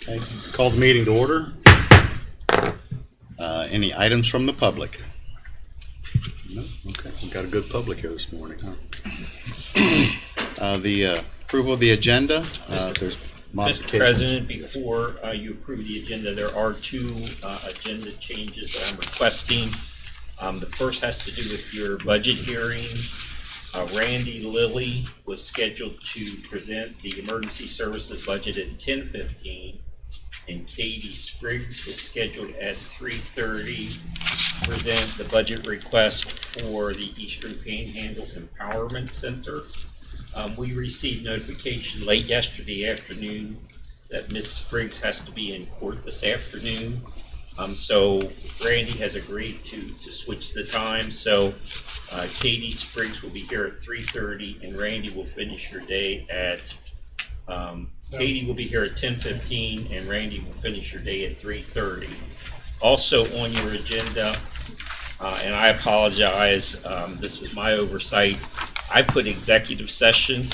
Okay, call the meeting to order. Any items from the public? No? Okay, we got a good public here this morning, huh? The approval of the agenda, there's Mr. modifications. President, before you approve the agenda, there are two agenda changes that I'm requesting. The first has to do with your budget hearings. Randy Lilly was scheduled to present the emergency services budget at 10:15, and Katie Spriggs was scheduled at 3:30 to present the budget request for the Eastern Panhandle Empowerment Center. We received notification late yesterday afternoon that Ms. Spriggs has to be in court this afternoon. So Randy has agreed to switch the time. So Katie Spriggs will be here at 3:30, and Randy will finish your day at, Katie will be here at 10:15, and Randy will finish your day at 3:30. Also on your agenda, and I apologize, this was my oversight, I put executive session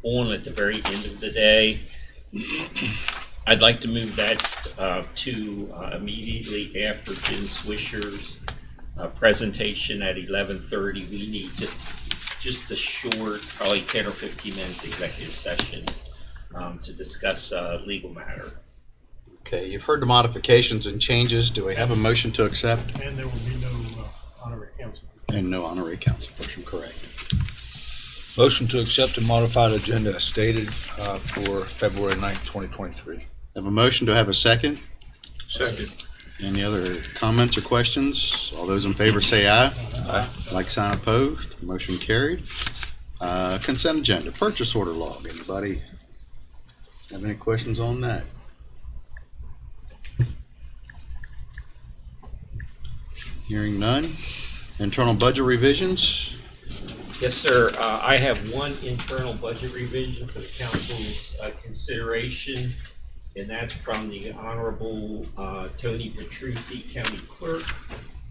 on at the very end of the day. I'd like to move that to immediately after Jim Swisher's presentation at 11:30. We need just a short, probably 10 or 15 minutes executive session to discuss a legal matter. Okay, you've heard the modifications and changes. Do we have a motion to accept? And there will be no honorary council. And no honorary council person, correct. Motion to accept the modified agenda as stated for February 9th, 2023. Have a motion to have a second? Second. Any other comments or questions? All those in favor say aye. Aye. Like sign opposed, motion carried. Consent agenda, purchase order log. Anybody have any questions on that? Hearing none. Internal budget revisions. Yes, sir. I have one internal budget revision for the council's consideration, and that's from the Honorable Tony Petrucci, County Clerk,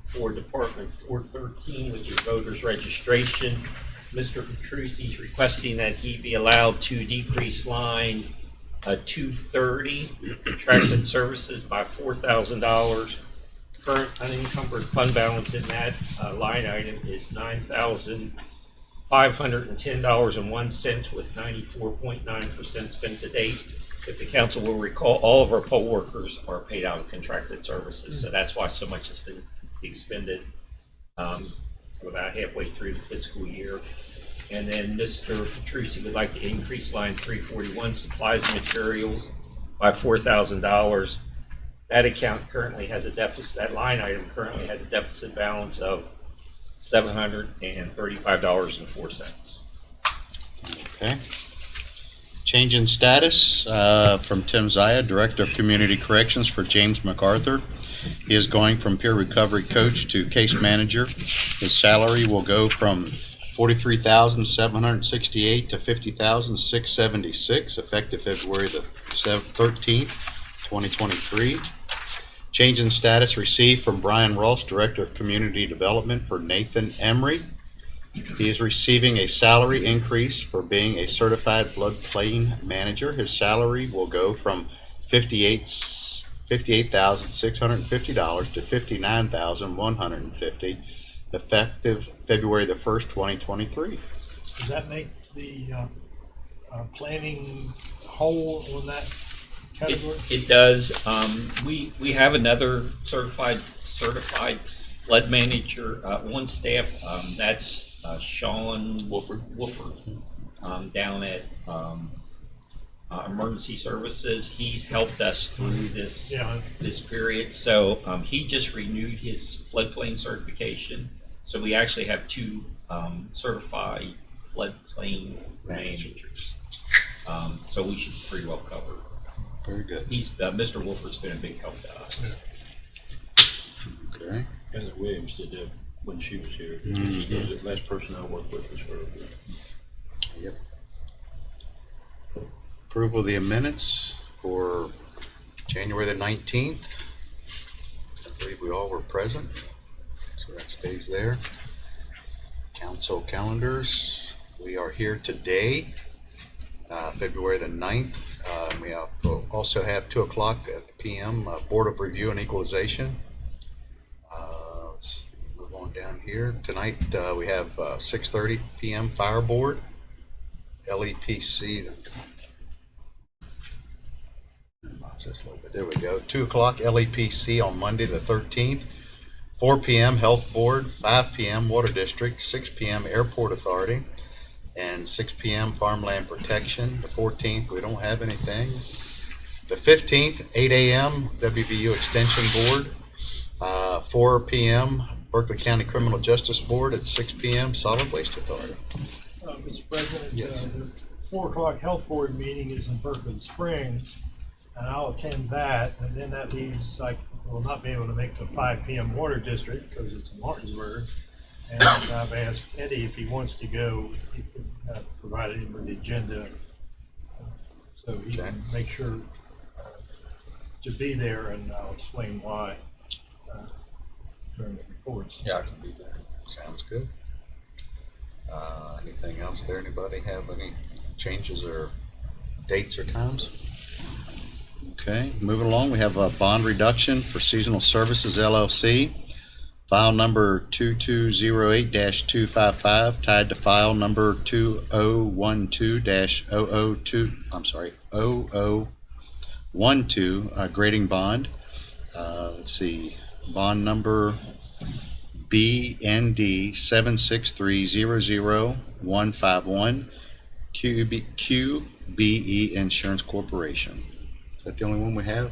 for Department 413, which is voters registration. Mr. Petrucci is requesting that he be allowed to decrease line 230, contracted services, by $4,000. Current unencumbered fund balance in that line item is $9,510.01, with 94.9% spent to date. If the council will recall, all of our poll workers are paid out of contracted services, so that's why so much has been expended about halfway through the fiscal year. And then Mr. Petrucci would like to increase line 341, supplies and materials, by $4,000. That account currently has a deficit, that line item currently has a deficit balance of $735.04. Okay. Change in status from Tim Zaya, Director of Community Corrections, for James MacArthur. He is going from peer recovery coach to case manager. His salary will go from $43,768 to $50,676, effective February the 13th, 2023. Change in status received from Brian Ross, Director of Community Development, for Nathan Emery. He is receiving a salary increase for being a certified floodplain manager. His salary will go from $58,650 to $59,150, effective February the 1st, 2023. Does that make the planning whole on that category? It does. We have another certified flood manager on staff. That's Sean Wolford down at Emergency Services. He's helped us through this period. So he just renewed his floodplain certification. So we actually have two certified floodplain managers. So we should be pretty well covered. Very good. He's Mr. Wolford's been a big help to us. Okay. Heather Williams did that when she was here. Mhm. She did it. Last person I worked with was her. Yep. Approval of the minutes for January the 19th. I believe we all were present, so that stays there. Council calendars. We are here today, February the 9th, We'll also have 2 o'clock p.m. Board of Review and Equalization. Let's move on down here. Tonight we have 6:30 p.m. Fire Board, LEPC. Just a little bit. There we go. 2 o'clock LEPC on Monday the 13th. 4 p.m. Health Board, 5 p.m. Water District, 6 p.m. Airport Authority, and 6 p.m. Farmland Protection. The 14th, we don't have anything. The 15th, 8 a.m. WVU Extension Board, 4 p.m. Berkeley County Criminal Justice Board, at 6 p.m. Solid Waste Authority. Mr. President, Yes. the 4 o'clock health board meeting is in Berkeley Springs, and I'll attend that, and then that leaves, I will not be able to make the 5 p.m. water district because it's in Martinsburg. And I've asked Eddie if he wants to go, he can provide him with the agenda, so he can make sure to be there, and I'll explain why during the reports. Yeah, I can be there. Sounds good. Anything else there? Anybody have any changes or dates or times? Okay, moving along, we have a bond reduction for Seasonal Services LLC. File number 2208-255 tied to file number 0012, grading bond. Let's see, bond number BND 763-00151 QBE Insurance Corporation. Is that the only one we have?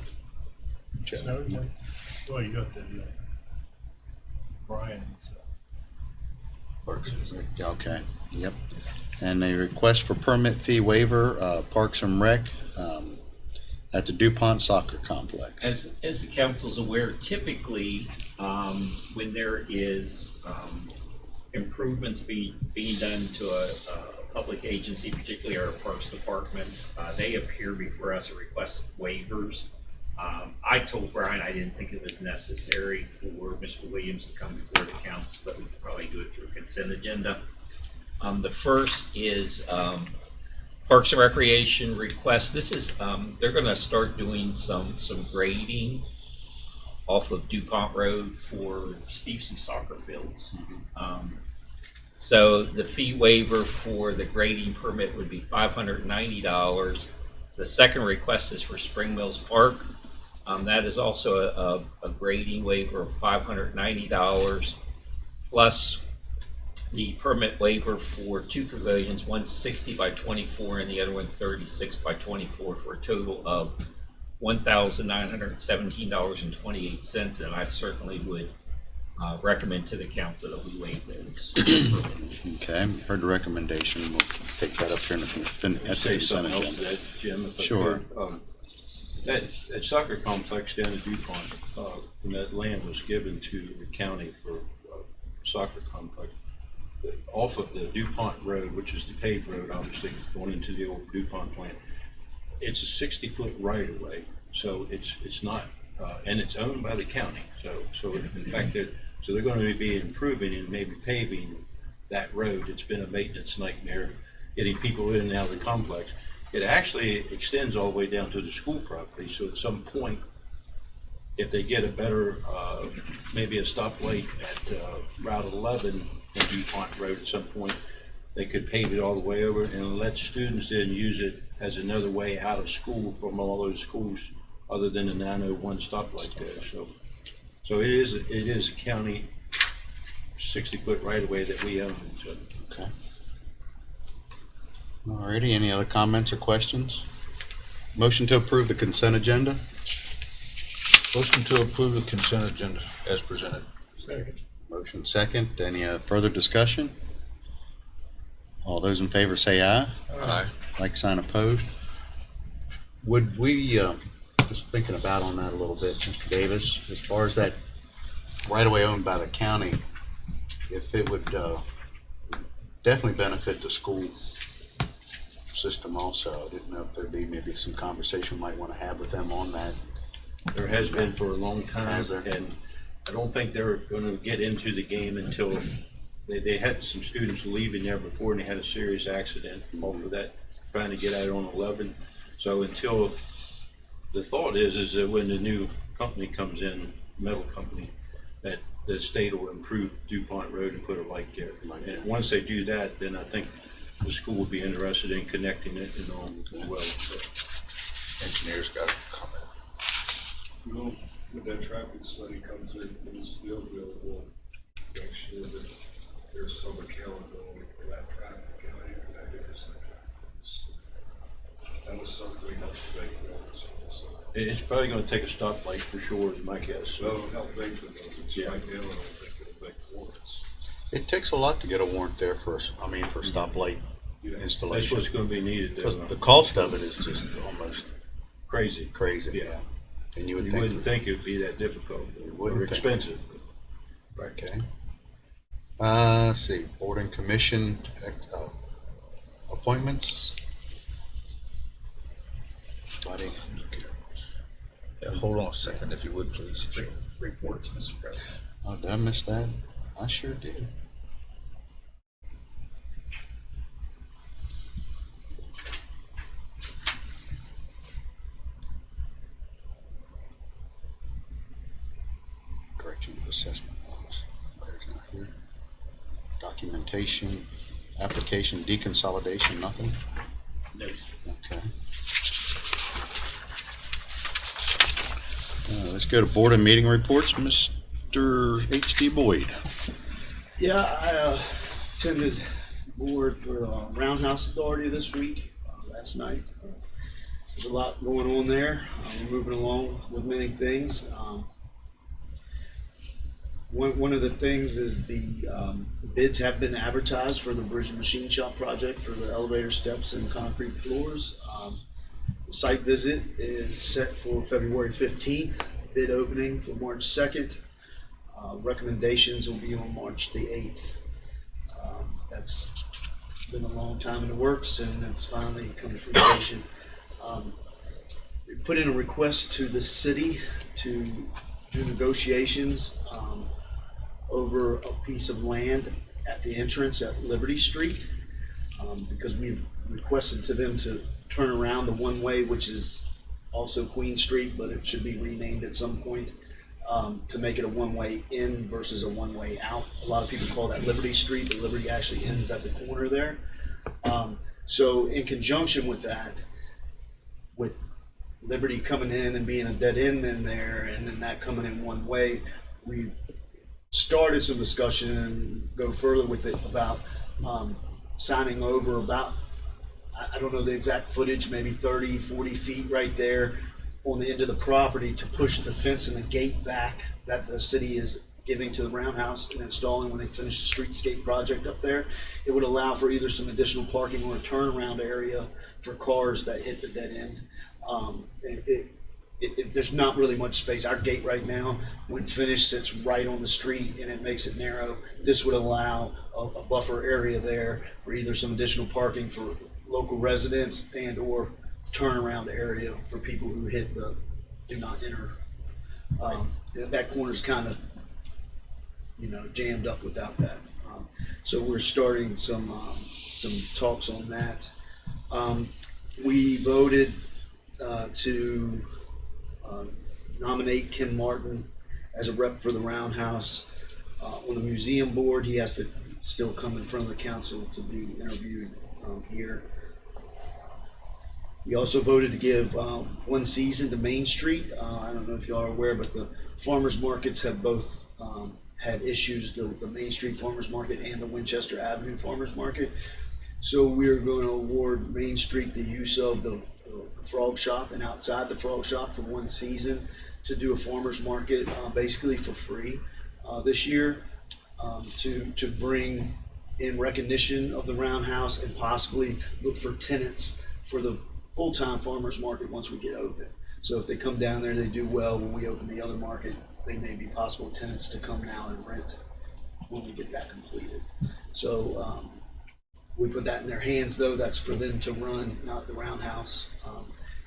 Joe? No, well, you got the Brian's. Okay, yep. And a request for permit fee waiver, Parks and Rec, at the DuPont Soccer Complex. As the council's aware, typically, when there is improvements being done to a public agency, particularly our Parks Department, they appear before us and request waivers. I told Brian I didn't think it was necessary for Mr. Williams to come before the council, but we could probably do it through a consent agenda. The first is Parks and Recreation request. This is they're going to start doing some grading off of DuPont Road for Stevesy soccer fields. So the fee waiver for the grading permit would be $590. The second request is for Spring Mills Park. That is also a grading waiver of $590, plus the permit waiver for 2 pavilions, one 60 by 24 and the other one 36 by 24, for a total of $1,917.28. And I certainly would recommend to the council that we waive those. Okay, heard the recommendation. We'll take that up here at the Say consent something else to agenda. that, Jim, if I Sure. could. That soccer complex down at DuPont, when that land was given to the county for soccer complex, off of the DuPont Road, which is the paved road, obviously going into the old DuPont plant, it's a 60-foot right of way. So it's not, and it's owned by the county. So in fact, they're going to be improving and maybe paving that road. It's been a maintenance nightmare getting people in and out of the complex. It actually extends all the way down to the school property. So at some point, if they get a better, maybe a stoplight at Route 11 and DuPont Road at some point, they could pave it all the way over and let students then use it as another way out of school from all those schools other than the 901 stoplight there. So it is a county 60-foot right of way that we own. So. Okay. Alrighty, any other comments or questions? Motion to approve the consent agenda? Motion to approve the consent agenda as presented. Second. Motion second. Any further discussion? All those in favor say aye. Aye. Like sign opposed. Would we, just thinking about on that a little bit, Mr. Davis, as far as that right of way owned by the county, if it would definitely benefit the school system also. I didn't know if there'd be maybe some conversation we might want to have with them on that. There has been for a long time, Has there? and I don't think they're going to get into the game until they had some students leaving there before and they had a serious accident off of that, trying to get out on 11. So until, the thought is that when the new company comes in, metal company, that the state will improve DuPont Road and put a light there. And once they do that, then I think the school will be interested in connecting it and all as well. So, Engineers got a comment. Well, when that traffic study comes in, it's still available, make sure that there's some accountability for that traffic and that intersection. That was something we have to make notice for, so. it's probably gonna take a stoplight for sure, is my guess. So it'll help make the notice. Yeah. Right now, I don't think it'll make warrants. It takes a lot to get a warrant there for stoplight Yeah. That's installation. what's gonna be needed. Because the cost of it is just almost Crazy. crazy, Yeah. yeah. And you You would wouldn't think, think it'd be that difficult wouldn't or think. expensive. okay. Let's see, board and commission, appointments. Buddy, Yeah, hold on a second if you would, please. Reports, Mr. President. oh, did I miss that? I sure did. Correctional assessment office. There's not here. Documentation, application deconsolidation, nothing? No, Okay. Let's go to board and meeting reports. Mr. H.D. Boyd. Yeah, I attended board for the Roundhouse Authority this week, last night. There's a lot going on there. We're moving along with many things. One of the things is the bids have been advertised for the bridge and machine shop project for the elevator steps and concrete floors. The site visit is set for February 15th, bid opening for March 2nd. Recommendations will be on March the 8th. That's been a long time in the works and it's finally come to fruition. We put in a request to the city to do negotiations over a piece of land at the entrance at Liberty Street, because we've requested to them to turn around the one-way, which is also Queen Street, but it should be renamed at some point, to make it a one-way in versus a one-way out. A lot of people call that Liberty Street, but Liberty actually ends at the corner there. So in conjunction with that, with Liberty coming in and being a dead end in there, and then that coming in one way, we started some discussion and go further with it about signing over about, I don't know the exact footage, maybe 30, 40 feet right there on the end of the property to push the fence and the gate back that the city is giving to the Roundhouse and installing when they finish the streetscape project up there. It would allow for either some additional parking or a turnaround area for cars that hit the dead end. There's not really much space. Our gate right now, when finished, sits right on the street and it makes it narrow. This would allow a buffer area there for either some additional parking for local residents and or turnaround area for people who hit the do not enter. That corner's kind of, jammed up without that. So we're starting some talks on that. We voted to nominate Kim Martin as a rep for the Roundhouse. On the museum board, he has to still come in front of the council to be interviewed here. We also voted to give one season to Main Street. I don't know if y'all are aware, but the farmers markets have both had issues, the Main Street Farmers Market and the Winchester Avenue Farmers Market. So we're going to award Main Street the use of the frog shop and outside the frog shop for one season to do a farmers market basically for free this year, to bring in recognition of the Roundhouse and possibly look for tenants for the full-time farmers market once we get open. So if they come down there and they do well when we open the other market, they may be possible tenants to come now and rent when we get that completed. So we put that in their hands, though. That's for them to run, not the Roundhouse.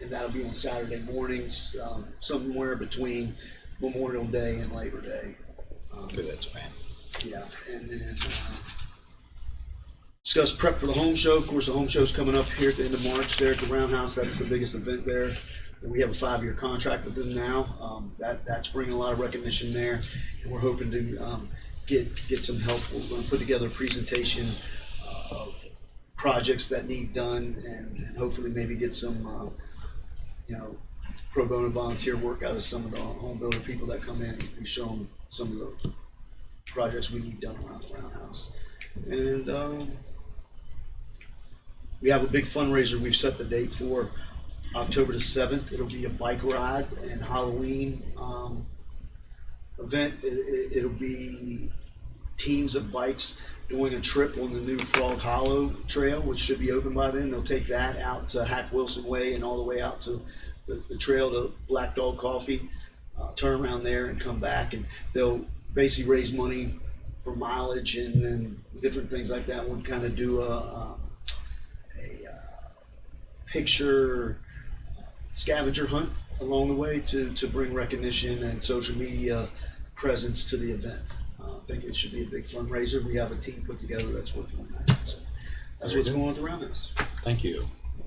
And that'll be on Saturday mornings, somewhere between Memorial Day and Labor Day. Good, that's man. Yeah, and then discuss prep for the home show. Of course, the home show's coming up here at the end of March there at the Roundhouse. That's the biggest event there. And we have a 5-year contract with them now. That's bringing a lot of recognition there, and we're hoping to get some help. We're going to put together a presentation of projects that need done, and hopefully maybe get some pro bono volunteer work out of some of the home builder people that come in and show them some of the projects we need done around the Roundhouse. And we have a big fundraiser we've set the date for October the 7th. It'll be a bike ride and Halloween event. It'll be teams of bikes doing a trip on the new Frog Hollow Trail, which should be open by then. They'll take that out to Hack Wilson Way and all the way out to the trail to Black Dog Coffee, turn around there and come back. And they'll basically raise money for mileage and then different things like that. We'll kind of do a picture scavenger hunt along the way to bring recognition and social media presence to the event. I think it should be a big fundraiser. We have a team put together that's working on that. So that's what's going on around us. Thank you.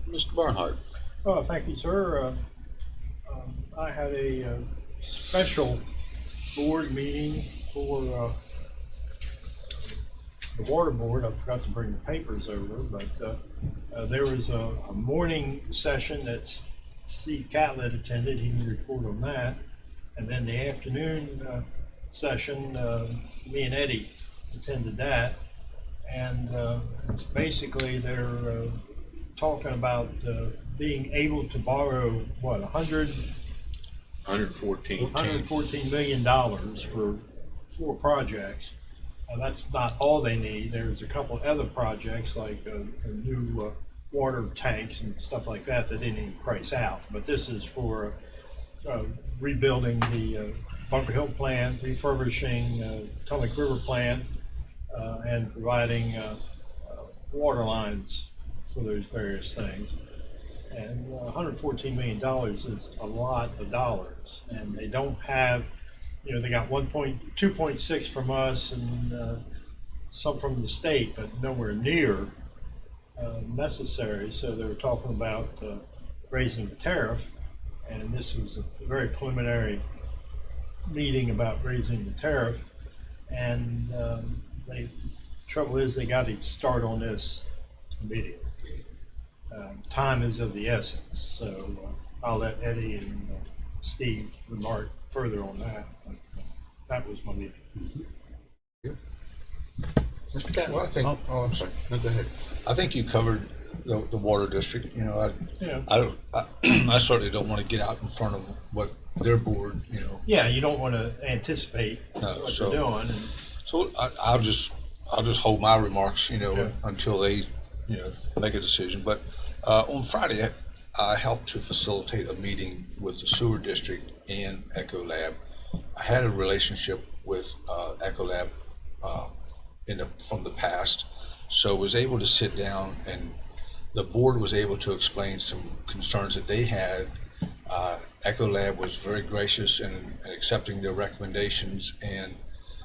Mr. Barnhart. Oh, thank you, sir. I had a special board meeting for the water board. I forgot to bring the papers over, but there was a morning session that Steve Catlett attended. He can report on that. And then the afternoon session, me and Eddie attended that. And it's basically they're talking about being able to borrow, what, $114 million for 4 projects. That's not all they need. There's a couple other projects like new water tanks and stuff like that that they didn't price out. But this is for rebuilding the Bunker Hill plant, refurbishing Tunnel River plant, and providing water lines for those various things. And $114 million is a lot of dollars, and they don't have, they got 2.6 from us and some from the state, but nowhere near necessary. So they were talking about raising the tariff, and this was a very preliminary meeting about raising the tariff. And the trouble is they got to start on this immediately. Time is of the essence, so I'll let Eddie and Steve remark further on that. But that was my meeting. Mr. Catlett. Well, I think, I'm sorry. No, go ahead. I think you covered the water district. I certainly don't want to get out in front of what their board, Yeah, you don't want to anticipate No, what so- they're doing. And So I'll just hold my remarks, until they, make a decision. But on Friday, I helped to facilitate a meeting with the sewer district and Echo Lab. I had a relationship with Echo Lab from the past, so was able to sit down, and the board was able to explain some concerns that they had. Echo Lab was very gracious in accepting their recommendations, and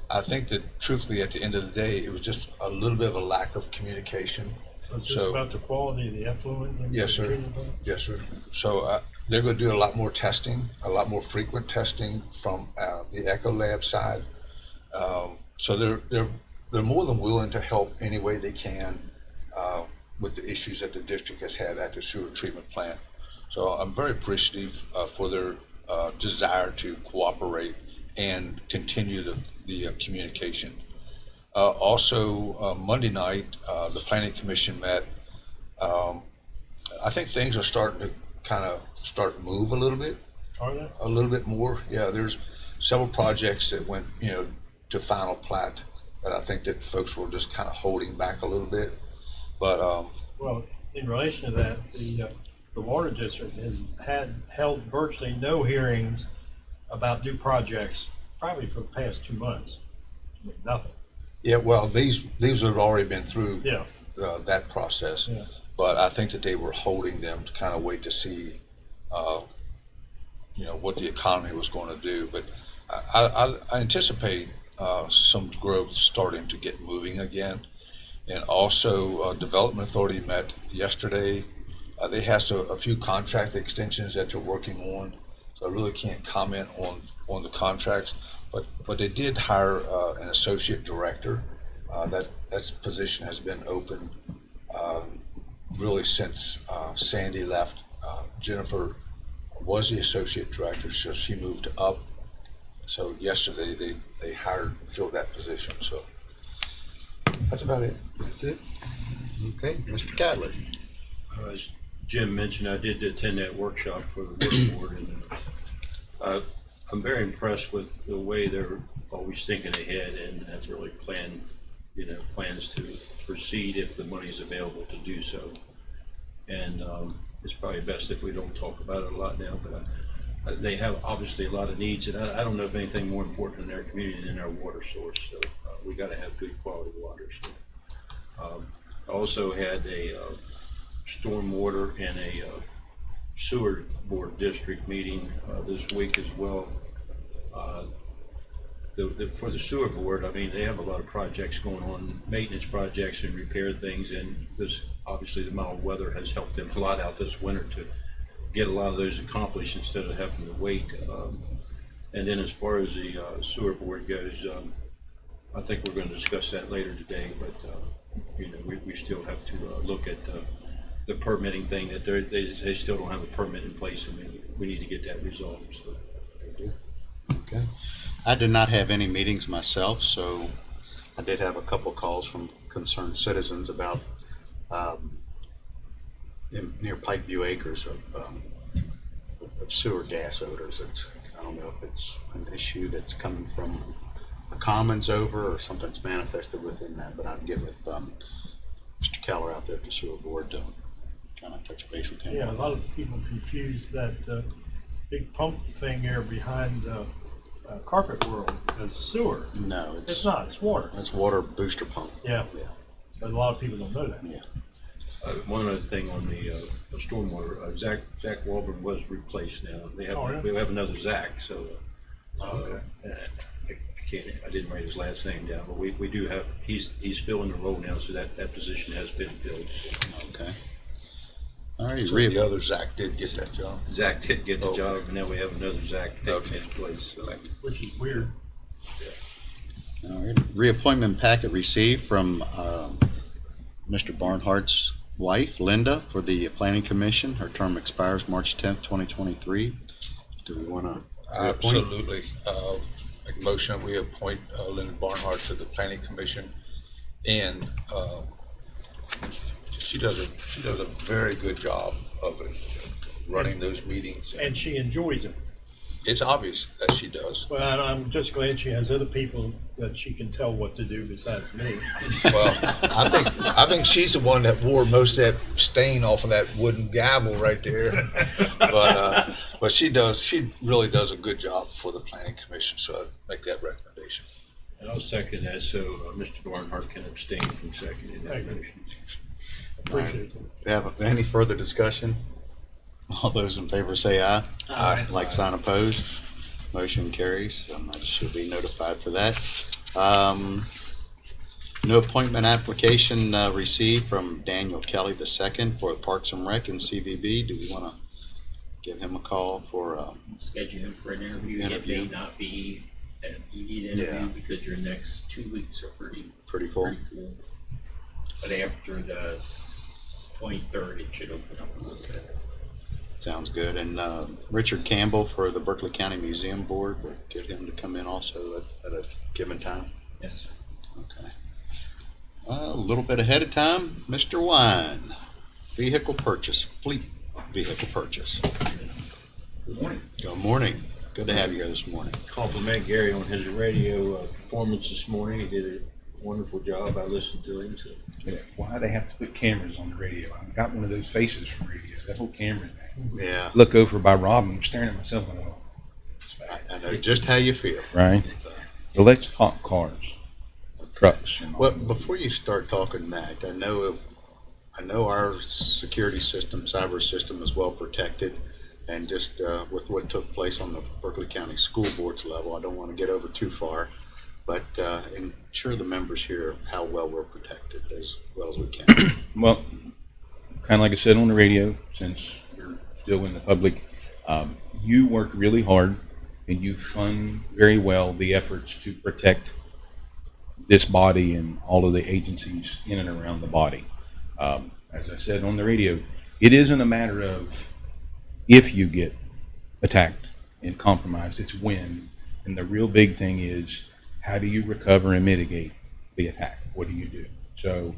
I think that truthfully at the end of the day, it was just a little bit of a lack of communication. it's just about the quality of the effluent. and Yes, the sir. treatment plant. Yes, sir. So they're going to do a lot more testing, a lot more frequent testing from the Echo Lab side. So they're more than willing to help any way they can with the issues that the district has had at the sewer treatment plant. So I'm very appreciative for their desire to cooperate and continue the communication. Also, Monday night, the Planning Commission met. I think things are starting to kind of start move a little bit. Are they? A little bit more. Yeah, there's several projects that went, to final plat that I think that folks were just kind of holding back a little bit. But Well, in relation to that, the water district has held virtually no hearings about new projects probably for the past 2 months. Nothing. yeah, well, these have already been through Yeah. that process. Yeah. But I think that they were holding them to kind of wait to see, what the economy was going to do. But I anticipate some growth starting to get moving again. And also, Development Authority met yesterday. They have a few contract extensions that they're working on, so I really can't comment on the contracts. But they did hire an associate director. That position has been open really since Sandy left. Jennifer was the associate director, so she moved up. So yesterday they filled that position. So that's about it. That's it. Okay, Mr. Cadley. As Jim mentioned, I did attend that workshop for the work board, and I'm very impressed with the way they're always thinking ahead and have really plans to proceed if the money is available to do so. And it's probably best if we don't talk about it a lot now, but they have obviously a lot of needs, and I don't know of anything more important in their community than our water source. So we got to have good quality water. So, I also had a stormwater and a sewer board district meeting this week as well. For the sewer board, I mean, they have a lot of projects going on, maintenance projects and repair things, and this obviously the mild weather has helped them a lot out this winter to get a lot of those accomplished instead of having to wait. And then as far as the sewer board goes, I think we're going to discuss that later today, but we still have to look at the permitting thing, that they still don't have a permit in place, and we need to get that resolved. So. Okay. I did not have any meetings myself, so I did have a couple calls from concerned citizens about near Pikeview Acres of sewer gas odors. I don't know if it's an issue that's coming from the commons over or something's manifested within that, but I'd get with Mr. Keller out there at the sewer board to kind of touch base with him. Yeah, a lot of people confuse that big pump thing there behind Carpet World as sewer. No, It's not, it's water. It's water booster pump. Yeah, Yeah. but a lot of people don't know that. Yeah. One other thing on the stormwater, Zach Walburn was replaced now. We have another Zach, so I didn't write his last name down, but we do have, he's filling the role now, so that position has been filled. Okay. All right. So the other Zach did get that job. Zach did get the Okay. job, and now we have another Zach taking Okay. his place. So. Which is weird. All right. Reappointment packet received from Mr. Barnhart's wife, Linda, for the Planning Commission. Her term expires March 10th, 2023. Do we want to reappoint? Absolutely. Make a motion that we appoint Linda Barnhart to the Planning Commission, and she does a very good job of it, running those meetings. And she enjoys it. It's obvious that she does. Well, and I'm just glad she has other people that she can tell what to do besides me. Well, I think she's the one that wore most of that stain off of that wooden gavel right there. But she really does a good job for the Planning Commission, so I make that recommendation. And I'll second that, so Mr. Barnhart can abstain from seconding that Thank you. motion. Appreciate it. Do we have any further discussion? All those in favor say aye. Aye. Like sign opposed. Motion carries. I should be notified for that. No appointment application received from Daniel Kelly II for Parks and Rec and CVB. Do we want to give him a call for? Schedule him for an interview. It Interview. may not be an immediate interview Yeah. because your next 2 weeks are Pretty full. pretty full. But after the 23rd, it should open up a little bit. Sounds good. And Richard Campbell for the Berkeley County Museum Board. We'll get him to come in also at a given time. Yes, sir. Okay. A little bit ahead of time, Mr. Wine. Fleet vehicle purchase. Good morning. Good morning. Good to have you here this morning. Compliment Gary on his radio performance this morning. He did a wonderful job. I listened to him. So. Yeah, why they have to put cameras on the radio? I've got one of those faces from radio. That whole camera thing. Yeah, Look over by Rob and I'm staring at myself and go, it's bad. I know just how you feel. Right? So let's talk cars, trucks. And all Well, that. before you start talking that, I know our security system, cyber system is well protected. And just with what took place on the Berkeley County School Board's level, I don't want to get over too far. but ensure the members here how well we're protected as well as we can. Well, kind of like I said on the radio, since we're still in the public, you work really hard and you fund very well the efforts to protect this body and all of the agencies in and around the body. As I said on the radio, it isn't a matter of if you get attacked and compromised, it's when. And the real big thing is, how do you recover and mitigate the attack? What do you do? So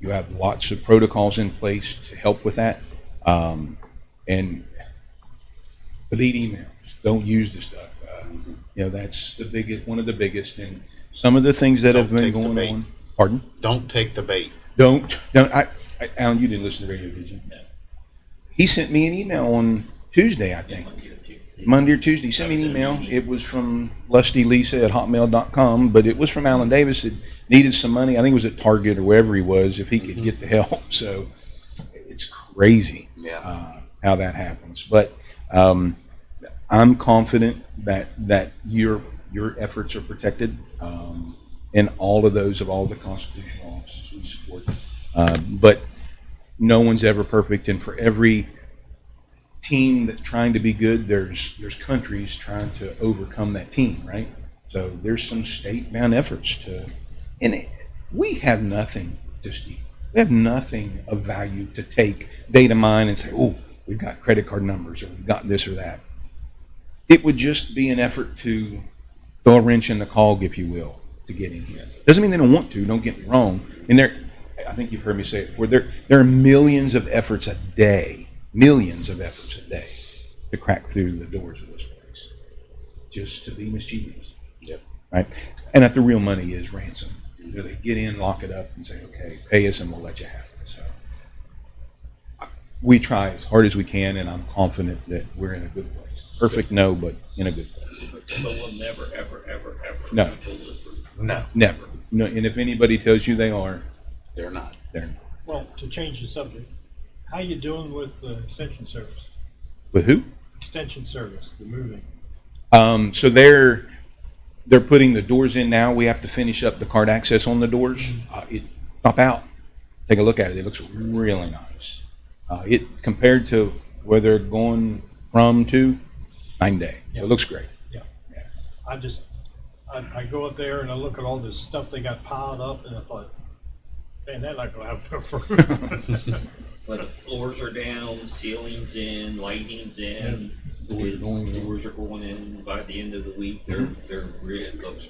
you have lots of protocols in place to help with that. And delete emails. Don't use the stuff. That's the biggest, one of the biggest. And some of the things that have Don't been take the going bait. on. Pardon? Don't take the bait. Don't. Alan, you didn't listen to the radio, did you? No. He sent me an email on Tuesday, I think. Monday or Tuesday. He sent me an email. It was from lustylisa@hotmail.com, but it was from Alan Davis that needed some money. I think it was at Target or wherever he was, if he could get the help. So it's crazy how that happens. But I'm confident that your efforts are protected, and all of those of all the constitutional officers we support. But no one's ever perfect, and for every team that's trying to be good, there's countries trying to overcome that team, right? So there's some state-bound efforts and we have nothing to steal. We have nothing of value to take, data mine, and say, oh, we've got credit card numbers, or we've got this or that. It would just be an effort to throw a wrench in the cog, if you will, to get in here. Doesn't mean they don't want to, don't get me wrong. And I think you've heard me say it before, there are millions of efforts a day to crack through the doors of this place, just to be mischievous. Yep. Right? And if the real money is ransom, they get in, lock it up, and say, okay, pay us and we'll let you have it. So we try as hard as we can, and I'm confident that we're in a good place. Perfect, no, but in a good place. But we'll never, ever, ever, ever. No. be bulletproof. No, Never. No, and if anybody tells you they are, they're not. they're not. Well, to change the subject, how you doing with the extension service? With who? Extension service, the moving. So they're putting the doors in now. We have to finish up the card access on the doors. Pop out. Take a look at it. It looks really nice. It compared to where they're going from to, 9 day. Yeah. It looks great. I go up there and I look at all this stuff they got piled up, and I thought, man, they're not gonna have enough room. But the floors are down, the ceiling's in, lighting's in. Doors are going in. Doors are going in by the end of the week. They're really close.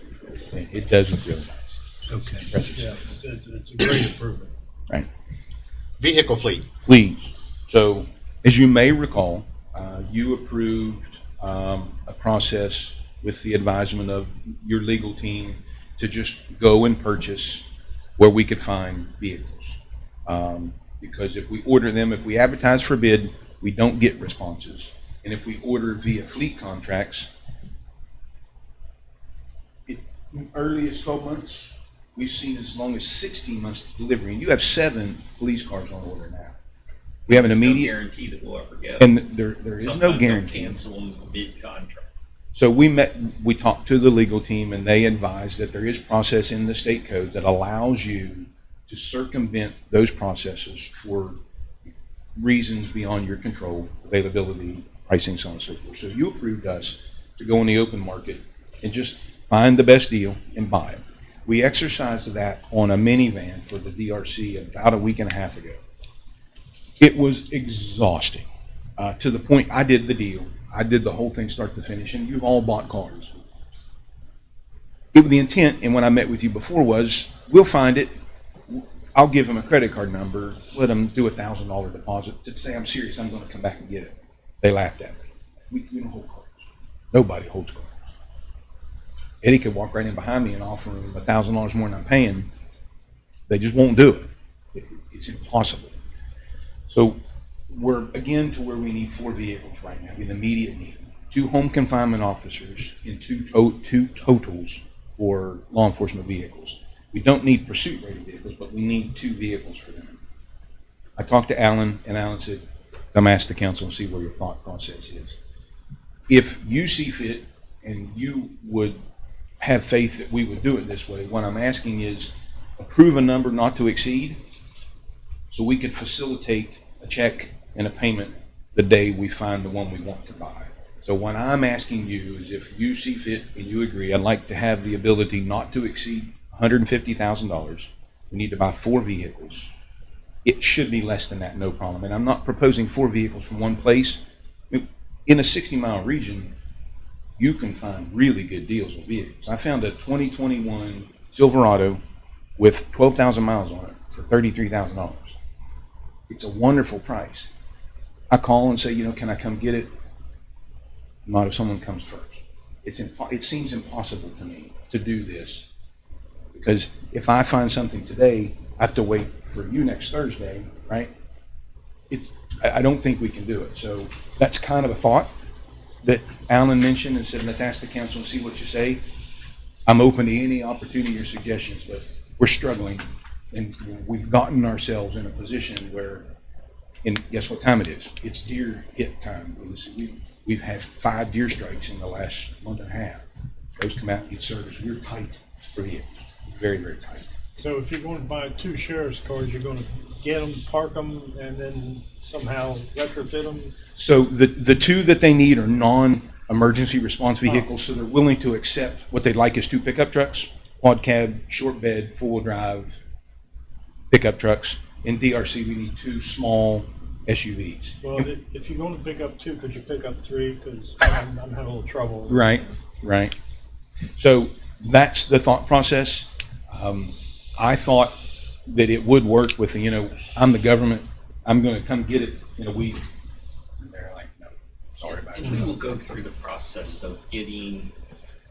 It does look really nice. Okay. Impressive. Yeah, it's a great improvement. Right. Vehicle fleet. Please. So, as you may recall, you approved a process with the advisement of your legal team to just go and purchase where we could find vehicles. Because if we order them, if we advertise for bid, we don't get responses. And if we order via fleet contracts, early as 12 months, we've seen as long as 16 months to delivery. And you have 7 police cars on order now. We have an No immediate, guarantee that we'll ever get. and there is no Sometimes they'll guarantee. cancel them mid-contract. So we talked to the legal team, and they advised that there is process in the state code that allows you to circumvent those processes for reasons beyond your control, availability, pricing, so on and so forth. So you approved us to go in the open market and just find the best deal and buy it. We exercised that on a minivan for the DRC about a week and a half ago. It was exhausting, to the point I did the deal. I did the whole thing start to finish, and you've all bought cars. The intent, and when I met with you before, was we'll find it. I'll give them a credit card number, let them do $1,000 deposit to say I'm serious, I'm going to come back and get it. They laughed at me. We don't hold cars. Nobody holds cars. Eddie could walk right in behind me and offer him $1,000 more than I'm paying. They just won't do it. It's impossible. So we're again to where we need 4 vehicles right now, in immediate need. 2 home confinement officers and 2 totals for law enforcement vehicles. We don't need pursuit-ready vehicles, but we need 2 vehicles for them. I talked to Alan, and Alan said, come ask the council and see where your thought process is. If you see fit and you would have faith that we would do it this way. What I'm asking is approve a number not to exceed so we could facilitate a check and a payment the day we find the one we want to buy. So what I'm asking you is if you see fit and you agree, I'd like to have the ability not to exceed $150,000. We need to buy 4 vehicles. It should be less than that, no problem. And I'm not proposing 4 vehicles from one place. In a 60-mile region, you can find really good deals on vehicles. I found a 2021 Silverado with 12,000 miles on it for $33,000. It's a wonderful price. I call and say, can I come get it? Not if someone comes first. It seems impossible to me to do this because if I find something today, I have to wait for you next Thursday, right? I don't think we can do it. So that's kind of a thought that Alan mentioned and said, let's ask the council and see what you say. I'm open to any opportunity or suggestions, but we're struggling and we've gotten ourselves in a position where, and guess what time it is? It's deer hit time. We've had 5 deer strikes in the last month and a half. Those come out and get service. We're tight for vehicles, very, very tight. So if you're going to buy 2 sheriff's cars, you're going to get them, park them, and then somehow retrofit them? So the 2 that they need are non-emergency response vehicles, so they're willing to accept what they'd like is 2 pickup trucks, quad cab, short bed, 4-wheel drive pickup trucks. In DRC, we need 2 small SUVs. Well, if you're going to pick up 2, could you pick up 3? Because I'm having a little trouble. Right. So that's the thought process. I thought that it would work with, I'm the government, I'm going to come get it in a week. And they're like, no, sorry about And we it. will go through the process of getting,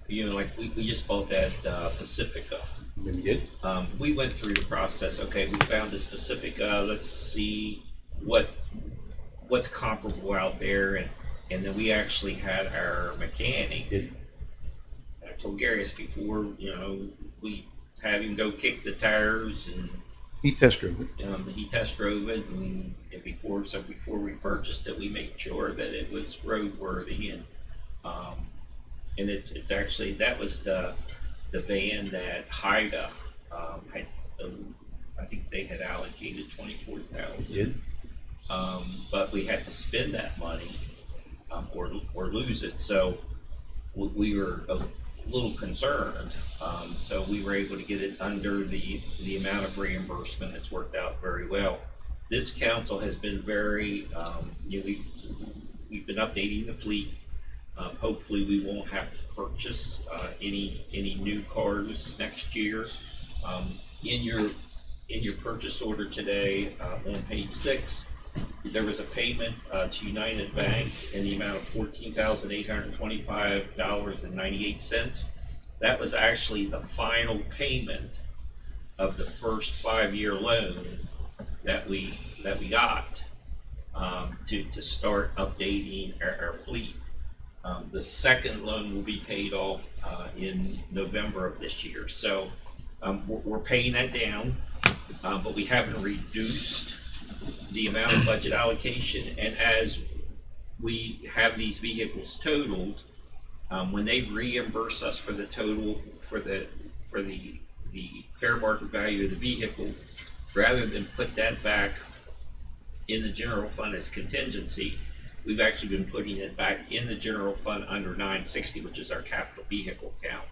like we just bought that Pacifica. Maybe good. We went through the process. Okay, we found this Pacifica. Let's see what's comparable out there, and then we actually had our mechanic. Good. I told Garius before, we have him go kick the tires, and He test drove it. he test drove it, and before we purchased it, we made sure that it was roadworthy, and it's actually that was the van that Haida had. I think they had allocated 24,000. Did. But we had to spend that money or lose it. So we were a little concerned. So we were able to get it under the amount of reimbursement. It's worked out very well. This council has been very, we've been updating the fleet. Hopefully we won't have to purchase any new cars next year. In your purchase order today, on page 6, there was a payment to United Bank in the amount of $14,825.98. That was actually the final payment of the first 5-year loan that we got to start updating our fleet. The second loan will be paid off in November of this year. So we're paying that down, but we haven't reduced the amount of budget allocation. And as we have these vehicles totaled, when they reimburse us for the total for the fair market value of the vehicle, rather than put that back in the general fund as contingency, we've actually been putting it back in the general fund under 960, which is our capital vehicle count,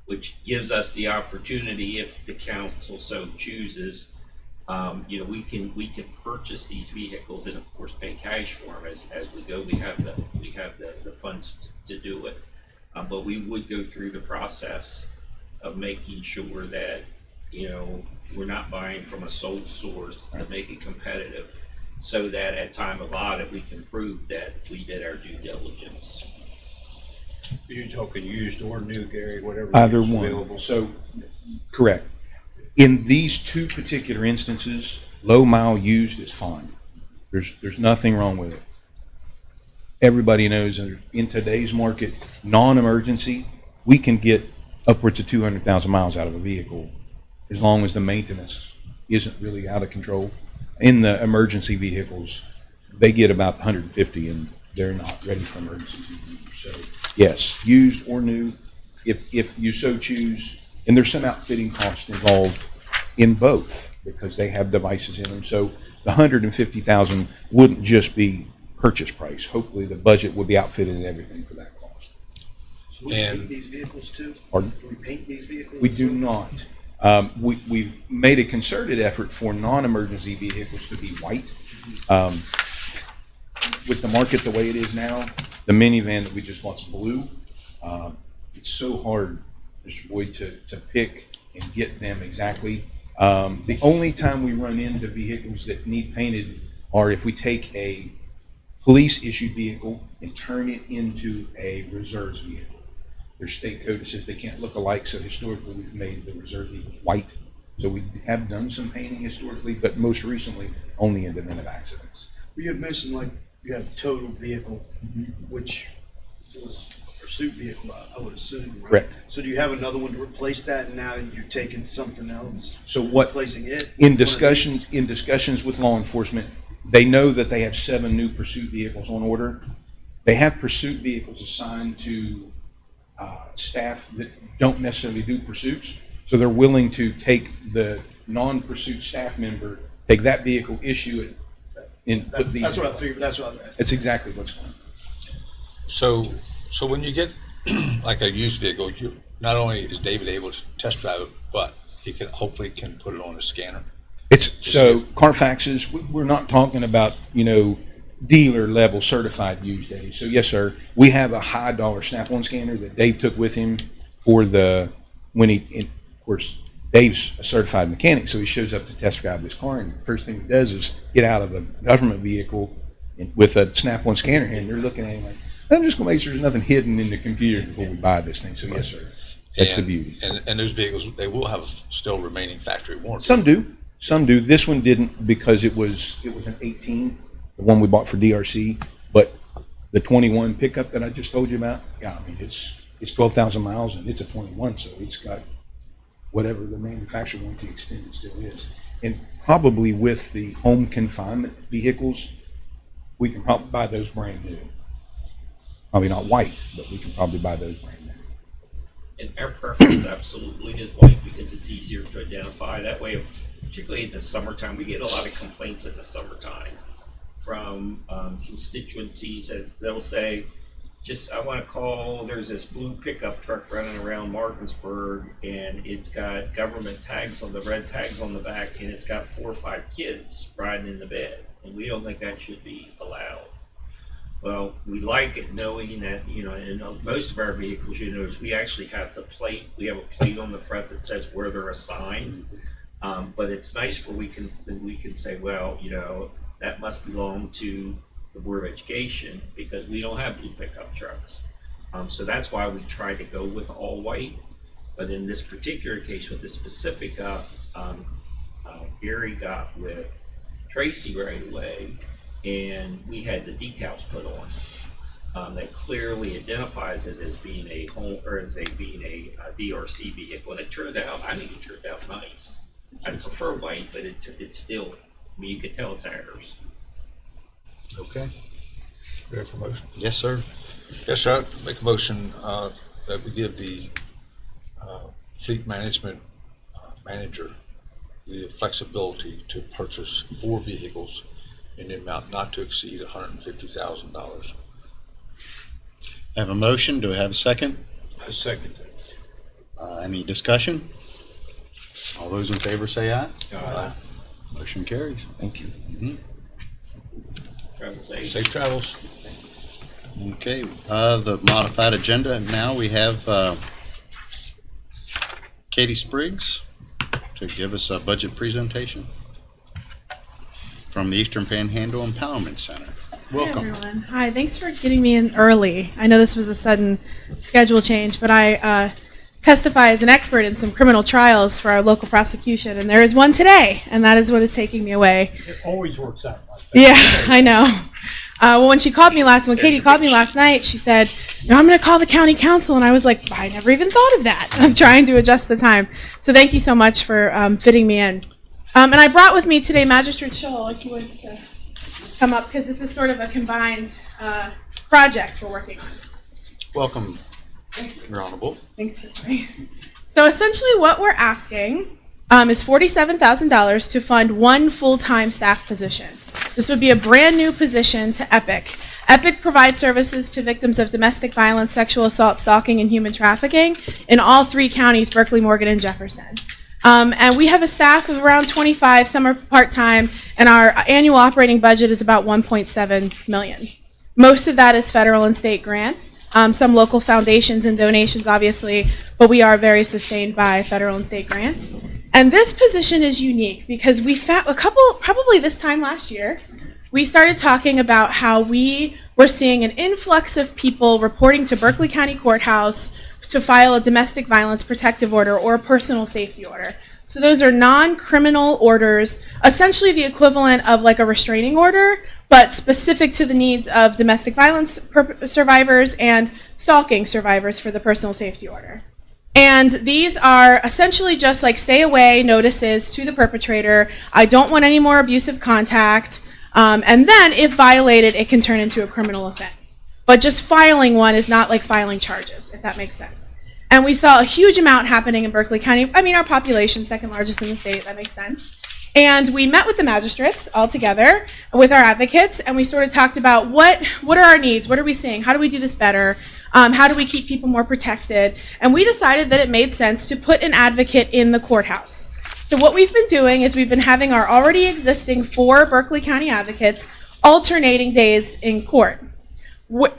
which gives us the opportunity, if the council so chooses, we can purchase these vehicles and of course pay cash for them as we go. We have the funds to do it, but we would go through the process of making sure that we're not buying from a sole source to make it competitive, so that at time of audit we can prove that we did our due diligence. Are you talking used or new, Gary, whatever? Either is one. available? So, correct. In these 2 particular instances, low mile used is fine. There's nothing wrong with it. Everybody knows in today's market, non-emergency, we can get upwards of 200,000 miles out of a vehicle as long as the maintenance isn't really out of control. In the emergency vehicles, they get about 150 and they're not ready for emergency. So yes, used or new, if you so choose, and there's some outfitting costs involved in both because they have devices in them. So the 150,000 wouldn't just be purchase price. Hopefully the budget would be outfitted and everything for that cost. So we And- paint these vehicles too? Pardon? Do we paint these vehicles? We do not. We've made a concerted effort for non-emergency vehicles to be white. With the market the way it is now, the minivan that we just bought's blue. It's so hard, Mr. Boyd, to pick and get them exactly. The only time we run into vehicles that need painted are if we take a police-issued vehicle and turn it into a reserves vehicle. There's state code that says they can't look alike, so historically we've made the reserve vehicles white. So we have done some painting historically, but most recently only in the event of accidents. You had mentioned like you have a total vehicle, which was a pursuit vehicle, I would assume. Right? Correct. So do you have another one to replace that, and now you're taking something else, So what, replacing it? in with one of these? discussions with law enforcement, they know that they have 7 new pursuit vehicles on order. They have pursuit vehicles assigned to staff that don't necessarily do pursuits. So they're willing to take the non-pursuit staff member, take that vehicle, issue it, and put these. That's what I figured, that's what I was asking. That's exactly what's going on. So when you get like a used vehicle, you, not only is David able to test drive it, but he can hopefully can put it on a scanner. It's so Carfaxes. We're not talking about dealer level certified used days. So yes, sir, we have a high dollar Snap-on scanner that Dave took with him for of course, Dave's a certified mechanic, so he shows up to test drive his car, and the first thing he does is get out of a government vehicle with a Snap-on scanner, and they're looking at him like, I'm just going to make sure there's nothing hidden in the computer before we buy this thing. So yes, sir, that's the beauty. And those vehicles, they will have still remaining factory warranty. Some do. This one didn't because it was an 18, the one we bought for DRC. But the 21 pickup that I just told you about, yeah, I mean it's 12,000 miles and it's a 21, so it's got whatever the manufacturer warranty extended still is. And probably with the home confinement vehicles, we can probably buy those brand new. Probably not white, but we can probably buy those brand new. And our preference absolutely is white because it's easier to identify that way. Particularly in the summertime, we get a lot of complaints in the summertime from constituencies that they'll say, I want to call, there's this blue pickup truck running around Martinsburg and it's got government tags on the red tags on the back and it's got 4 or 5 kids riding in the bed. And we don't think that should be allowed. Well, we like it knowing that, in most of our vehicles, notice we actually have the plate. We have a plate on the front that says where they're assigned. But it's nice we can say, well, that must belong to the Board of Education because we don't have blue pickup trucks. So that's why we try to go with all white. But in this particular case, with the specific Gary got with Tracy right away, and we had the decals put on that clearly identifies it as being a home or as being a DRC vehicle. And it turned out nice. I prefer white, but it's still, you could tell it's ours. Okay. Ready for motion? Yes, sir. Yes, sir. Make a motion that we give the fleet management manager the flexibility to purchase 4 vehicles in the amount not to exceed $150,000. I have a motion. Do I have a second? I second that. Any discussion? All those in favor say aye. Aye. Motion carries. Thank you. Travel safe. Safe travels. Okay, the modified agenda. Now we have Katie Spriggs to give us a budget presentation from the Eastern Panhandle Empowerment Center. Welcome. Hi, everyone. Hi, thanks for getting me in early. I know this was a sudden schedule change, but I testify as an expert in some criminal trials for our local prosecution, and there is one today, and that is what is taking me away. It always works out like that. Yeah, I know. Well, when Katie called me last night, she said, I'm going to call the county council. And I was like, I never even thought of that. I'm trying to adjust the time. So thank you so much for fitting me in. And I brought with me today Magistrate Scholl, if you would come up, because this is sort of a combined project we're working on. Welcome, Your Honorable. Thanks for playing. So essentially what we're asking is $47,000 to fund one full-time staff position. This would be a brand new position to EPIC. EPIC provides services to victims of domestic violence, sexual assault, stalking, and human trafficking in all 3 counties, Berkeley, Morgan, and Jefferson. And we have a staff of around 25, some are part-time, and our annual operating budget is about $1.7 million. Most of that is federal and state grants, some local foundations and donations, obviously, but we are very sustained by federal and state grants. And this position is unique because we found probably this time last year, we started talking about how we were seeing an influx of people reporting to Berkeley County Courthouse to file a domestic violence protective order or a personal safety order. So those are non-criminal orders, essentially the equivalent of like a restraining order, but specific to the needs of domestic violence survivors and stalking survivors for the personal safety order. And these are essentially just like stay away notices to the perpetrator. I don't want any more abusive contact. And then if violated, it can turn into a criminal offense. But just filing one is not like filing charges, if that makes sense. And we saw a huge amount happening in Berkeley County. I mean, our population, second largest in the state, that makes sense. And we met with the magistrates all together with our advocates, and we sort of talked about what are our needs, what are we seeing, how do we do this better, how do we keep people more protected. And we decided that it made sense to put an advocate in the courthouse. So what we've been doing is we've been having our already existing 4 Berkeley County advocates alternating days in court.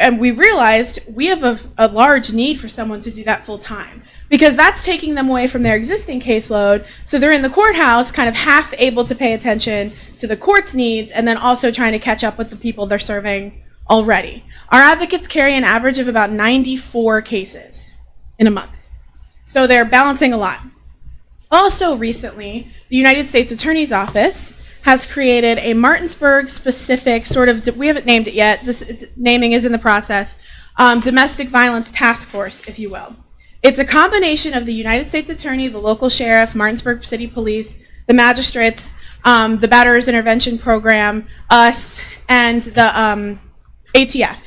And we realized we have a large need for someone to do that full time because that's taking them away from their existing caseload. So they're in the courthouse kind of half able to pay attention to the court's needs and then also trying to catch up with the people they're serving already. Our advocates carry an average of about 94 cases in a month. So they're balancing a lot. Also recently, the United States Attorney's Office has created a Martinsburg-specific sort of, we haven't named it yet, naming is in the process, domestic violence task force, if you will. It's a combination of the United States Attorney, the local sheriff, Martinsburg City Police, the magistrates, the Batterers Intervention Program, us, and the ATF,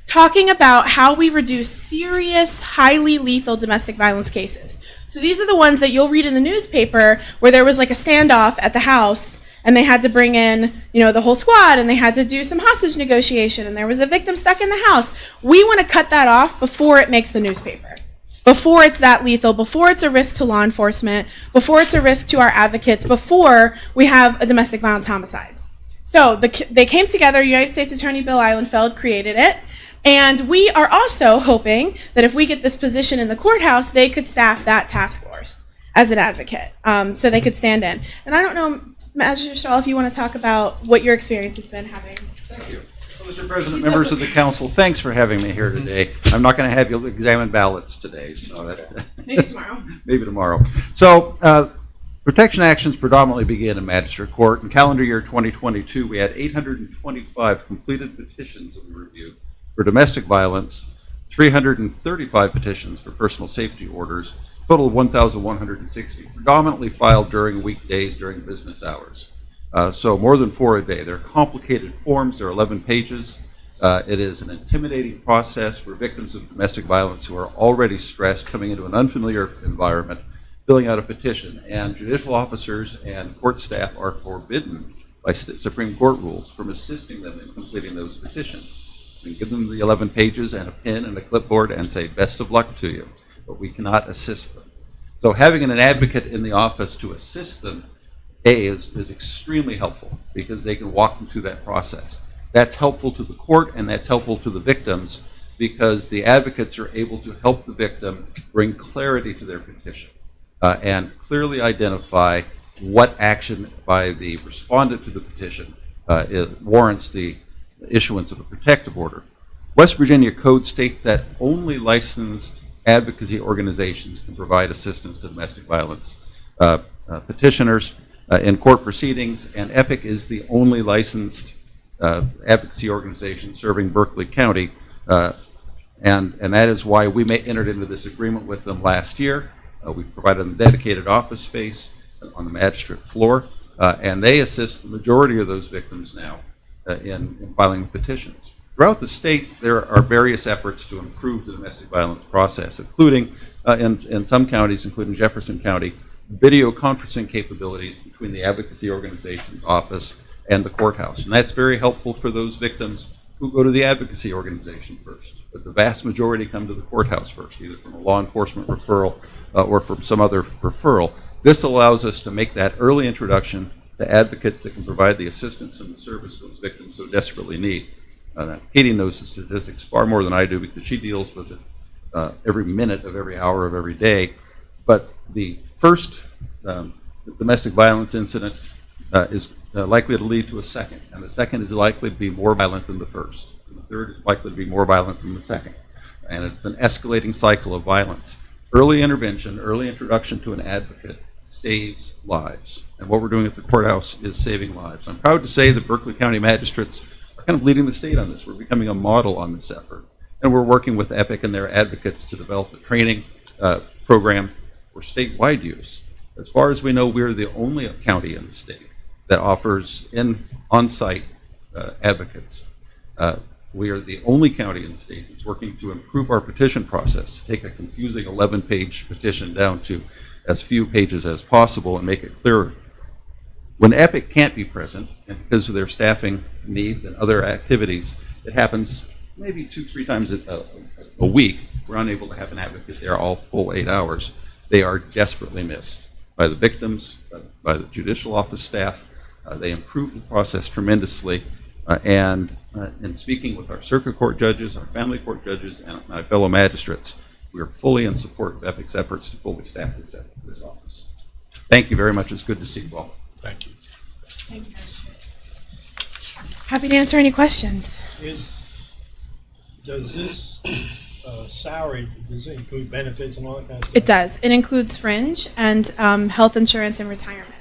talking about how we reduce serious, highly lethal domestic violence cases. So these are the ones that you'll read in the newspaper where there was like a standoff at the house and they had to bring in, the whole squad and they had to do some hostage negotiation and there was a victim stuck in the house. We want to cut that off before it makes the newspaper, before it's that lethal, before it's a risk to law enforcement, before it's a risk to our advocates, before we have a domestic violence homicide. So they came together, United States Attorney Bill Eilenfeld created it. And we are also hoping that if we get this position in the courthouse, they could staff that task force as an advocate, so they could stand in. And I don't know, Magistrate Stahl, if you want to talk about what your experience has been having. Thank you. Well, Mr. President, members of the council, thanks for having me here today. I'm not going to have you examine ballots today, so Maybe tomorrow. maybe tomorrow. So protection actions predominantly begin in magistrate court. In calendar year 2022, we had 825 completed petitions that we reviewed for domestic violence, 335 petitions for personal safety orders, total of 1,160, predominantly filed during weekdays during business hours. So more than 4 a day. They're complicated forms, they're 11 pages. It is an intimidating process for victims of domestic violence who are already stressed coming into an unfamiliar environment, filling out a petition. And judicial officers and court staff are forbidden by Supreme Court rules from assisting them in completing those petitions. We give them the 11 pages and a pen and a clipboard and say, best of luck to you, but we cannot assist them. So having an advocate in the office to assist them, is extremely helpful because they can walk them through that process. That's helpful to the court and that's helpful to the victims because the advocates are able to help the victim bring clarity to their petition and clearly identify what action by the respondent to the petition warrants the issuance of a protective order. West Virginia code states that only licensed advocacy organizations can provide assistance to domestic violence petitioners in court proceedings, and EPIC is the only licensed advocacy organization serving Berkeley County, and that is why we entered into this agreement with them last year. We provided them dedicated office space on the magistrate floor, and they assist the majority of those victims now in filing petitions. Throughout the state, there are various efforts to improve the domestic violence process, including, in some counties, including Jefferson County, video conferencing capabilities between the advocacy organization's office and the courthouse. And that's very helpful for those victims who go to the advocacy organization first. But the vast majority come to the courthouse first, either from a law enforcement referral or from some other referral. This allows us to make that early introduction to advocates that can provide the assistance and the service those victims so desperately need. Katie knows the statistics far more than I do because she deals with it every minute of every hour of every day. But the first domestic violence incident is likely to lead to a second, and the second is likely to be more violent than the first. And the third is likely to be more violent than the second. And it's an escalating cycle of violence. Early intervention, early introduction to an advocate saves lives. And what we're doing at the courthouse is saving lives. I'm proud to say that Berkeley County magistrates are kind of leading the state on this. We're becoming a model on this effort. And we're working with EPIC and their advocates to develop a training program for statewide use. As far as we know, we're the only county in the state that offers on-site advocates. We are the only county in the state that's working to improve our petition process, to take a confusing 11-page petition down to as few pages as possible and make it clearer. When EPIC can't be present, and because of their staffing needs and other activities, it happens maybe 2-3 times a week. We're unable to have an advocate there all full 8 hours. They are desperately missed by the victims, by the judicial office staff. They improve the process tremendously. And in speaking with our circuit court judges, our family court judges, and my fellow magistrates, we are fully in support of EPIC's efforts to fully staff this office. Thank you very much. It's good to see you all. Thank you. Thank you. Happy to answer any questions. Does this salary, does it include benefits and all that kind of stuff? It does. It includes fringe and health insurance and retirement.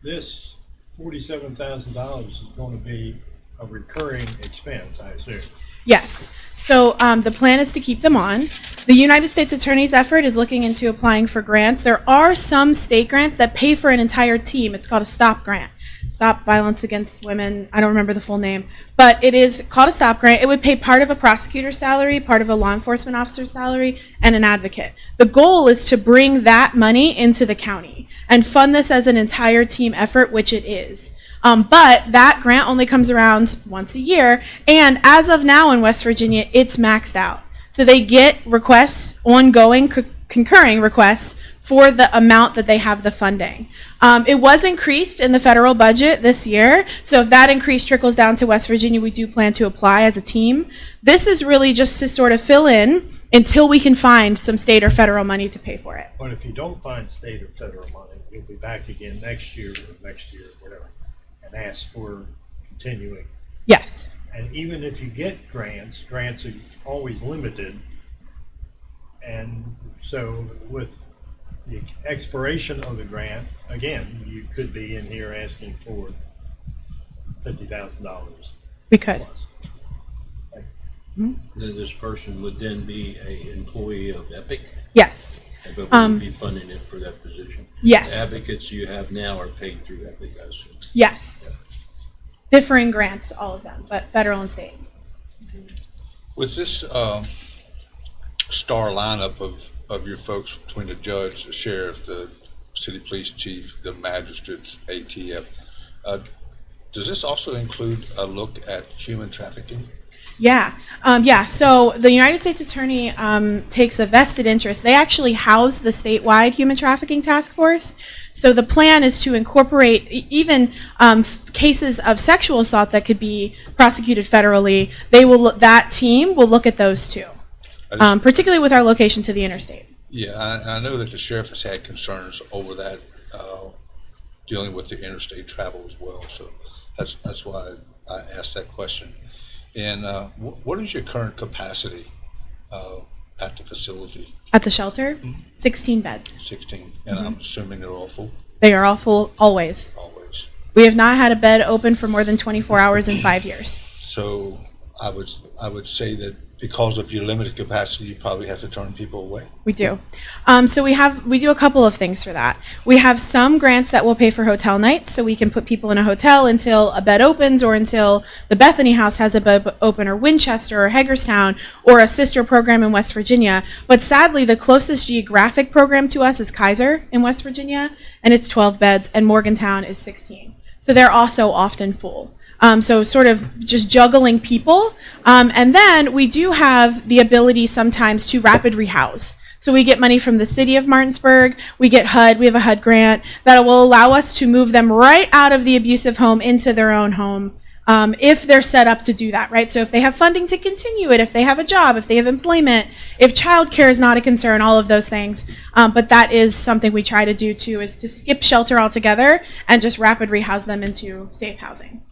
This $47,000 is going to be a recurring expense, I assume. Yes. So the plan is to keep them on. The United States Attorney's effort is looking into applying for grants. There are some state grants that pay for an entire team. It's called a STOP grant. Stop Violence Against Women. I don't remember the full name, but it is called a STOP grant. It would pay part of a prosecutor's salary, part of a law enforcement officer's salary, and an advocate. The goal is to bring that money into the county and fund this as an entire team effort, which it is. But that grant only comes around once a year, and as of now in West Virginia, it's maxed out. So they get requests, ongoing, concurring requests for the amount that they have the funding. It was increased in the federal budget this year, so if that increase trickles down to West Virginia, we do plan to apply as a team. This is really just to sort of fill in until we can find some state or federal money to pay for it. But if you don't find state or federal money, you'll be back again next year, whatever, and ask for continuing. Yes. And even if you get grants are always limited. And so with the expiration of the grant, again, you could be in here asking for $50,000. We could. Then this person would then be an employee of EPIC, Yes. but we would be funding it for that position. Yes. The advocates you have now are paid through EPIC, I assume. Yes. Differing grants, all of them, but federal and state. With this star lineup of your folks between the judge, the sheriff, the city police chief, the magistrates, ATF, does this also include a look at human trafficking? Yeah. So the United States Attorney takes a vested interest. They actually house the statewide human trafficking task force. So the plan is to incorporate even cases of sexual assault that could be prosecuted federally. That team will look at those too, particularly with our location to the interstate. Yeah, I know that the sheriff has had concerns over that, dealing with the interstate travel as well. So that's why I asked that question. And what is your current capacity at the facility? At the shelter, 16 beds. 16, and I'm assuming they're all full? They are all full, always. Always. We have not had a bed open for more than 24 hours in 5 years. So I would say that because of your limited capacity, you probably have to turn people away. We do. So we do a couple of things for that. We have some grants that will pay for hotel nights, so we can put people in a hotel until a bed opens or until the Bethany House has a bed open, or Winchester or Hagerstown or a sister program in West Virginia. But sadly, the closest geographic program to us is Kaiser in West Virginia, and it's 12 beds, and Morgantown is 16. So they're also often full. So sort of just juggling people. And then we do have the ability sometimes to rapid rehouse. So we get money from the city of Martinsburg, we get HUD, we have a HUD grant that will allow us to move them right out of the abusive home into their own home, if they're set up to do that, right? So if they have funding to continue it, if they have a job, if they have employment, if childcare is not a concern, all of those things. But that is something we try to do too, is to skip shelter altogether and just rapid rehouse them into safe housing.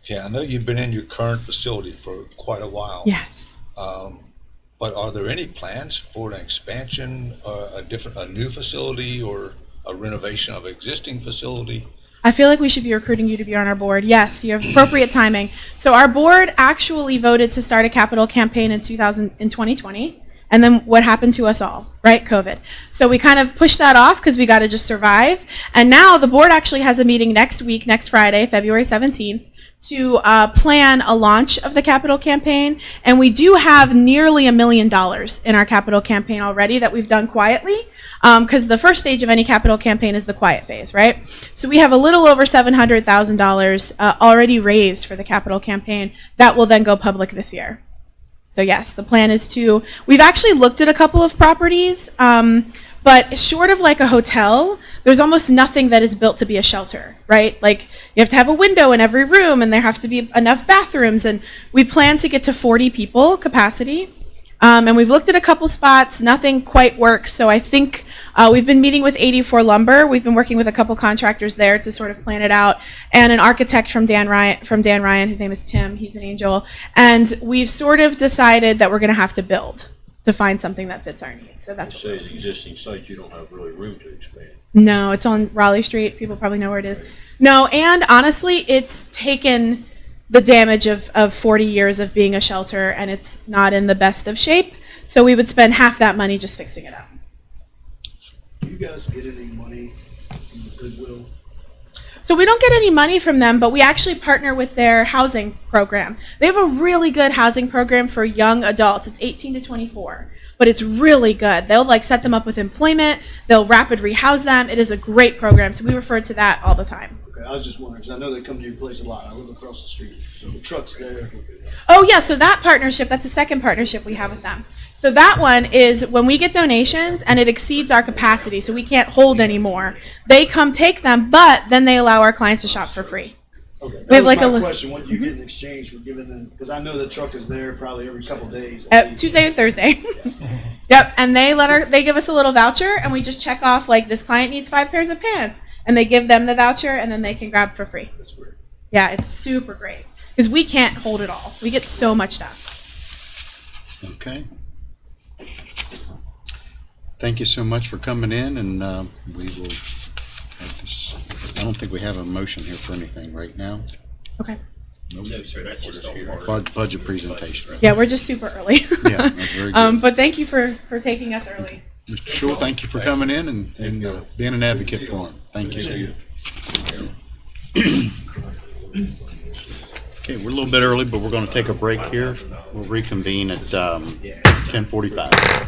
Yeah, I know you've been in your current facility for quite a while. Yes. But are there any plans for an expansion, a new facility, or a renovation of existing facility? I feel like we should be recruiting you to be on our board. Yes, you have appropriate timing. So our board actually voted to start a capital campaign in 2020. And then what happened to us all, right? COVID. So we kind of pushed that off because we got to just survive. And now the board actually has a meeting next week, next Friday, February 17th, to plan a launch of the capital campaign. And we do have nearly $1 million in our capital campaign already that we've done quietly, because the first stage of any capital campaign is the quiet phase, right? So we have a little over $700,000 already raised for the capital campaign that will then go public this year. So yes, the plan is to, we've actually looked at a couple of properties, but short of like a hotel, there's almost nothing that is built to be a shelter, right? Like you have to have a window in every room, and there have to be enough bathrooms, and we plan to get to 40 people capacity. And we've looked at a couple spots, nothing quite works. So I think we've been meeting with 84 Lumber. We've been working with a couple contractors there to sort of plan it out, and an architect from Dan Ryan. His name is Tim. He's an angel. And we've sort of decided that we're going to have to build to find something that fits our needs. So that's You say the existing site, you don't have really room to expand. No, it's on Raleigh Street. People probably know where it is. No, and honestly, it's taken the damage of 40 years of being a shelter, and it's not in the best of shape. So we would spend half that money just fixing it up. Do you guys get any money from the Goodwill? So we don't get any money from them, but we actually partner with their housing program. They have a really good housing program for young adults. It's 18 to 24, but it's really good. They'll like set them up with employment. They'll rapid rehouse them. It is a great program. So we refer to that all the time. Okay, I was just wondering, because I know they come to your place a lot. I live across the street, so the truck's there. Oh yeah, so that partnership, that's the second partnership we have with them. So that one is when we get donations and it exceeds our capacity, so we can't hold anymore, they come take them, but then they allow our clients to shop for free. Okay, We that have was like my a question. What do you get in exchange for giving them? Because I know the truck is there probably every couple days. at least. Tuesday and Thursday. Yep, and they give us a little voucher, and we just check off like this client needs 5 pairs of pants, and they give them the voucher, and then they can grab for free. That's weird. Yeah, it's super great because we can't hold it all. We get so much stuff. Okay. Thank you so much for coming in, and we will have this. I don't think we have a motion here for anything right now. Okay. No, sir, that's just all part of Budget presentation. Yeah, we're just super early. Yeah, that's very good. But thank you for taking us early. Mr. Shule, thank you for coming in and being an advocate for him. Thank you. Okay, we're a little bit early, but we're going to take a break here. We'll reconvene at 10:45.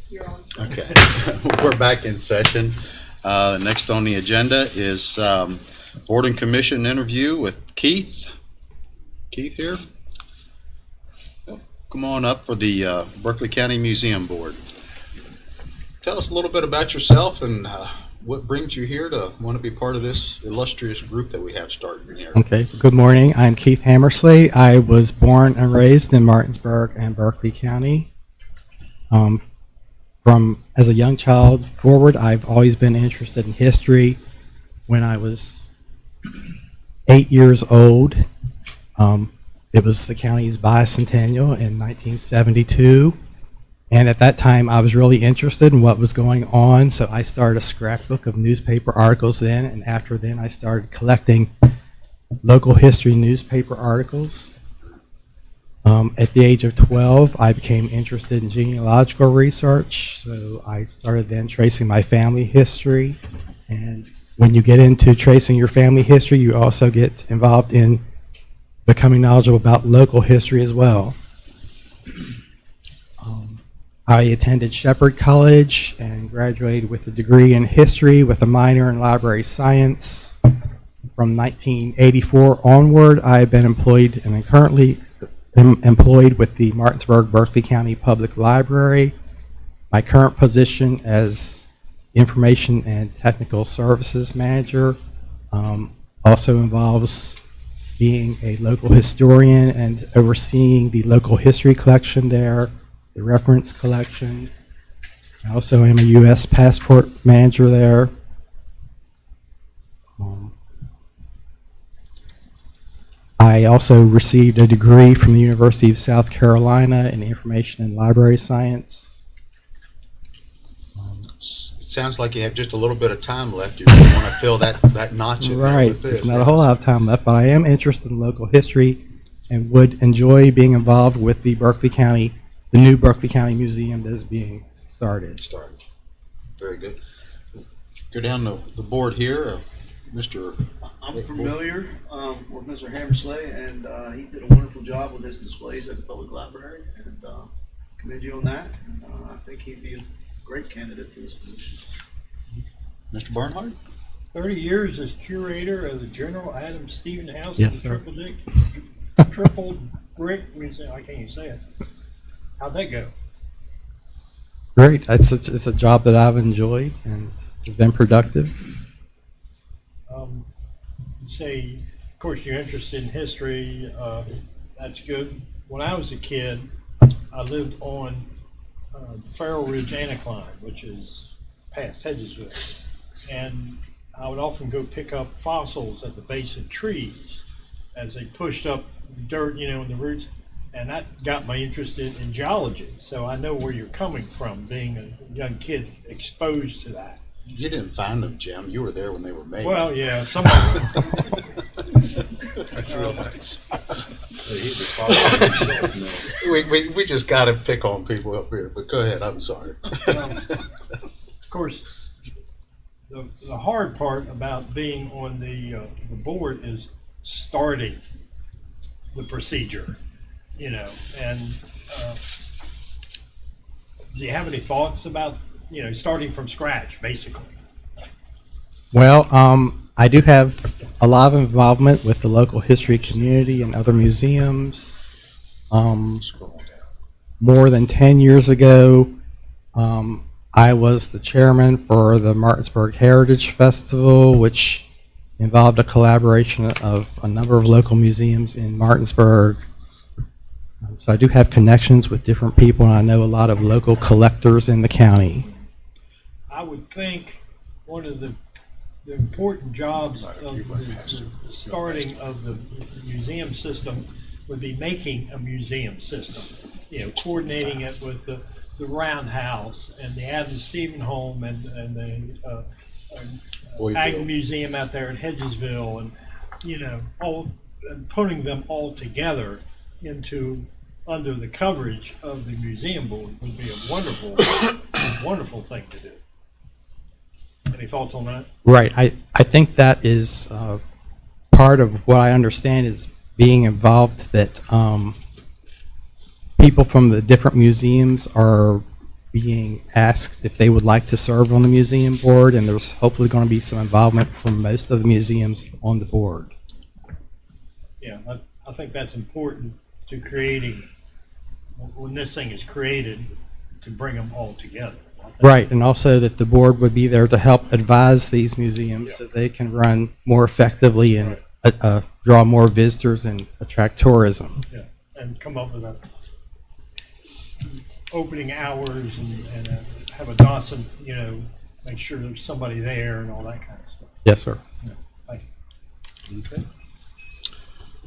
You're on. Okay, we're back in session. Next on the agenda is Board and Commission interview with Keith. Keith here. Come on up for the Berkeley County Museum Board. Tell us a little bit about yourself and what brings you here to want to be part of this illustrious group that we have starting here. Okay, good morning. I'm Keith Hammersley. I was born and raised in Martinsburg and Berkeley County. From as a young child forward, I've always been interested in history. When I was 8 years old, it was the county's bicentennial in 1972. And at that time, I was really interested in what was going on, so I started a scrapbook of newspaper articles then, and after then I started collecting local history newspaper articles. At the age of 12, I became interested in genealogical research, so I started then tracing my family history. And when you get into tracing your family history, you also get involved in becoming knowledgeable about local history as well. I attended Shepherd College and graduated with a degree in history with a minor in library science. From 1984 onward, I have been employed and currently am employed with the Martinsburg Berkeley County Public Library. My current position as Information and Technical Services Manager also involves being a local historian and overseeing the local history collection there, the reference collection. I also am a U.S. passport manager there. I also received a degree from the University of South Carolina in Information and Library Science. It sounds like you have just a little bit of time left. You really want to fill that notch in there Right, with this. there's not a whole lot of time left, but I am interested in local history and would enjoy being involved with the new Berkeley County Museum that is being started. Very good. Go down the board here, Mr. I'm familiar with Mr. Hammersley, and he did a wonderful job with his displays at the public library, and commend you on that. I think he'd be a great candidate for this position. Mr. Barnhart? 30 years as curator of the General Adam Stephen House Yes, in sir. Triple Brick Museum. I can't even say it. How'd that go? Great, it's a job that I've enjoyed and has been productive. You say, of course, you're interested in history. That's good. When I was a kid, I lived on Farrell Ridge Anticline, which is past Hedgesville. And I would often go pick up fossils at the base of trees as they pushed up the dirt, in the roots. And that got me interested in geology. So I know where you're coming from, being a young kid exposed to that. You didn't find them, Jim. You were there when they were made. Well, yeah, some of them. That's real nice. We just got to pick on people up here, but go ahead. I'm sorry. Of course, the hard part about being on the board is starting the procedure, and do you have any thoughts about, starting from scratch, basically? Well, I do have a lot of involvement with the local history community and other museums. More than 10 years ago, I was the chairman for the Martinsburg Heritage Festival, which involved a collaboration of a number of local museums in Martinsburg. So I do have connections with different people, and I know a lot of local collectors in the county. I would think one of the important jobs of the starting of the museum system would be making a museum system, coordinating it with the Roundhouse and the Adam Stephen Home and the Ag Museum out there in Hedgesville, and all and putting them all together under the coverage of the museum board would be a wonderful, wonderful thing to do. Any thoughts on that? Right. I think that is part of what I understand is being involved, that people from the different museums are being asked if they would like to serve on the museum board, and there's hopefully going to be some involvement from most of the museums on the board. Yeah, I think that's important to creating, when this thing is created, to bring them all together. Right, and also that the board would be there to help advise these museums so they can run more effectively and draw more visitors and attract tourism. Yeah, and come up with a opening hours and have a Dawson, make sure there's somebody there and all that kind of stuff. Yes, sir. Yeah, thank you. Okay.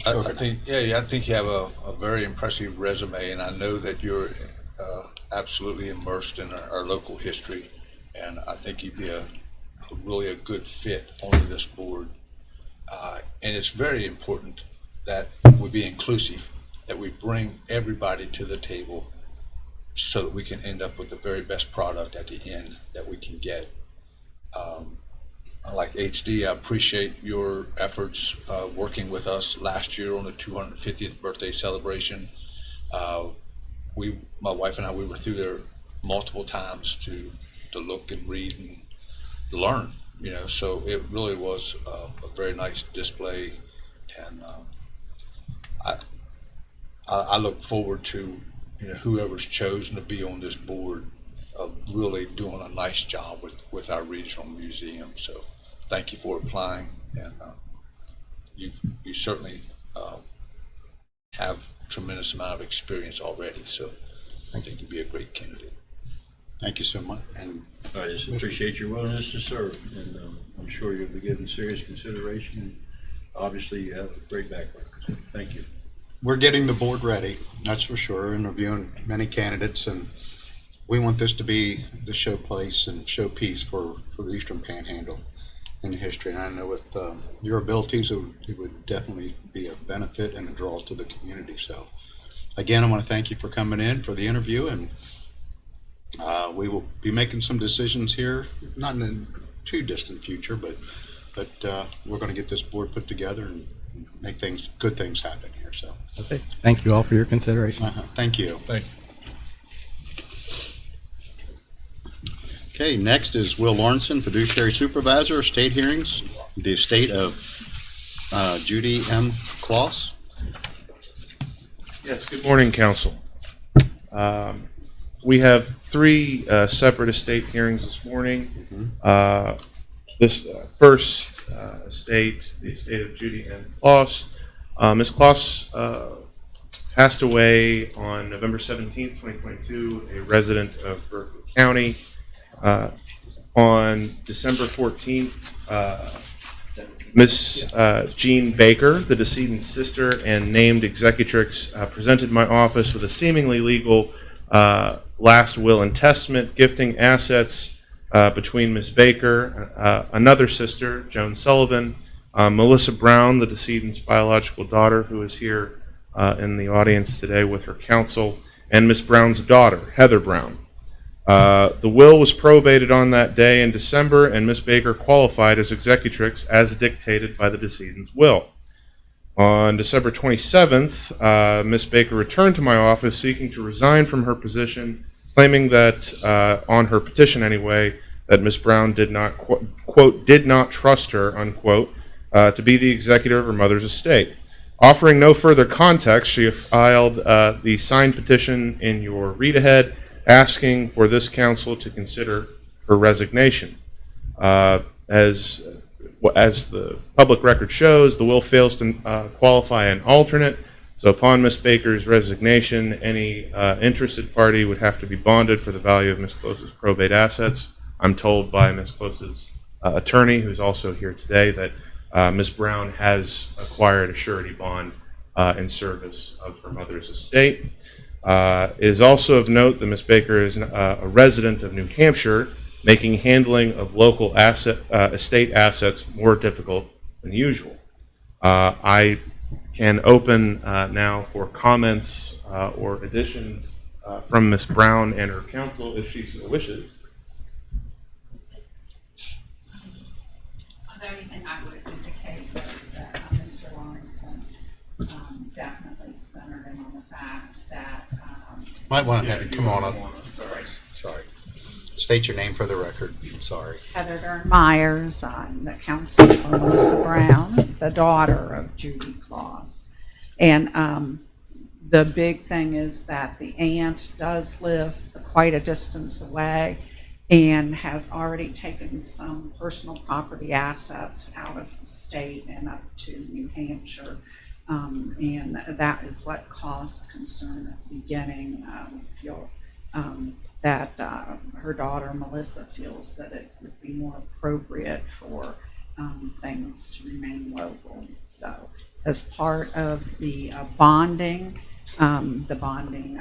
I think, I think you have a very impressive resume, and I know that you're absolutely immersed in our local history, and I think you'd be really a good fit onto this board. And it's very important that we be inclusive, that we bring everybody to the table so that we can end up with the very best product at the end that we can get. Like HD, I appreciate your efforts working with us last year on the 250th birthday celebration. My wife and I, we were through there multiple times to look and read and learn, so it really was a very nice display, and I look forward to whoever's chosen to be on this board of really doing a nice job with our regional museum. So thank you for applying, and you certainly have a tremendous amount of experience already, so I think you'd be a great candidate. Thank you so much. And I just appreciate your willingness to serve, and I'm sure you'll be given serious consideration. And obviously, you have a great background. So thank you. we're getting the board ready, that's for sure, interviewing many candidates, and we want this to be the showplace and showpiece for the Eastern Panhandle in history. And I know with your abilities, it would definitely be a benefit and a draw to the community. So again, I want to thank you for coming in for the interview, and we will be making some decisions here, not in a too distant future, but we're going to get this board put together and make good things happen here. So Okay. Thank you all for your consideration. thank you. Thank you. Okay, next is Will Lawrenson, fiduciary supervisor, state hearings, the estate of Judy M. Kloss. Yes, good morning, council. We have three separate estate hearings this morning. This first estate, the estate of Judy M. Kloss. Ms. Kloss passed away on November 17th, 2022, a resident of Berkeley County. On December 14th, Miss Jean Baker, the decedent's sister and named executrix, presented my office with a seemingly legal last will and testament, gifting assets between Miss Baker, another sister, Joan Sullivan, Melissa Brown, the decedent's biological daughter, who is here in the audience today with her counsel, and Miss Brown's daughter, Heather Brown. The will was probated on that day in December, and Miss Baker qualified as executrix as dictated by the decedent's will. On December 27th, Miss Baker returned to my office seeking to resign from her position, claiming that, on her petition anyway, that Miss Brown did not, quote, did not trust her, unquote, to be the executor of her mother's estate. Offering no further context, she filed the signed petition in your read-ahead, asking for this council to consider her resignation. As the public record shows, the will fails to qualify an alternate, so upon Ms. Baker's resignation, any interested party would have to be bonded for the value of Ms. Close's probate assets. I'm told by Ms. Close's attorney, who's also here today, that Ms. Brown has acquired a surety bond in service of her mother's estate. It is also of note that Ms. Baker is a resident of New Hampshire, making handling of local estate assets more difficult than usual. I can open now for comments or additions from Ms. Brown and her counsel if she so wishes. The only thing I would indicate was that Mr. Lawrenson definitely centered in on the fact that Might want to have you come on up. Sorry. State your name for the record. I'm sorry. Heather Dern Myers, I'm the counsel for Melissa Brown, the daughter of Judy Claus. And the big thing is that the aunt does live quite a distance away and has already taken some personal property assets out of the state and up to New Hampshire. And that is what caused concern at the beginning. We feel that her daughter Melissa feels that it would be more appropriate for things to remain local. So as part of the bonding company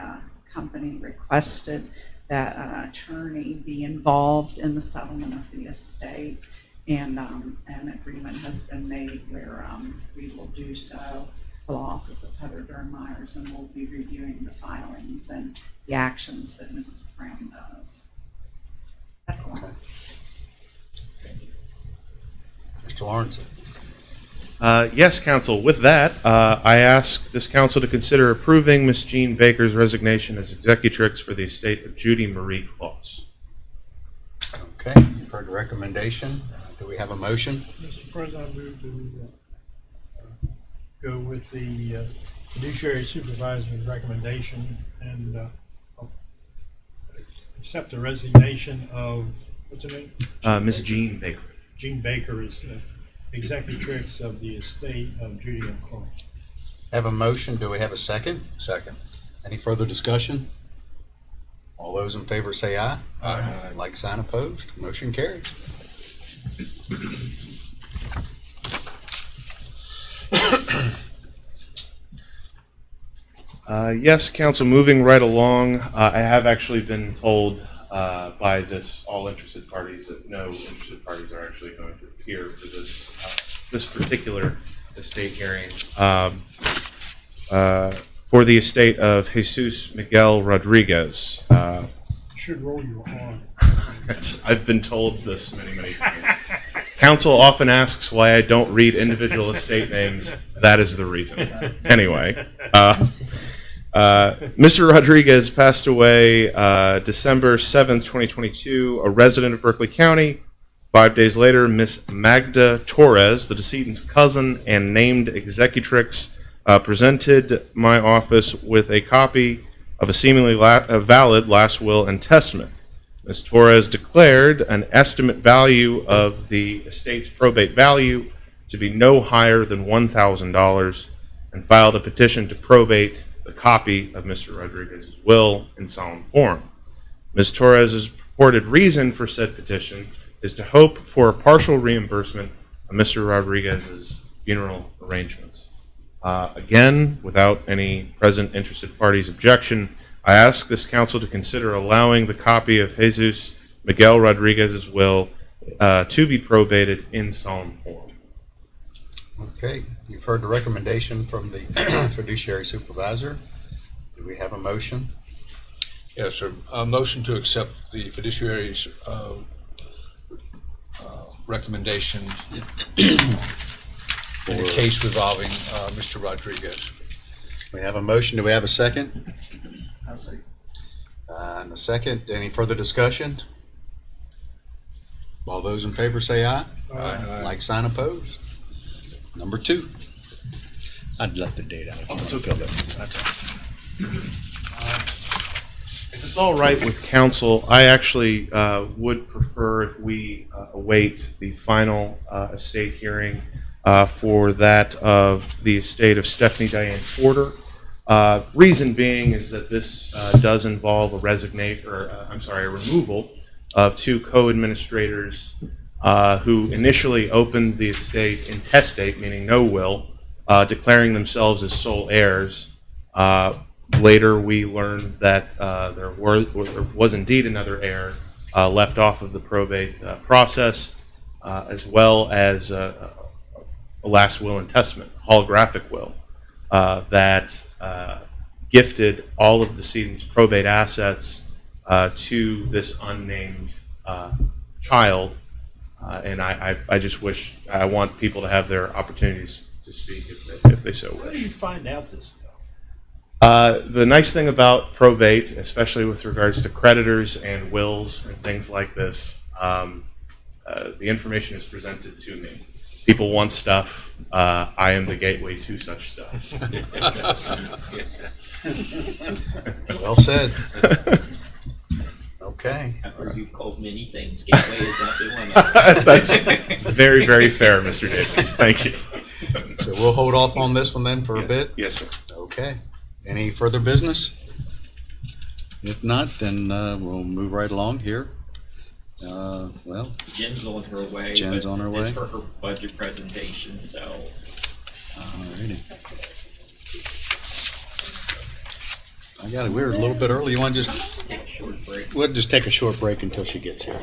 requested that an attorney be involved in the settlement of the estate, and an agreement has been made where we will do so. The law office of Heather Dern Myers, and we'll be reviewing the filings and the actions that Mrs. Brown does. That's all. Okay. Mr. Lawrence. Yes, council. With that, I ask this council to consider approving Miss Jean Baker's resignation as executrix for the estate of Judy Marie Claus. Okay, you've heard the recommendation. Do we have a motion? Mr. President, I move to go with the fiduciary supervisor's recommendation and accept the resignation of, what's her name? Miss Jean Baker. Jean Baker is the executrix of the estate of Judy and Claus. Have a motion. Do we have a second? Second. Any further discussion? All those in favor say aye. Aye. Like sign opposed. Motion carries. Yes, council, moving right along, I have actually been told by all interested parties that no interested parties are actually going to appear for this particular estate hearing for the estate of Jesus Miguel Rodriguez. Should roll your R. I've been told this many times. Council often asks why I don't read individual estate names. That is the reason. Anyway, Mr. Rodriguez passed away December 7th, 2022, a resident of Berkeley County. 5 days later, Miss Magda Torres, the decedent's cousin and named executrix, presented my office with a copy of a seemingly valid last will and testament. Ms. Torres declared an estimate value of the estate's probate value to be no higher than $1,000 and filed a petition to probate the copy of Mr. Rodriguez's will in solemn form. Ms. Torres's purported reason for said petition is to hope for a partial reimbursement of Mr. Rodriguez's funeral arrangements. Again, without any present interested parties' objection, I ask this council to consider allowing the copy of Jesus Miguel Rodriguez's will to be probated in solemn form. Okay, you've heard the recommendation from the fiduciary supervisor. Do we have a motion? Yes, sir. A motion to accept the fiduciary's recommendation in the case involving Mr. Rodriguez. We have a motion. Do we have a second? I'll say. And a second. Any further discussion? All those in favor say aye. Aye. Like sign opposed. Number 2. I'd left the date out. It's okay. If it's all right with council, I actually would prefer if we await the final estate hearing for that of the estate of Stephanie Diane Porter. Reason being is that this does involve a resignation, or a removal of 2 co-administrators who initially opened the estate intestate, meaning no will, declaring themselves as sole heirs. Later, we learned that there was indeed another heir left off of the probate process, as well as a last will and testament, holographic will, that gifted all of the decedent's probate assets to this unnamed child. And I just wish, I want people to have their opportunities to speak if they so How do wish. you find out this stuff? The nice thing about probate, especially with regards to creditors and wills and things like this, the information is presented to me. People want stuff. I am the gateway to such stuff. Well said. Okay. I've heard you called many things. Gateway is not the one of them. That's very, very fair, Mr. Davis. Thank you. So we'll hold off on this one then for a bit? Yes, sir. Okay. Any further business? If not, then we'll move right along here. Well, Jen's on her way. Jen's but on her way. It's for her budget presentation, so. alrighty. I got it. We're a little bit early. You want to just, Take a short break. we'll just take a short break until she gets here.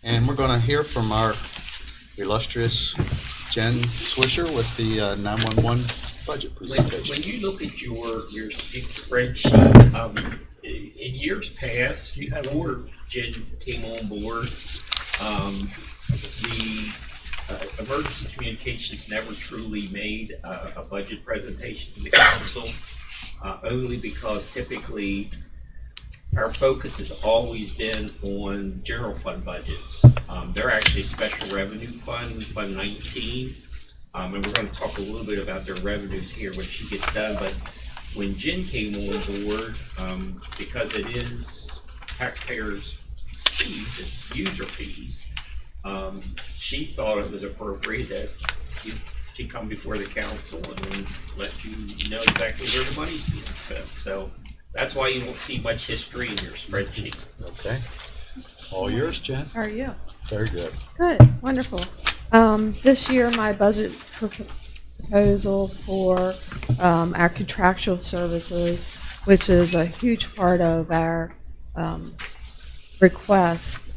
And we're going to hear from our illustrious Jen Swisher with the 911 budget When presentation. you look at your big spreadsheet, in years past, before Jen came on board, the emergency communications never truly made a budget presentation to the council, only because typically our focus has always been on general fund budgets. They're actually special revenue Fund 19, and we're going to talk a little bit about their revenues here when she gets done. But when Jen came on board, because it is taxpayers' fees, it's user fees, she thought it was appropriate that she come before the council and let you know exactly where the money's being spent. So that's why you won't see much history in your spreadsheet. Okay. All yours, Jen. How are you? Very good. Good, wonderful. This year, my budget proposal for our contractual services, which is a huge part of our request,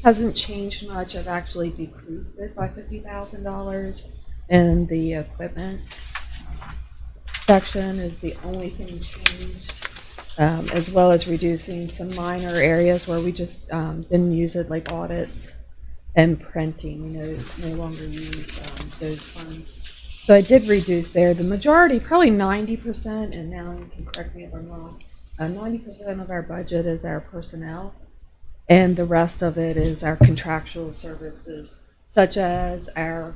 hasn't changed much. I've actually decreased it by $50,000 in the equipment section is the only thing changed, as well as reducing some minor areas where we just didn't use it, like audits and printing. We no longer use those funds. So I did reduce there. The majority, probably 90%, and now you can correct me if I'm wrong, 90% of our budget is our personnel, and the rest of it is our contractual services, such as our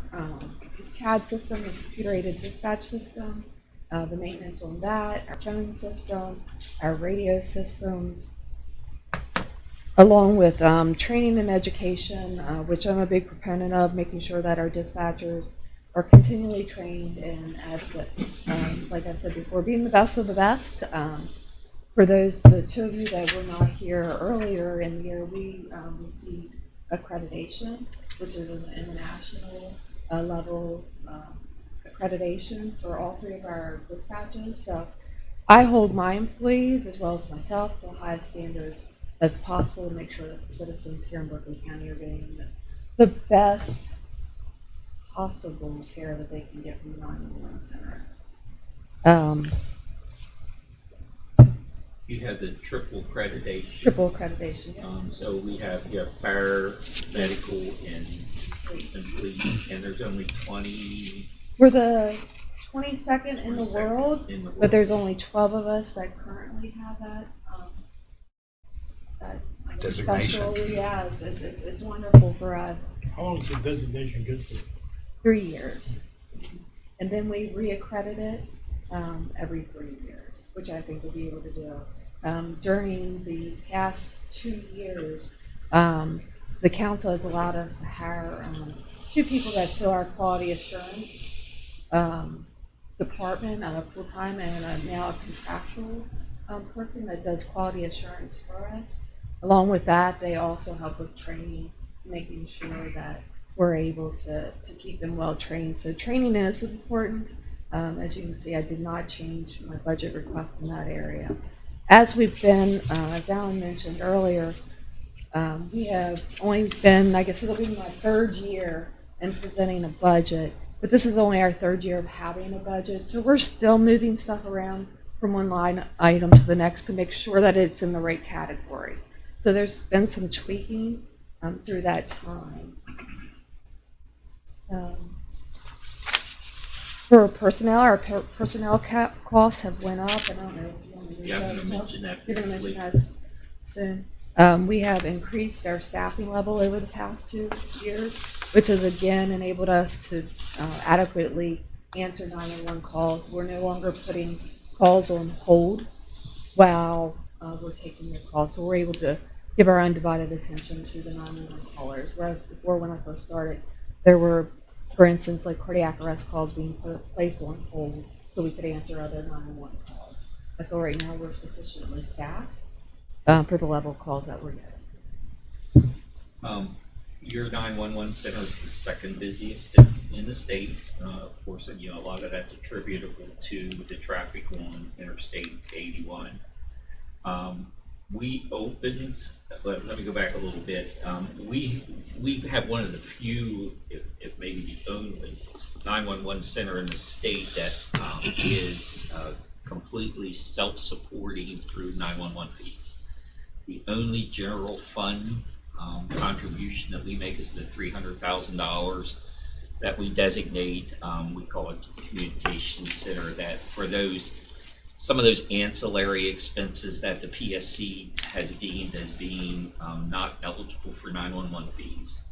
CAD system, the computer-aided dispatch system, the maintenance on that, our phone system, our radio systems, along with training and education, which I'm a big proponent of, making sure that our dispatchers are continually trained and adequate. Like I said before, being the best of the best. For the two of you that were not here earlier in the year, we received accreditation, which is an international level accreditation for all three of our dispatches. So I hold my employees, as well as myself, to the highest standards as possible to make sure that the citizens here in Berkeley County are getting the best possible care that they can get from the 911 center. You have the triple accreditation. Triple accreditation, yeah. So you have fire, medical, and police, and there's only 20. We're the 22nd in the 22nd world, in the world. but there's only 12 of us that currently have that. I guess, Designation. special. Yeah, it's wonderful for us. How long is the designation good for? 3 years. And then we reaccredit it every 3 years, which I think we'll be able to do. During the past 2 years, the council has allowed us to hire 2 people that fill our quality assurance department, full-time, and now a contractual person that does quality assurance for us. Along with that, they also help with training, making sure that we're able to keep them well trained. So training is important. As you can see, I did not change my budget request in that area. As we've been, as Alan mentioned earlier, we have only been, I guess it'll be my 3rd year in presenting a budget, but this is only our 3rd year of having a budget. So we're still moving stuff around from one line item to the next to make sure that it's in the right category. So there's been some tweaking through that time. For personnel, our personnel costs have went up. I don't know if you want to read Yeah, I'm that. going to mention that You're going to mention briefly. that soon. We have increased our staffing level over the past 2 years, which has again enabled us to adequately answer 911 calls. We're no longer putting calls on hold while we're taking their calls. So we're able to give our undivided attention to the 911 callers. Whereas before, when I first started, there were, for instance, like cardiac arrest calls being placed on hold so we could answer other 911 calls. I feel right now we're sufficiently staffed for the level of calls that we're getting. Your 911 center is the 2nd busiest in the state. Of course, and, a lot of that's attributable to the traffic on Interstate 81. we opened, let me go back a little bit. We have one of the few, if maybe the only, 911 center in the state that is completely self-supporting through 911 fees. The only general fund contribution that we make is the $300,000 that we designate. We call it the communications center, that for some of those ancillary expenses that the PSC has deemed as being not eligible for 911 fees.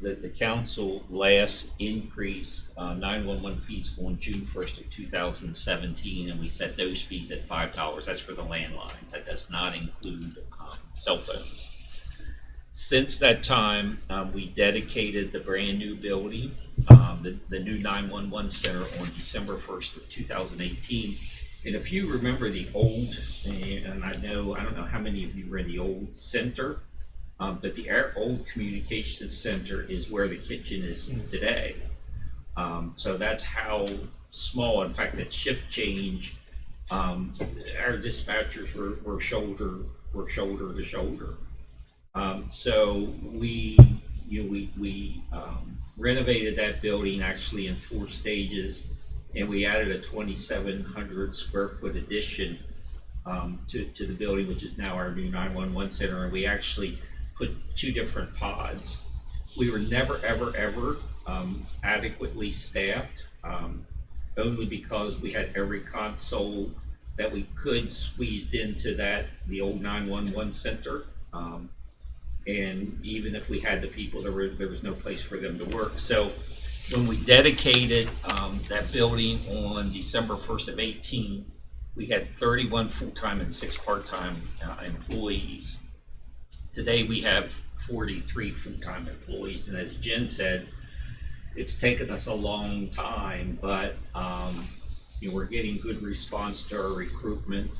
The council last increased 911 fees on June 1st of 2017, and we set those fees at $5. That's for the landlines. That does not include cell phones. Since that time, we dedicated the brand new building, the new 911 center, on December 1st of 2018. And if you remember the old, and I don't know how many of you were in the old center, but the old communications center is where the kitchen is today. So that's how small. In fact, at shift change, our dispatchers were shoulder to shoulder. So we renovated that building actually in 4 stages, and we added a 2,700 square foot addition to the building, which is now our new 911 center. And we actually put 2 different pods. We were never, ever adequately staffed, only because we had every console that we could squeezed into the old 911 center. And even if we had the people, there was no place for them to work. So when we dedicated that building on December 1st of 18, we had 31 full-time and 6 part-time employees. Today we have 43 full-time employees, and as Jen said, it's taken us a long time, but we're getting good response to our recruitment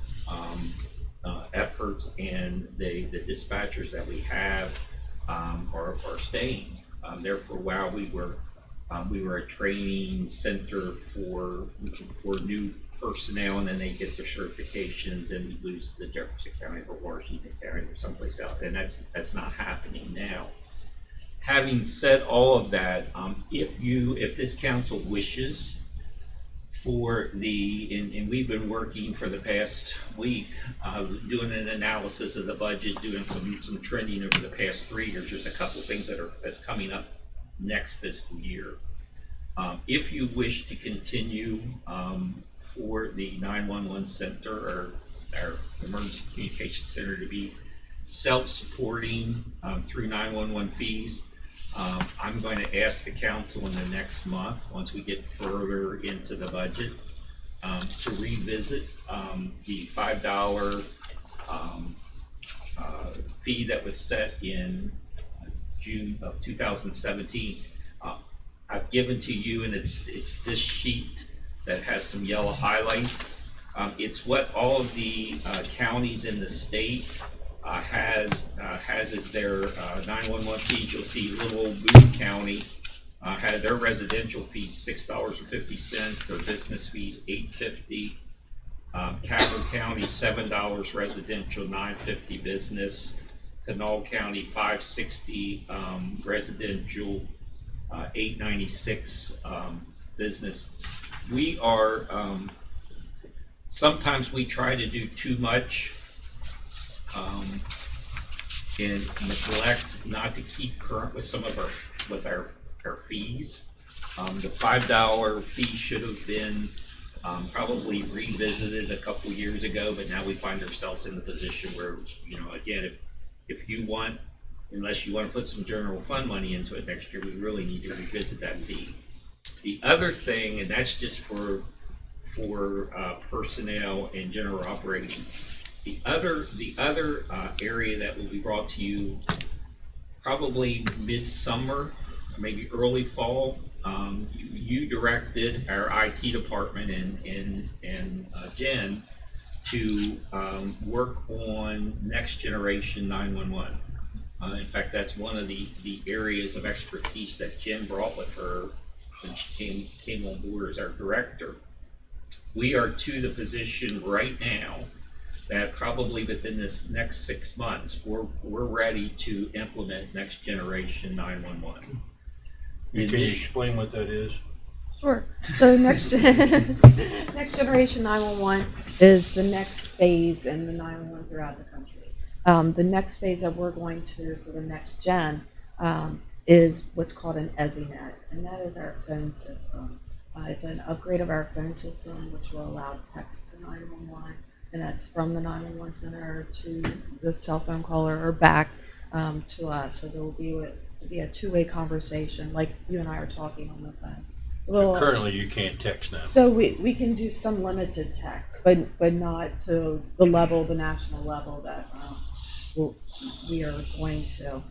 efforts, and the dispatchers that we have are staying. There for a while we were a training center for new personnel, and then they get their certifications and we lose to the Jefferson County or Washington County or someplace else, and that's not happening now. Having said all of that, if this council wishes for and we've been working for the past week, doing an analysis of the budget, doing some trending over the past 3 years. There's a couple of things that's coming up next fiscal year. If you wish to continue for the 911 center or our emergency communication center to be self-supporting through 911 fees, I'm going to ask the council in the next month, once we get further into the budget, to revisit the $5 fee that was set in June of 2017. I've given to you, and it's this sheet that has some yellow highlights. It's what all of the counties in the state has as their 911 fees. You'll see little old Boone County had their residential fees $6.50, their business fees $8.50. Capital County $7 residential, $9.50 business. Kanawha County $5.60 residential, $8.96 business. We are sometimes we try to do too much and neglect not to keep current with some of our fees. The $5 fee should have been probably revisited a couple years ago, but now we find ourselves in the position where, again, if you want, unless you want to put some general fund money into it next year, we really need to revisit that fee. The other thing, and that's just for personnel and general operating. The other area that will be brought to you probably midsummer, maybe early fall. You directed our IT department and Jen to work on next generation 911. In fact, that's one of the areas of expertise that Jen brought with her when she came on board as our director. We are to the position right now that probably within this next 6 months, we're ready to implement next generation 911. Can you explain what that is? Sure. So next next generation 911 is the next phase in the 911 throughout the country. The next phase that we're going to for the next gen is what's called an EZINet, and that is our phone system. It's an upgrade of our phone system, which will allow text to 911, and that's from the 911 center to the cell phone caller or back to us. So there will be a two-way conversation, like you and I are talking on the phone. Well, Currently, you can't text now. so we can do some limited text, but not to the level, the national level that we are going to.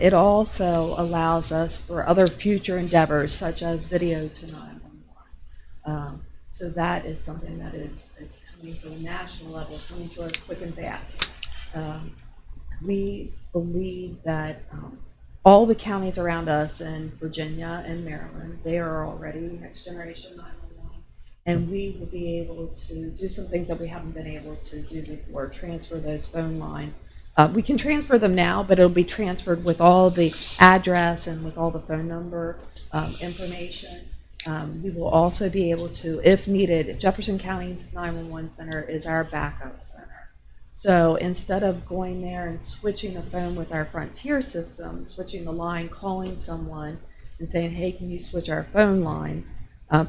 It also allows us for other future endeavors, such as video to 911. So that is something that is coming from the national level, coming to us quick and fast. We believe that all the counties around us in Virginia and Maryland, they are already next generation 911, and we will be able to do some things that we haven't been able to do before, transfer those phone lines. We can transfer them now, but it'll be transferred with all the address and with all the phone number information. We will also be able to, if needed, Jefferson County's 911 center is our backup center. So instead of going there and switching the phone with our Frontier system, switching the line, calling someone and saying, hey, can you switch our phone lines?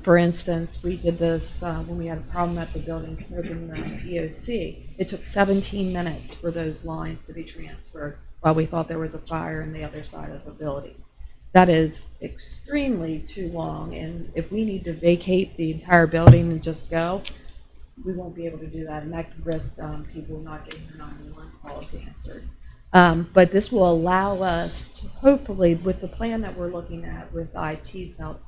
For instance, we did this when we had a problem at the building smoking the EOC. It took 17 minutes for those lines to be transferred while we thought there was a fire on the other side of the building. That is extremely too long, and if we need to vacate the entire building and just go, we won't be able to do that, and that could risk people not getting their 911 calls answered. But this will allow us to hopefully, with the plan that we're looking at with IT's help,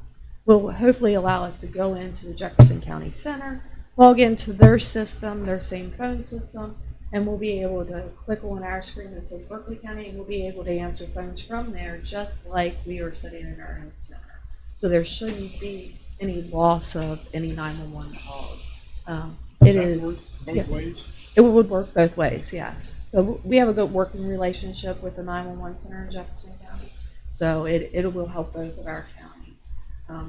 will hopefully allow us to go into the Jefferson County Center, log into their system, their same phone system, and we'll be able to click on our screen that says Berkeley County, and we'll be able to answer phones from there just like we are sitting in our own center. So there shouldn't be any loss of any 911 calls. It is Both ways? It would work both ways, yes. So we have a good working relationship with the 911 center in Jefferson County. So it will help both of our counties.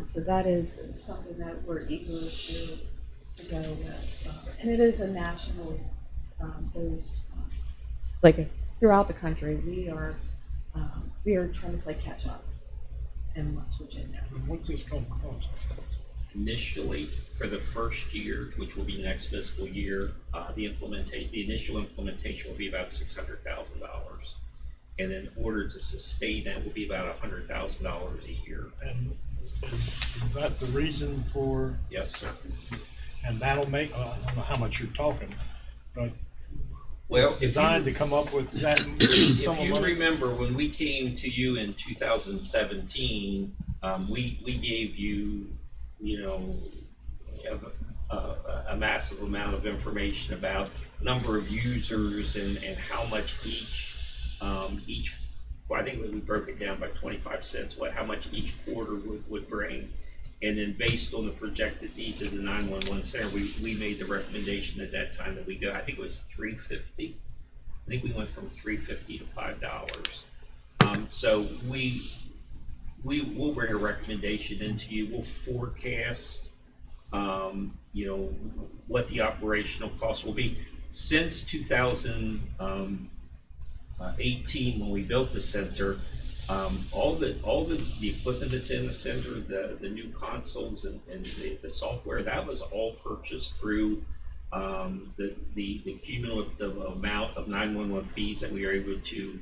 So that is something that we're eager to go with. And it is a national, throughout the country, we are trying to play catch up in West Virginia. And what's this going to cost? Initially, for the first year, which will be next fiscal year, the initial implementation will be about $600,000, and in order to sustain that, will be about $100,000 a year. And is that the reason for? Yes, sir. And that'll make, I don't know how much you're talking, but Well, it's designed to come up with that. If you remember, when we came to you in 2017, we gave you, a massive amount of information about number of users and how much each, well, I think we broke it down by 25 cents, how much each quarter would bring. And then based on the projected needs of the 911 center, we made the recommendation at that time that we go, I think it was $3.50. I think we went from $3.50 to $5. So we'll bring a recommendation into you. We'll forecast, what the operational costs will be. Since 2018, when we built the center, all the equipment that's in the center, the new consoles and the software, that was all purchased through the cumulative amount of 911 fees that we are able to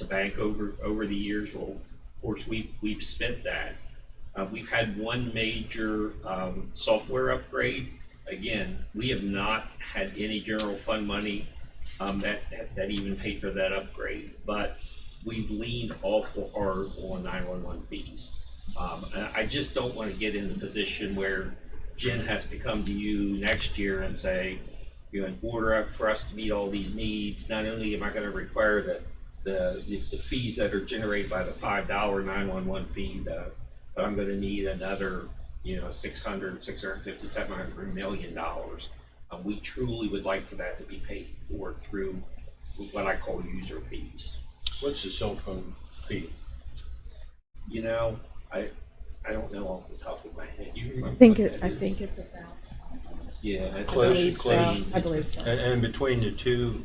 bank over the years. Well, of course, we've spent that. We've had one major software upgrade. Again, we have not had any general fund money that even paid for that upgrade, but we've leaned awful hard on 911 fees. And I just don't want to get in the position where Jen has to come to you next year and say, in order for us to meet all these needs, not only am I going to require the fees that are generated by the $5 911 fee, but I'm going to need another, $600, $650, $700 million. We truly would like for that to be paid for through what I call user fees. What's the cell phone fee? You know, I don't know off the top of my head. You remember? I think what it, that I is? think it's about. Yeah, it's I Close, believe close. so. I believe so. And between the two,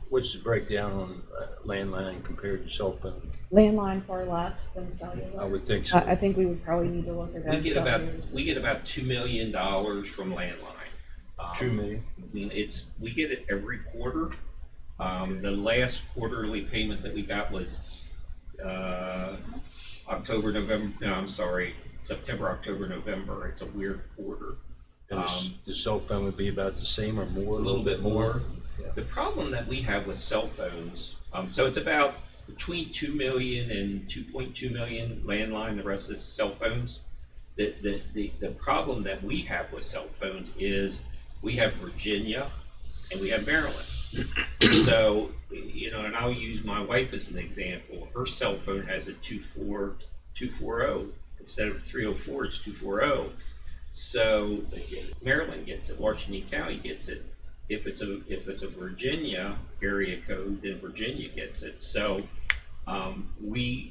what's the breakdown on landline compared to cell phone? Landline far less than cellular. I would think so. I think we would probably need to look at our cellulars. We get about $2 million from landline. 2 million? We get it every quarter. The last quarterly payment that we got was September, October, November. It's a weird quarter. And the cell phone would be about the same or more? A little bit more. The problem that we have with cell phones, so it's about between 2 million and 2.2 million landline, the rest is cell phones. The problem that we have with cell phones is we have Virginia and we have Maryland. So, you know, and I'll use my wife as an example. Her cell phone has a 240. Instead of 304, it's 240. So Maryland gets it, Washington County gets it. If it's a Virginia area code, then Virginia gets it. So we're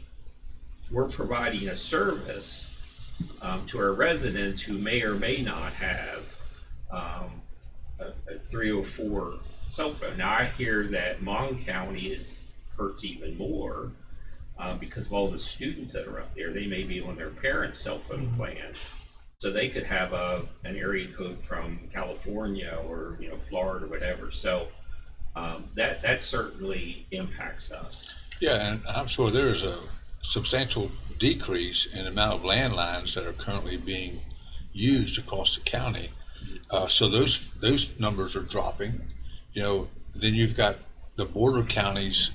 providing a service to our residents who may or may not have a 304 cell phone. Now I hear that Mon County hurts even more because of all the students that are up there. They may be on their parents' cell phone plan. So they could have an area code from California or Florida or whatever. So that certainly impacts us. Yeah, and I'm sure there is a substantial decrease in the amount of landlines that are currently being used across the county. So those numbers are dropping. Then you've got the border counties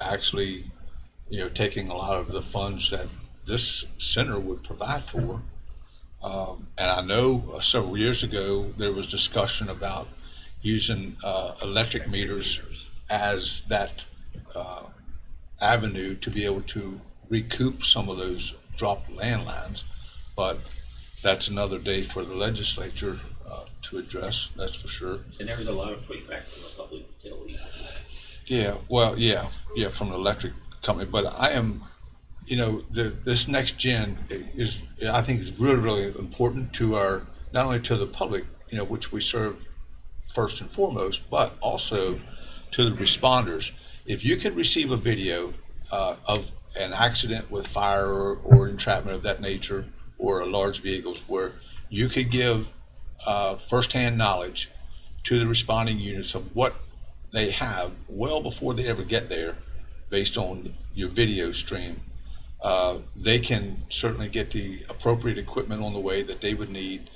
actually, taking a lot of the funds that this center would provide for. And I know several years ago there was discussion about using electric meters as that avenue to be able to recoup some of those dropped landlines, but that's another day for the legislature to address. That's for sure. And there was a lot of pushback from the public utilities. Yeah, well, yeah, from the electric company. But I am, this next gen is, I think, is really, really important to not only to the public, which we serve first and foremost, but also to the responders. If you can receive a video of an accident with fire or entrapment of that nature, or large vehicles, where you could give firsthand knowledge to the responding units of what they have well before they ever get there, based on your video stream, they can certainly get the appropriate equipment on the way that they would need,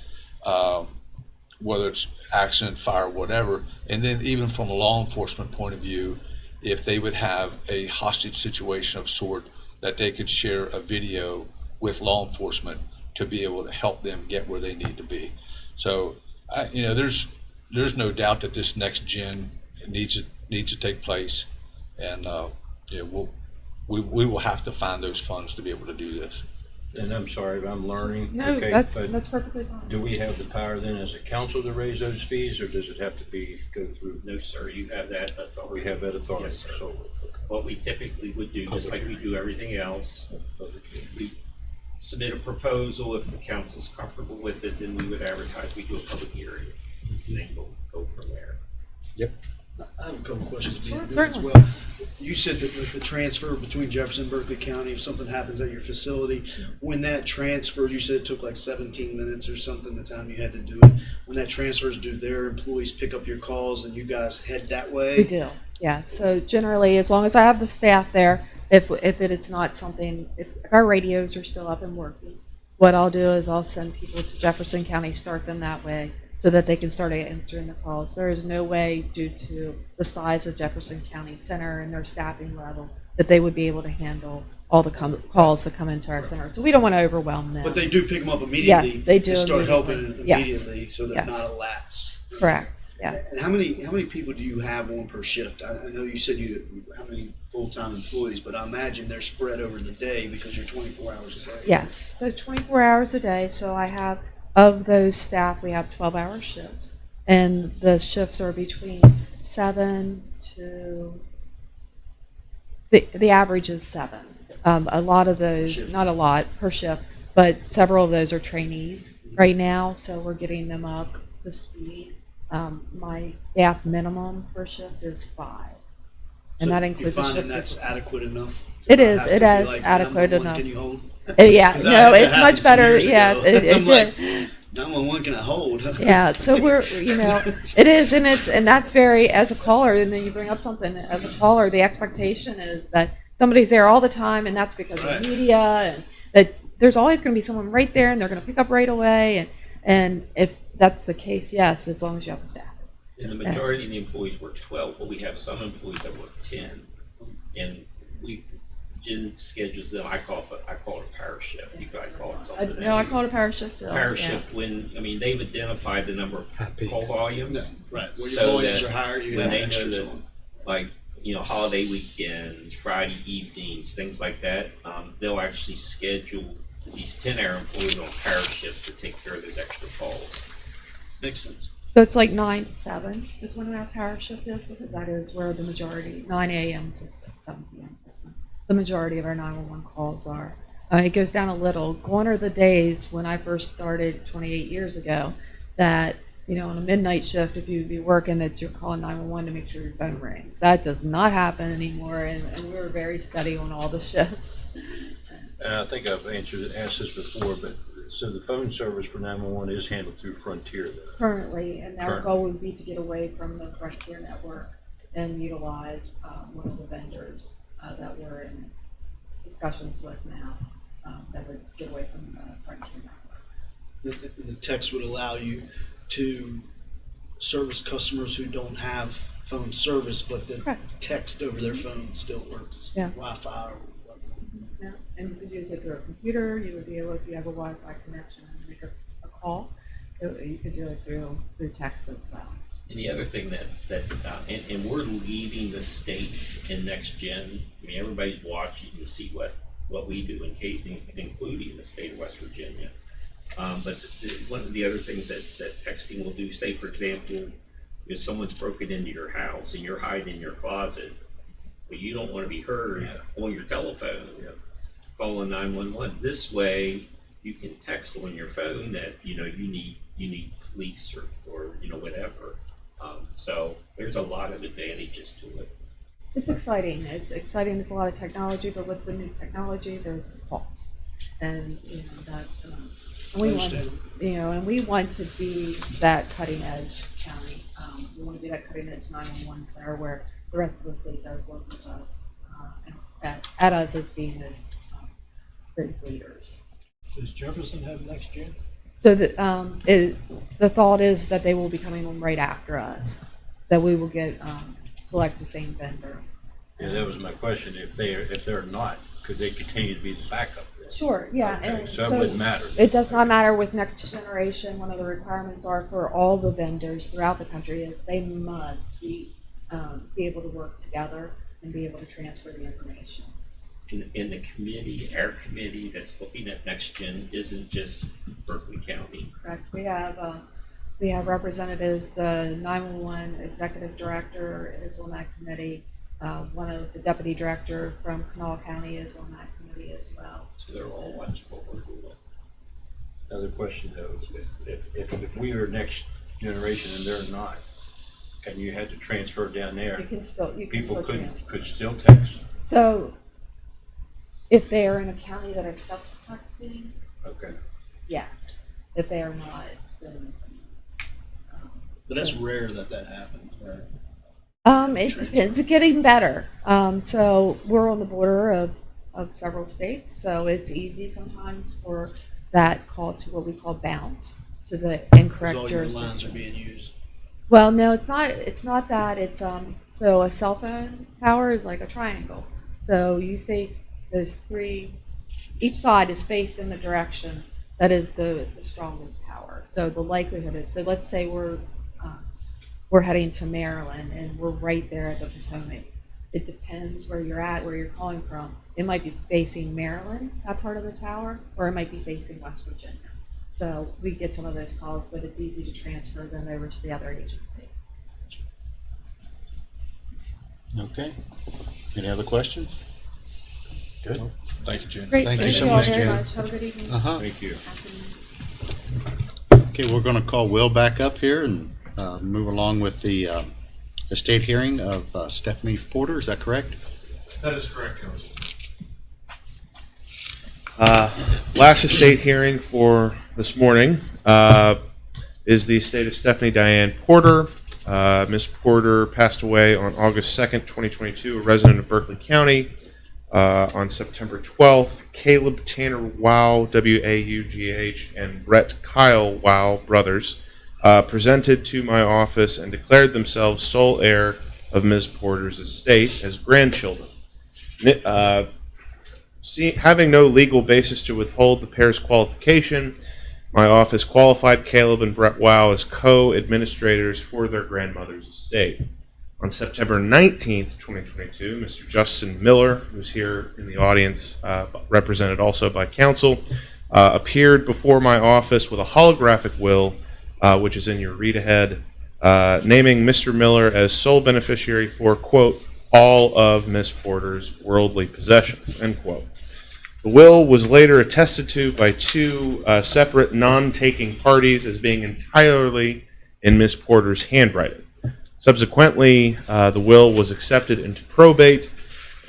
whether it's accident, fire, whatever. And then even from a law enforcement point of view, if they would have a hostage situation of sort, that they could share a video with law enforcement to be able to help them get where they need to be. So, there's no doubt that this next gen needs to take place, and we will have to find those funds to be able to do this. And I'm sorry if I'm learning. No, Okay, that's but perfectly fine. do we have the power then as a council to raise those fees, or does it have to go through? No, sir, you have that authority. We have that authority. Yes, sir. So, What we typically would do, just like we do everything else, we submit a proposal. If the council's comfortable with it, then we would advertise. We do a public hearing, and then go from there. Yep. I have a couple questions for you as certainly. well. You said that the transfer between Jefferson and Berkeley County, if something happens at your facility, when that transfers, you said it took like 17 minutes or something, the time you had to do it. When that transfers, do their employees pick up your calls and you guys head that way? We do, yeah. So generally, as long as I have the staff there, if it is not something, if our radios are still up and working, what I'll do is I'll send people to Jefferson County, start them that way, so that they can start answering the calls. There is no way, due to the size of Jefferson County Center and their staffing level, that they would be able to handle all the calls that come into our center. So we don't want to overwhelm them. But they do pick them up immediately. Yes, they do and start helping immediately. immediately, so they're Yes. not a lapse. Correct, yeah. And how many people do you have on per shift? I know you said how many full-time employees, but I imagine they're spread over the day because you're 24 hours a day. Yes, so 24 hours a day. So I have, of those staff, we have 12-hour shifts. and the shifts are between 7 to the average is 7. A lot of those, shift. not a lot per shift, but several of those are trainees right now, so we're getting them up to speed. My staff minimum per shift is 5, and that includes You're a finding shift. that's adequate enough? It to not is. have It to be is like, adequate 911, enough. Can you hold? Yeah, 'Cause no, that it's happened much some better. years Yes, ago. it I'm like, did. 911 can I hold? Yeah, so we're, it is, and that's very, as a caller, and then you bring up something, as a caller, the expectation is that somebody's there all the time, and that's because Right. of media, and that there's always going to be someone right there, and they're going to pick up right away, and if that's the case, yes, as long as you have the staff. And the majority of the employees work 12, but we have some employees that work 10. And Jen schedules them, I call it a power shift. You probably call it something No, I else. call it a power shift. Power yeah. shift when, they've identified the number of call volumes. Right. Where your So volumes that are higher, you when have they know extras that, on. like, holiday weekends, Friday evenings, things like that, they'll actually schedule these 10-hour employees on power shift to take care of those extra calls. Makes sense. So it's like 9 to 7 is when our power shift is, because that is where the majority, 9 a.m. to 7 p.m. is when the majority of our 911 calls are. It goes down a little. Gone are the days when I first started 28 years ago that, on a midnight shift, if you'd be working, that you're calling 911 to make sure your phone rings. That does not happen anymore, and we were very steady on all the shifts. And I think I've asked this before, but so the phone service for 911 is handled through Frontier then? Currently, and our Currently. goal would be to get away from the Frontier network and utilize one of the vendors that we're in discussions with now that would get away from the Frontier network. The text would allow you to service customers who don't have phone service, but the Correct. text over their phone still works. Yeah. Wi-Fi or whatnot. Yeah, and you could use it through a computer. You would be able, if you have a Wi-Fi connection, and make a call. You could do it through text as well. And the other thing and we're leading the state in next gen. Everybody's watching to see what we do including the state of West Virginia. But one of the other things that texting will do, say for example, if someone's broken into your house and you're hiding in your closet, but you don't want to be heard on your telephone, calling 911. This way, you can text on your phone that you need police or whatever. So there's a lot of advantages to it. It's exciting. It's exciting. There's a lot of technology, but with the new technology, there's a cost, and that's we want and we want to be that cutting edge county. We want to be that cutting edge 911 center where the rest of the state does look at us and at us as being those leaders. Does Jefferson have next gen? So the thought is that they will be coming on right after us, that we will get select the same vendor. Yeah, that was my question. If they're not, could they continue to be the backup then? Sure, yeah. Okay, And so it wouldn't matter. It does not matter with next generation. One of the requirements are for all the vendors throughout the country is they must be able to work together and be able to transfer the information. In the committee, our committee that's looking at next gen isn't just Berkeley County. Correct. We have representatives. The 911 executive director is on that committee. One of the deputy director from Kanawha County is on that committee as well. So they're all watching what we're doing. Another question though, if we are next generation and they're not, and you had to transfer down there, You can still transfer. could still text? So if they are in a county that accepts texting, Okay. yes. If they are not, then But that's rare that happens, right? it's getting better. So we're on the border of several states, so it's easy sometimes for that call to what we call bounce to the incorrect Because all your jurisdiction. lines are being used. Well, no, it's not. It's not that. It's so a cell phone tower is like a triangle. So you face those three. Each side is faced in the direction that is the strongest power. So the likelihood is. So let's say we're heading to Maryland and we're right there at the Potomac. It depends where you're at, where you're calling from. It might be facing Maryland, that part of the tower, or it might be facing West Virginia. So we get some of those calls, but it's easy to transfer them over to the other agency. Okay. Any other questions? Good. Thank you, Jen. Great. Thank you so all much, very Jen. much. Have a good evening. Uh-huh. Thank you. Okay, we're going to call Will back up here and move along with the estate hearing of Stephanie Porter. Is that correct? That is correct, Council. Last estate hearing for this morning is the estate of Stephanie Diane Porter. Ms. Porter passed away on August 2nd, 2022, a resident of Berkeley County. On September 12th, Caleb Tanner Wow, W-A-U-G-H, and Brett Kyle Wow, brothers, presented to my office and declared themselves sole heir of Ms. Porter's estate as grandchildren. Having no legal basis to withhold the pair's qualification, my office qualified Caleb and Brett Wow as co-administrators for their grandmother's estate. On September 19th, 2022, Mr. Justin Miller, who's here in the audience, represented also by counsel, appeared before my office with a holographic will, which is in your read ahead, naming Mr. Miller as sole beneficiary for, quote, all of Miss Porter's worldly possessions, end quote. The will was later attested to by two separate non-taking parties as being entirely in Miss Porter's handwriting. Subsequently, the will was accepted into probate,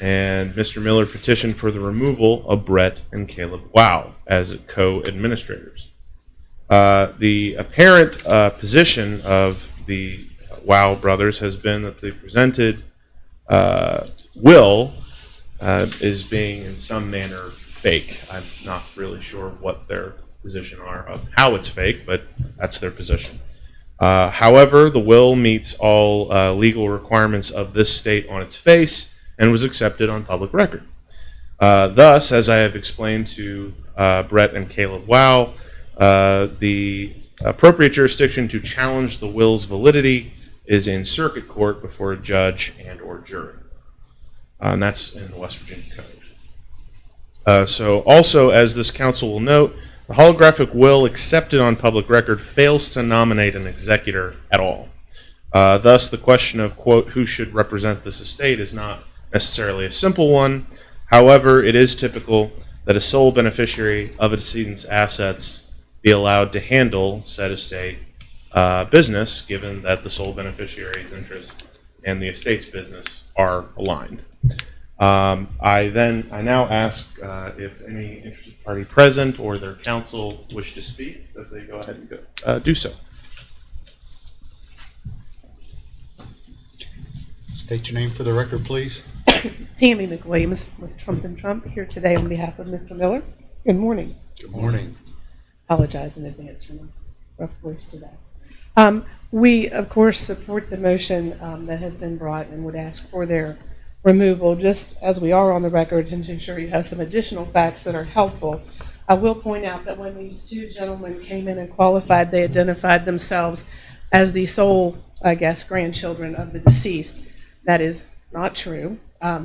and Mr. Miller petitioned for the removal of Brett and Caleb Wow as co-administrators. The apparent position of the Wow brothers has been that the presented will is being in some manner fake. I'm not really sure what their position are of how it's fake, but that's their position. However, the will meets all legal requirements of this state on its face and was accepted on public record. Thus, as I have explained to Brett and Caleb Wow, the appropriate jurisdiction to challenge the will's validity is in circuit court before a judge and or jury. And that's in the West Virginia Code. So also, as this council will note, the holographic will accepted on public record fails to nominate an executor at all. Thus, the question of, quote, who should represent this estate is not necessarily a simple one. However, it is typical that a sole beneficiary of a decedent's assets be allowed to handle said estate business, given that the sole beneficiary's interest and the estate's business are aligned. I now ask if any interested party present or their counsel wish to speak, that they go ahead and do so. State your name for the record, please. Tammy McWilliams with Trump and Trump here today on behalf of Mr. Miller. Good morning. Good morning. Apologize in advance for my rough voice today. We, of course, support the motion that has been brought and would ask for their removal, just as we are on the record, and to ensure you have some additional facts that are helpful. I will point out that when these two gentlemen came in and qualified, they identified themselves as the sole, I guess, grandchildren of the deceased. That is not true.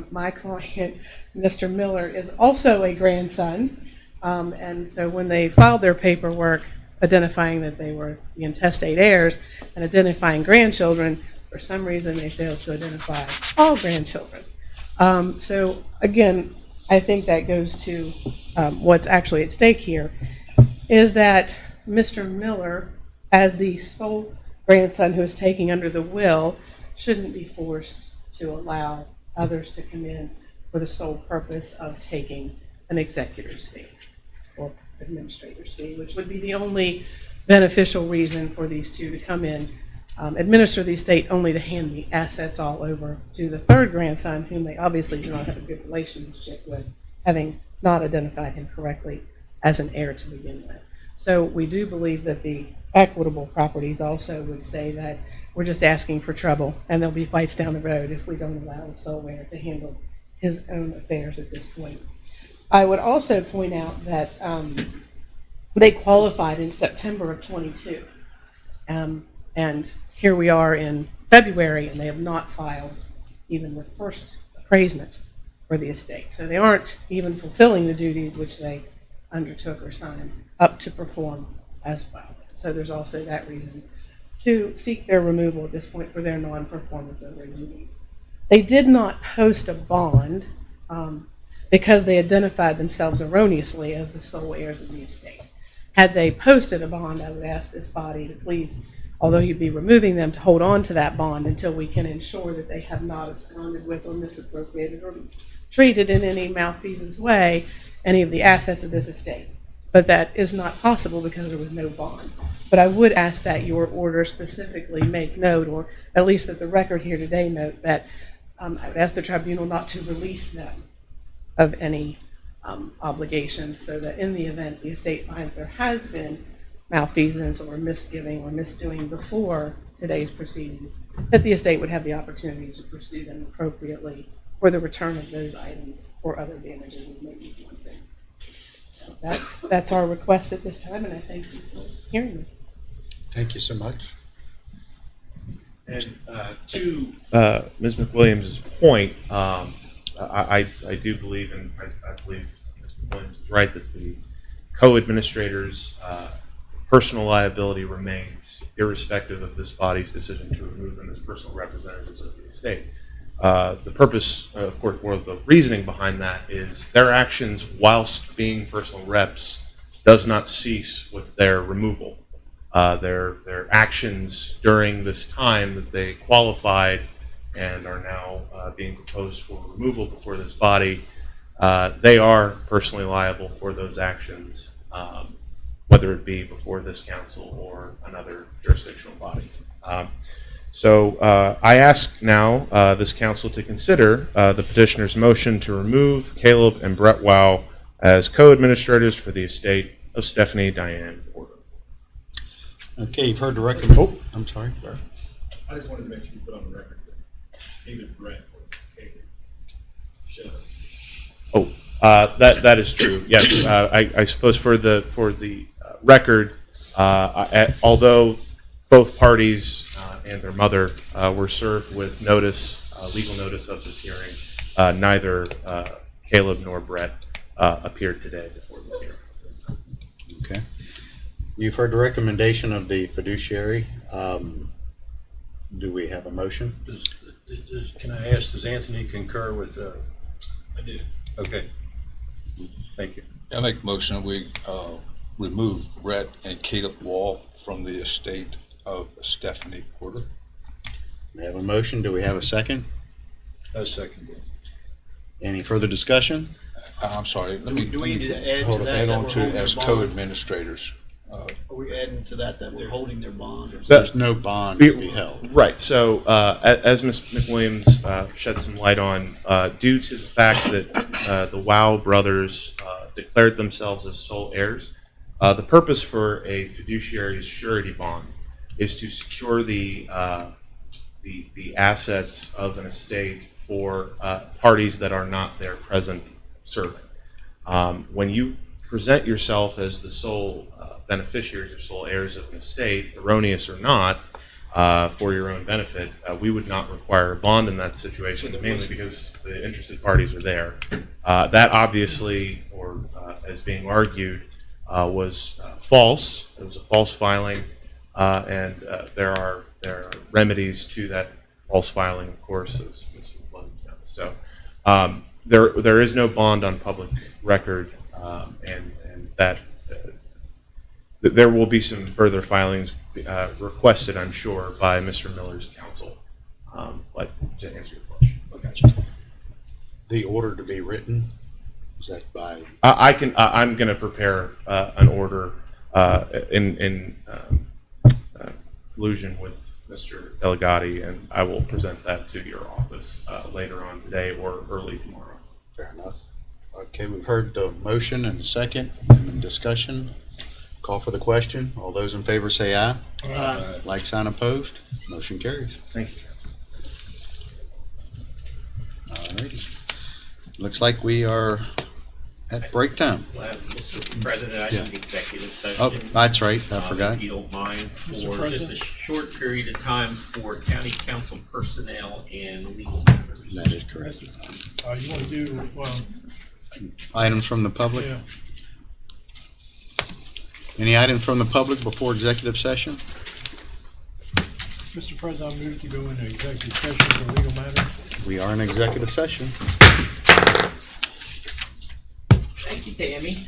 My client, Mr. Miller, is also a grandson, and so when they filed their paperwork identifying that they were the intestate heirs and identifying grandchildren, for some reason they failed to identify all grandchildren. So again, I think that goes to what's actually at stake here, is that Mr. Miller, as the sole grandson who is taking under the will, shouldn't be forced to allow others to come in for the sole purpose of taking an executor's fee or administrator's fee, which would be the only beneficial reason for these two to come in, administer the estate, only to hand the assets all over to the third grandson, whom they obviously do not have a good relationship with, having not identified him correctly as an heir to begin with. So we do believe that the equitable properties also would say that we're just asking for trouble, and there'll be fights down the road if we don't allow the sole heir to handle his own affairs at this point. I would also point out that they qualified in September of 22, and here we are in February, and they have not filed even the first appraisement for the estate. So they aren't even fulfilling the duties which they undertook or signed up to perform as well. So there's also that reason to seek their removal at this point for their non-performance of their duties. They did not post a bond because they identified themselves erroneously as the sole heirs of the estate. Had they posted a bond, I would ask this body to please, although you'd be removing them, to hold on to that bond until we can ensure that they have not absconded with or misappropriated or treated in any malfeasance way any of the assets of this estate. But that is not possible because there was no bond. But I would ask that your order specifically make note, or at least that the record here today note, that I would ask the tribunal not to release them of any obligations, so that in the event the estate finds there has been malfeasance or misgiving or misdoing before today's proceedings, that the estate would have the opportunity to pursue them appropriately for the return of those items or other damages as may be wanted. So that's our request at this time, and I thank you for hearing me. Thank you so much. And to Ms. McWilliams' point, I do believe, and I believe Ms. McWilliams is right, that the co-administrator's personal liability remains irrespective of this body's decision to remove them as personal representatives of the estate. The purpose, of course, or the reasoning behind that is their actions whilst being personal reps does not cease with their removal. Their actions during this time that they qualified and are now being proposed for removal before this body, they are personally liable for those actions, whether it be before this council or another jurisdictional body. So I ask now this council to consider the petitioner's motion to remove Caleb and Brett Wow as co-administrators for the estate of Stephanie Diane Porter. Okay, you've heard the recommend. Oh, I'm sorry. I just wanted to make sure you put on the record that David Brent or David Shell. Oh, that is true. Yes, I suppose for the record, although both parties and their mother were served with notice, legal notice of this hearing, neither Caleb nor Brett appeared today before this hearing. Okay. You've heard the recommendation of the fiduciary. Do we have a motion? Can I ask, does Anthony concur with? I do. Okay. Thank you. I make a motion that we remove Brett and Caleb Wall from the estate of Stephanie Porter. We have a motion. Do we have a second? A second. Any further discussion? I'm sorry. Do we need to add hold to it, that? add that on we're to holding as their bond? co-administrators. Are we adding to that we're holding their bond? Or There's no bond to be held. Right. So, as Ms. McWilliams shed some light on, due to the fact that the Wow brothers declared themselves as sole heirs, the purpose for a fiduciary's surety bond is to secure the assets of an estate for parties that are not their present servant. When you present yourself as the sole beneficiaries or sole heirs of an estate, erroneous or not, for your own benefit, we would not require a bond in that situation, mainly because the interested parties are there. That obviously, or as being argued, was false. It was a false filing, and there are remedies to that false filing, of course, as Ms. McClellan knows. So there is no bond on public record, and that there will be some further filings requested, I'm sure, by Mr. Miller's counsel. But to answer your question, Gotcha. The order to be written, is that by? I'm going to prepare an order in collusion with Mr. Delegati, and I will present that to your office later on today or early tomorrow. Fair enough. Okay, we've heard the motion and the second and discussion. Call for the question. All those in favor say aye. Aye. Like sign opposed. Motion carries. Thank you, Council. Alrighty. Looks like we are at break time. Mr. President, I need executive session. Oh, that's right. I forgot. If you don't mind, for just a short period of time for county council personnel and legal matters. That is correct. You want to do, well, Items from the public? yeah. Any items from the public before executive session? Mr. President, I move to go into executive session for legal matters. We are in executive session. Thank you, Tammy.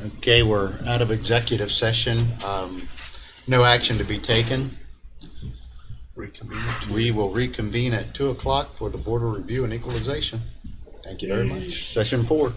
Okay, we're out of executive session. No action to be taken. We will reconvene at 2 o'clock for the Board of Review and Equalization. Thank you very much. Session 4.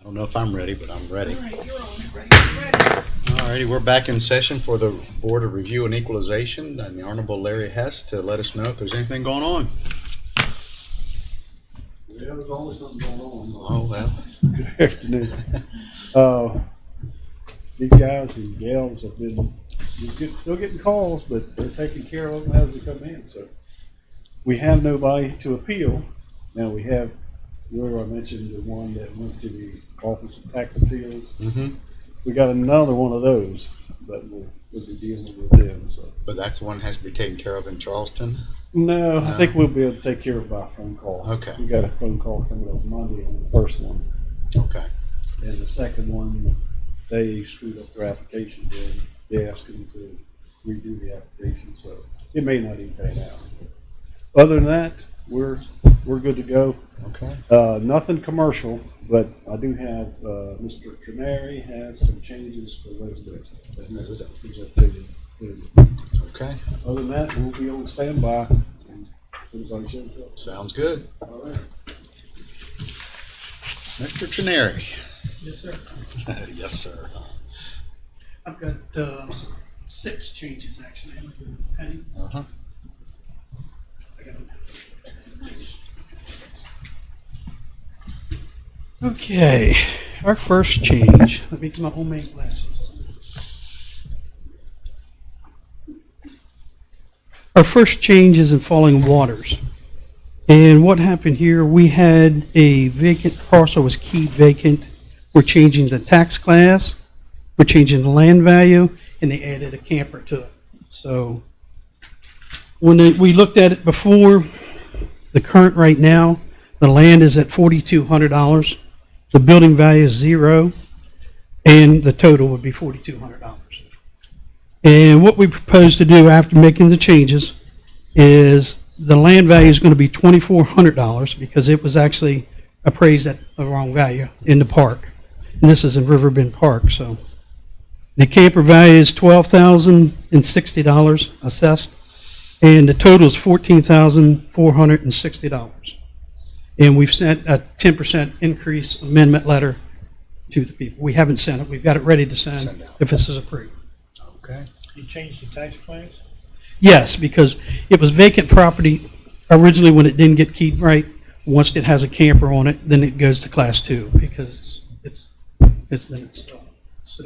I don't know if I'm ready, but I'm ready. All righty, we're back in session for the Board of Review and Equalization, and the Honorable Larry Hess to let us know if there's anything going on. Yeah, there's always something going on. Oh, well. Good afternoon. These guys and gals have been still getting calls, but they're taking care of them as they come in. So we have nobody to appeal. Now we have, remember I mentioned the one that went to the Office of Tax Appeals. Mm-hmm. We got another one of those, but we'll be dealing with them. So. But that's the one that has to be taken care of in Charleston? No, I think we'll be able to take care of it by phone call. Okay. We got a phone call coming up Monday on the first one. Okay. And the second one, they screwed up their application. They asked them to redo the application, so it may not even pan out. Other than that, we're good to go. Okay. Nothing commercial, but I do have Mr. Trenary has some changes for residential. Okay. Other than that, we'll be on standby. Everybody shows up. Sounds good. All right. Mr. Trenary. Yes, sir. Yes, sir. I've got 6 changes actually. Penny. Uh-huh. I got Okay, our first change. Let me get my homemade glasses. Our first change is in Falling Waters. And what happened here, we had a vacant parcel was keyed vacant. We're changing the tax class, we're changing the land value, and they added a camper to it. So when we looked at it before, the current right now, the land is at $4,200. The building value is 0, and the total would be $4,200. And what we propose to do after making the changes is the land value is going to be $2,400 because it was actually appraised at the wrong value in the park. And this is in Riverbend Park, so. The camper value is $12,060 assessed, and the total is $14,460. And we've sent a 10% increase amendment letter to the people. We haven't sent it. We've got it ready to send if this is approved. Okay. You changed the tax class? Yes, because it was vacant property originally when it didn't get keyed right. Once it has a camper on it, then it goes to class 2 because it's instead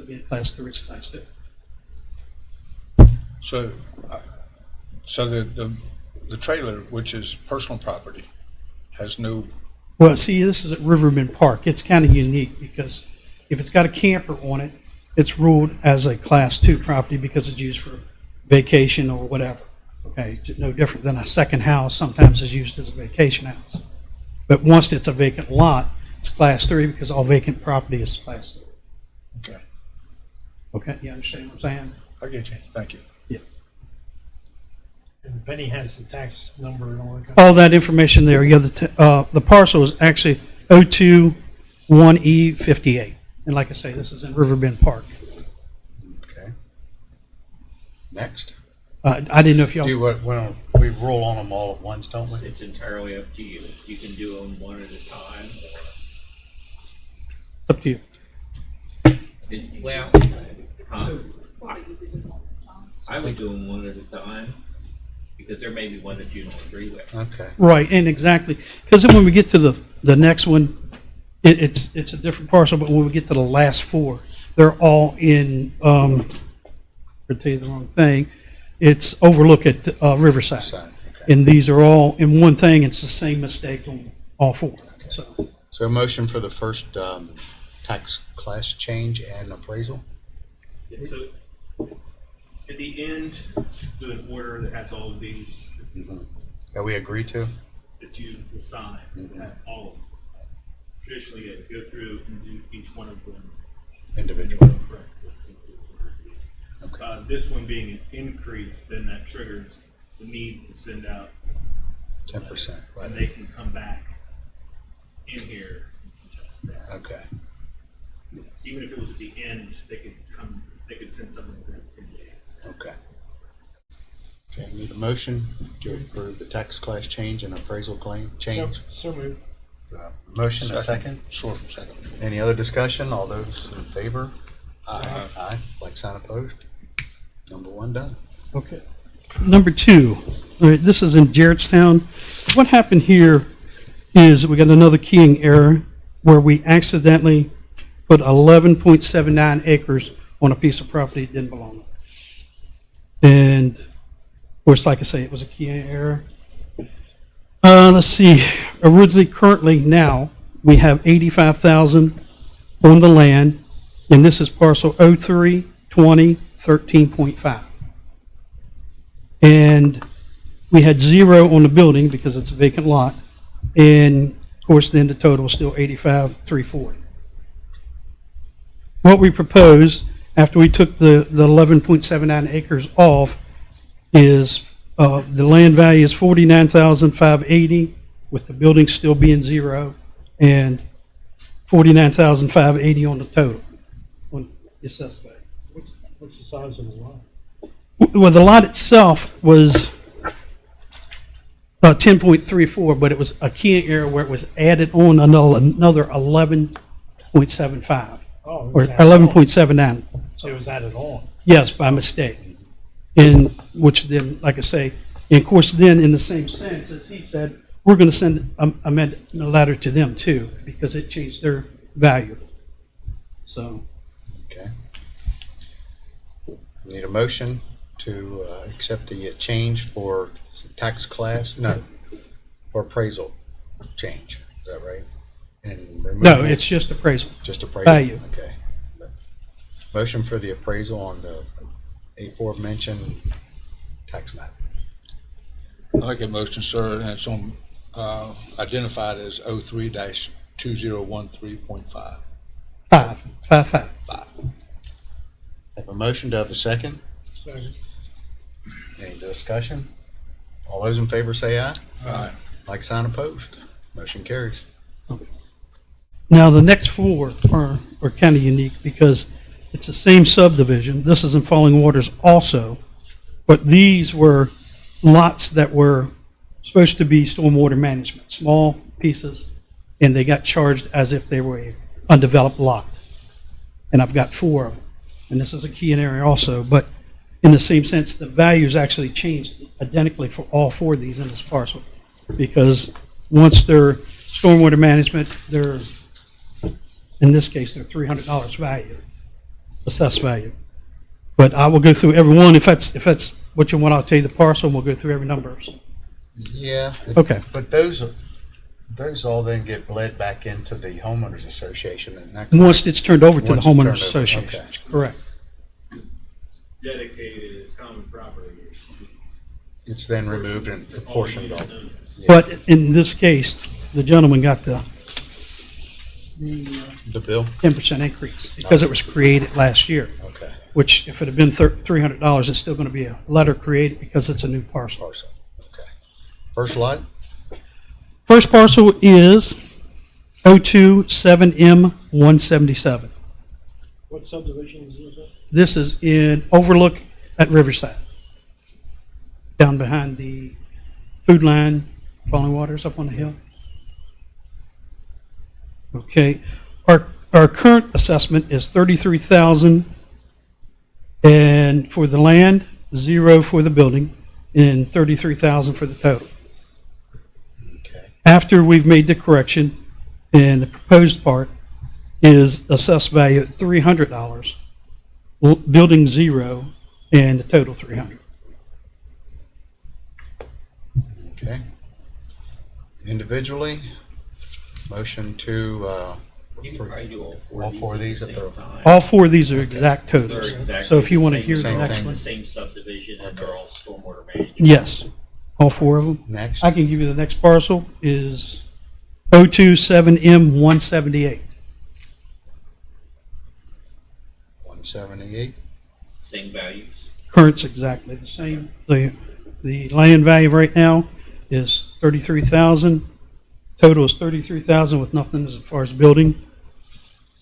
of being class 3, it's class 2. So the trailer, which is personal property, has no. Well, see, this is at Riverbend Park. It's kind of unique because if it's got a camper on it, it's ruled as a class 2 property because it's used for vacation or whatever. Okay, no different than a second house sometimes is used as a vacation house. But once it's a vacant lot, it's class 3 because all vacant property is class 3. Okay. Okay, you understand what I'm saying? I get you. Thank you. Yeah. And Penny has the tax number and all that kind of. All that information there. Yeah, the parcel is actually 021E58. And like I say, this is in Riverbend Park. Okay. Next. I didn't know if y'all. Well, we roll on them all at once, don't we? It's entirely up to you. You can do them one at a time, Up to you. well, I would do them one at a time because there may be one that you don't agree with. Okay. Right, and exactly. Because then when we get to the next one, it's a different parcel, but when we get to the last 4, they're all in, I'll tell you the wrong thing, it's overlook at Riverside. Okay. And these are all in one thing, it's the same mistake on all 4. Okay. So a motion for the first tax class change and appraisal? Yeah, so at the end, do an order that has all of these That we agree to? that you will sign, has all of them. Traditionally, you go through and do each one of them Individually. correct. Okay. This one being an increase, then that triggers the need to send out 10%. and they can come back in here and adjust that. Okay. Even if it was at the end, they could send something within 10 days. Okay. Okay, need a motion to approve the tax class change and appraisal claim change? So moved. Motion and second. Short second. Any other discussion? All those in favor? Aye. Aye. Like sign opposed? Number one done. Okay. Number two, all right, this is in Jarrettstown. What happened here is we got another keying error where we accidentally put 11.79 acres on a piece of property that didn't belong. And of course, like I say, it was a keying error. Let's see, originally, currently now, we have 85,000 on the land, and this is parcel 032013.5. And we had 0 on the building because it's a vacant lot. And of course, then the total is still 85,340. What we proposed after we took the 11.79 acres off is the land value is 49,580 with the building still being 0 and 49,580 on the total on the assessed value. What's the size of the lot? Well, the lot itself was 10.34, but it was a key error where it was added on another 11.75 Oh, it or was added on. 11.79. It was added on. Yes, by mistake. And which then, like I say, and of course, then in the same sense as he said, we're going to send a letter to them too because it changed their value. So. Okay. Need a motion to accept the change for tax class, for appraisal change, is that right? And No, it's just appraisal. Just appraisal? Value. Okay. Motion for the appraisal on the aforementioned tax map. I make a motion, sir, and it's on, identified as 03-2013.5. 5. Have a motion, to have a second? Second. Any discussion? All those in favor say aye. Aye. Like sign opposed. Motion carries. Now, the next 4 are kind of unique because it's the same subdivision. This is in Falling Waters also, but these were lots that were supposed to be stormwater management, small pieces, and they got charged as if they were a undeveloped lot. And I've got 4 of them. And this is a key area also, but in the same sense, the values actually changed identically for all 4 of these in this parcel. Because once they're stormwater management, they're, in this case, they're $300 value, assessed value. But I will go through every one. If that's what you want, I'll tell you the parcel, and we'll go through every numbers. Yeah. Okay. But those all then get bled back into the homeowners association and that. Once it's turned over to the Once it's turned homeowners over, association, okay. correct. Dedicated as common property. It's then removed and portioned off. Yeah. But in this case, the gentleman got the The bill? 10% increase because it was created last year. Okay. Which, if it had been $300, it's still going to be a letter created because it's a new parcel. Okay. First lot? First parcel is 027M177. What subdivision is this? This is in Overlook at Riverside, down behind the food line, Falling Waters up on the hill. Okay, our current assessment is $33,000, and for the land, 0 for the building, and $33,000 for the total. After we've made the correction, and the proposed part is assessed value at $300, building 0, and the total 300. Okay. Individually, motion to, You can probably do all 4 all 4 of these at at the the. same time. All 4 of these are exact They're totals. exactly So if you the want to same- hear the same next thing. one. The same subdivision, and Okay. they're all stormwater management. Yes, all 4 of them. Next. I can give you the next parcel is 027M178. 178. Same values. Current's exactly the same. The land value right now is 33,000. Total is 33,000 with nothing as far as building.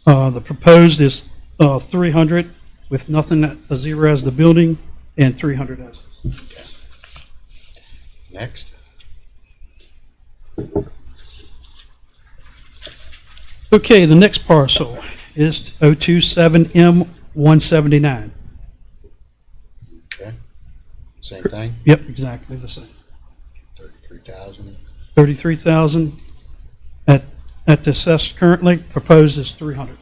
The proposed is 300 with nothing, 0 as the building, and 300 as. Next. Okay, the next parcel is 027M179. Okay. Same thing, Yep, exactly the same. 33,000. 33,000 at the assessed currently, proposed is 300.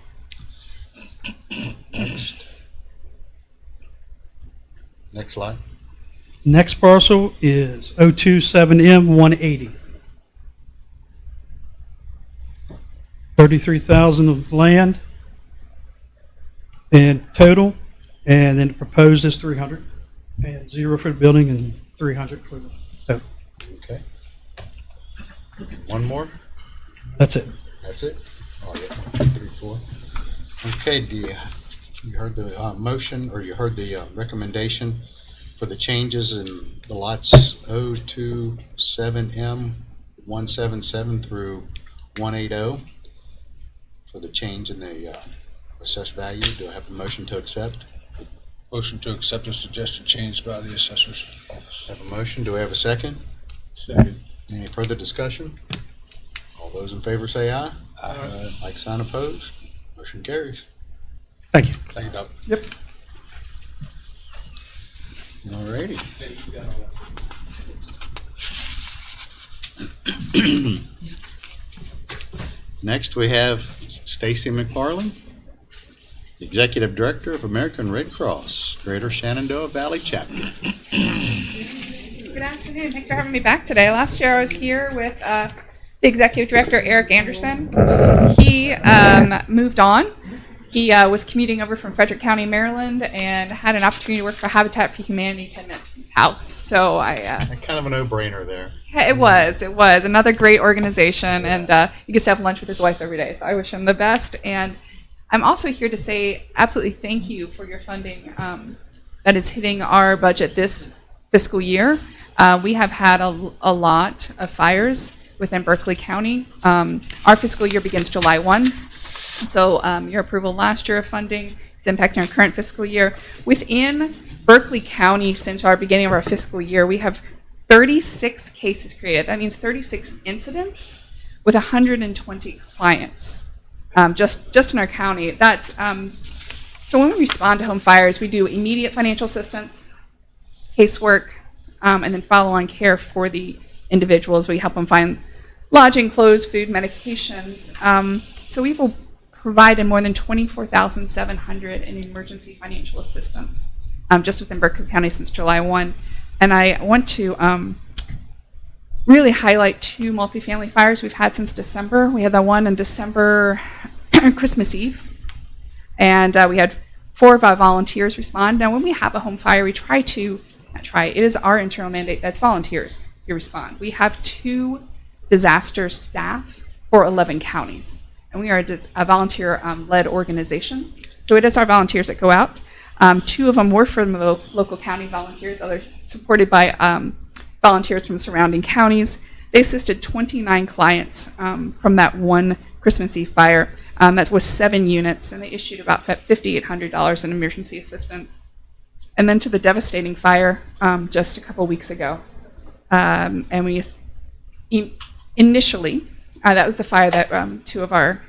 Next. Next slide. Next parcel is 027M180. 33,000 of land and total, and then the proposed is 300, and 0 for the building and 300 for the total. Okay. One more? That's it. That's it? Oh, yeah, 1, 2, 3, 4. Okay, you heard the motion, or you heard the recommendation for the changes in the lots 027M177 through 180 for the change in the assessed value. Do I have a motion to accept? Motion to accept the suggested change by the assessor's office. Have a motion. Do I have a second? Second. Any further discussion? All those in favor say aye. Aye. Like sign opposed. Motion carries. Thank you. Thank you, Doc. Yep. Alrighty. Next, we have Stacy McFarland, Executive Director of American Red Cross, Greater Shenandoah Valley Chapter. Good afternoon. Thanks for having me back today. Last year I was here with the Executive Director, Eric Anderson. He moved on. He was commuting over from Frederick County, Maryland, and had an opportunity to work for Habitat for Humanity 10 minutes from his house. So Kind of a no-brainer there. it was another great organization, and he gets to have lunch with his wife every day. So I wish him the best. And I'm also here to say absolutely thank you for your funding that is hitting our budget this fiscal year. We have had a lot of fires within Berkeley County. Our fiscal year begins July 1. So your approval last year of funding is impacting our current fiscal year. Within Berkeley County, since our beginning of our fiscal year, we have 36 cases created. That means 36 incidents with 120 clients just in our county. That's so when we respond to home fires, we do immediate financial assistance, casework, and then follow-on care for the individuals. We help them find lodging, clothes, food, medications. So we've provided more than $24,700 in emergency financial assistance just within Berkeley County since July 1. And I want to really highlight 2 multifamily fires we've had since December. We had the one in December, Christmas Eve, and we had 4 of our volunteers respond. Now, when we have a home fire, we it is our internal mandate that's volunteers who respond. We have 2 disaster staff for 11 counties. And we are a volunteer-led organization. So it is our volunteers that go out. 2 of them were from the local county volunteers, others supported by volunteers from surrounding counties. They assisted 29 clients from that one Christmas Eve fire. That was 7 units, and they issued about $5,800 in emergency assistance. And then to the devastating fire just a couple weeks ago. And we initially, that was the fire that 2 of our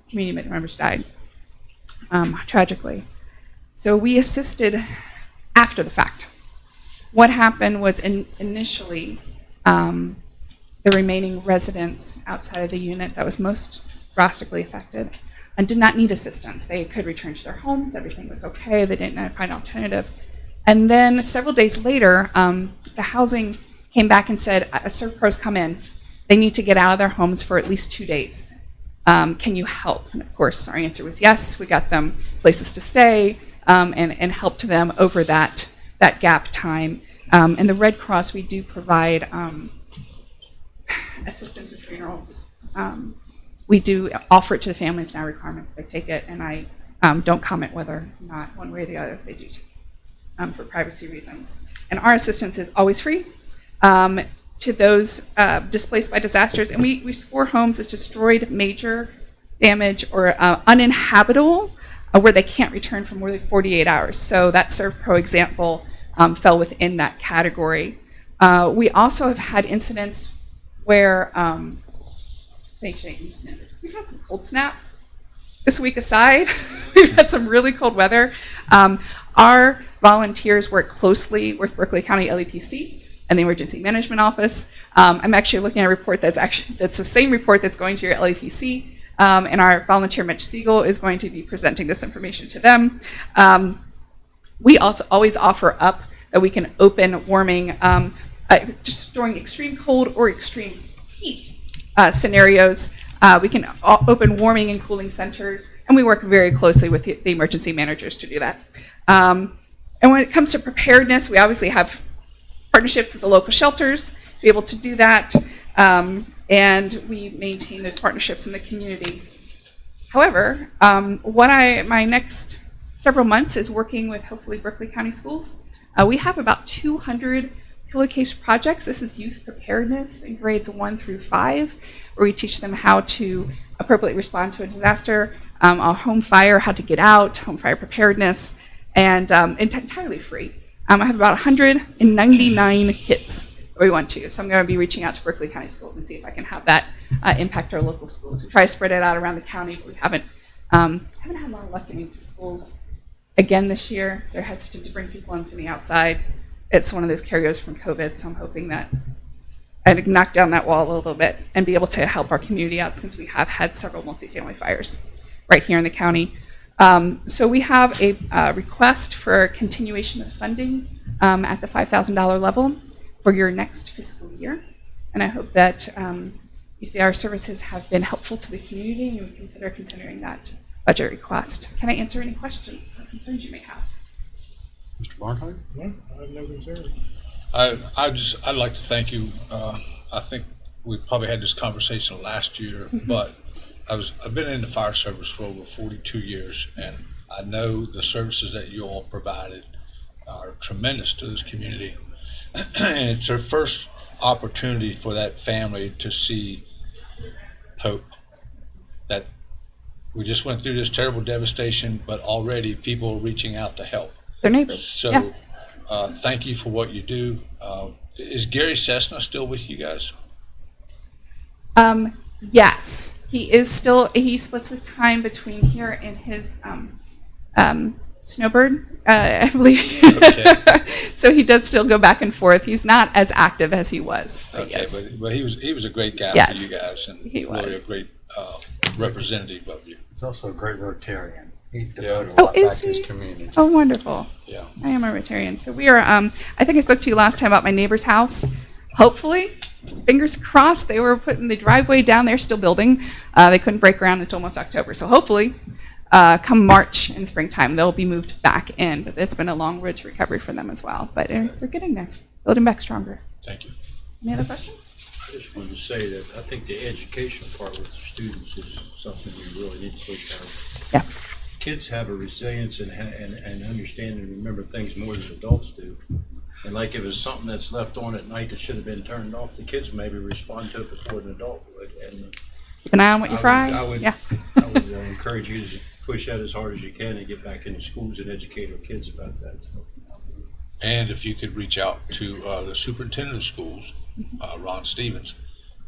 community members died, tragically. So we assisted after the fact. What happened was initially the remaining residents outside of the unit that was most drastically affected and did not need assistance. They could return to their homes. Everything was okay. They didn't find an alternative. And then several days later, the housing came back and said, a ServPro's come in. They need to get out of their homes for at least 2 days. Can you help? And of course, our answer was yes. We got them places to stay and helped them over that gap time. And the Red Cross, we do provide assistance with funerals. We do offer it to the families now, requirement that they take it, and I don't comment whether or not one way or the other they do for privacy reasons. And our assistance is always free to those displaced by disasters, and we score homes as destroyed, major damage, or uninhabitable, where they can't return for more than 48 hours. So that ServPro example fell within that category. We also have had incidents where take an instance. We've had some cold snap this week aside. We've had some really cold weather. Our volunteers work closely with Berkeley County LEPC and the Emergency Management Office. I'm actually looking at a report that's the same report that's going to your LEPC, and our volunteer Mitch Siegel is going to be presenting this information to them. We also always offer up that we can open warming just during extreme cold or extreme heat scenarios. We can open warming and cooling centers, and we work very closely with the emergency managers to do that. And when it comes to preparedness, we obviously have partnerships with the local shelters to be able to do that, and we maintain those partnerships in the community. However, my next several months is working with hopefully Berkeley County Schools. We have about 200 pillowcase projects. This is youth preparedness in grades 1 through 5, where we teach them how to appropriately respond to a disaster, a home fire, how to get out, home fire preparedness, and entirely free. I have about 199 kits where we want to. So I'm going to be reaching out to Berkeley County Schools and see if I can have that impact our local schools. We try to spread it out around the county, but we haven't had a lot of luck getting to schools again this year. They're hesitant to bring people in from the outside. It's one of those carryovers from COVID, so I'm hoping that I'd knock down that wall a little bit and be able to help our community out, since we have had several multifamily fires right here in the county. So we have a request for continuation of funding at the $5,000 level for your next fiscal year. And I hope that you see our services have been helpful to the community, and you would consider considering that budget request. Can I answer any questions or concerns you may have? Mr. Barnhart? No, I have no concern. I'd like to thank you. I think we probably had this conversation last year, but I've been in the fire service for over 42 years, and I know the services that you all provided are tremendous to this community. And it's their first opportunity for that family to see hope. That we just went through this terrible devastation, but already people are reaching out to help. Their neighbors. So thank you for what you do. Is Gary Cessna still with you guys? Yes, he is still. He splits his time between here and his Snowbird, I believe. Okay. So he does still go back and forth. He's not as active as he was. But Okay, yes. but he was a great guy Yes, for you guys, and he really was. a great representative of you. He's also a great Rotarian. He devoted devoted a a Oh, lot is back to his he? community. Oh, wonderful. Yeah. I am a Rotarian. So we are, I think I spoke to you last time about my neighbor's house. Hopefully, fingers crossed, they were putting the driveway down there, still building. They couldn't break ground until almost October. So hopefully, come March and springtime, they'll be moved back in. But it's been a long road to recovery for them as well. But they're getting there, building back stronger. Thank you. Any other questions? I just wanted to say that I think the educational part with the students is something we really need to push out. Yeah. Kids have a resilience and understand and remember things more than adults do. And like if it's something that's left on at night that should have been turned off, the kids maybe respond to it before an adult would. And Keep an eye on what you fry. I would encourage you to push that as hard as you can and get back into schools and educate our kids about that. So. And if you could reach out to the superintendent of schools, Ron Stevens,